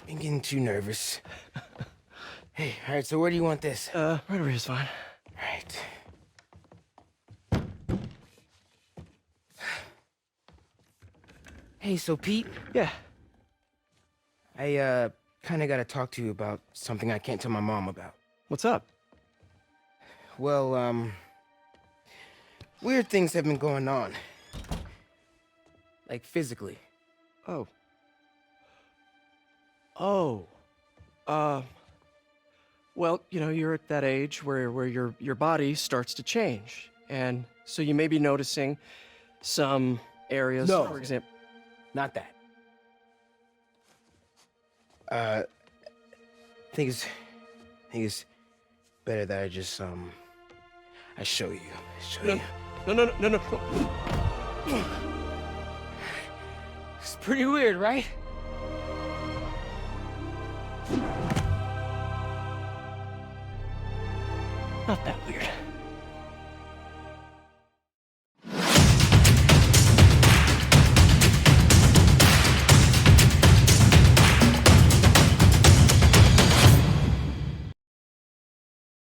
I'm getting too nervous. Hey, all right, so where do you want this? Right over here's fine. Right. Hey, so Pete? Yeah? I, kinda gotta talk to you about something I can't tell my mom about. What's up? Well, weird things have been going on. Like, physically. Oh. Well, you know, you're at that age where your body starts to change. And so you may be noticing some areas, No. for example. Not that. I think it's better that I just, I show you. No. It's pretty weird, right? Not that weird.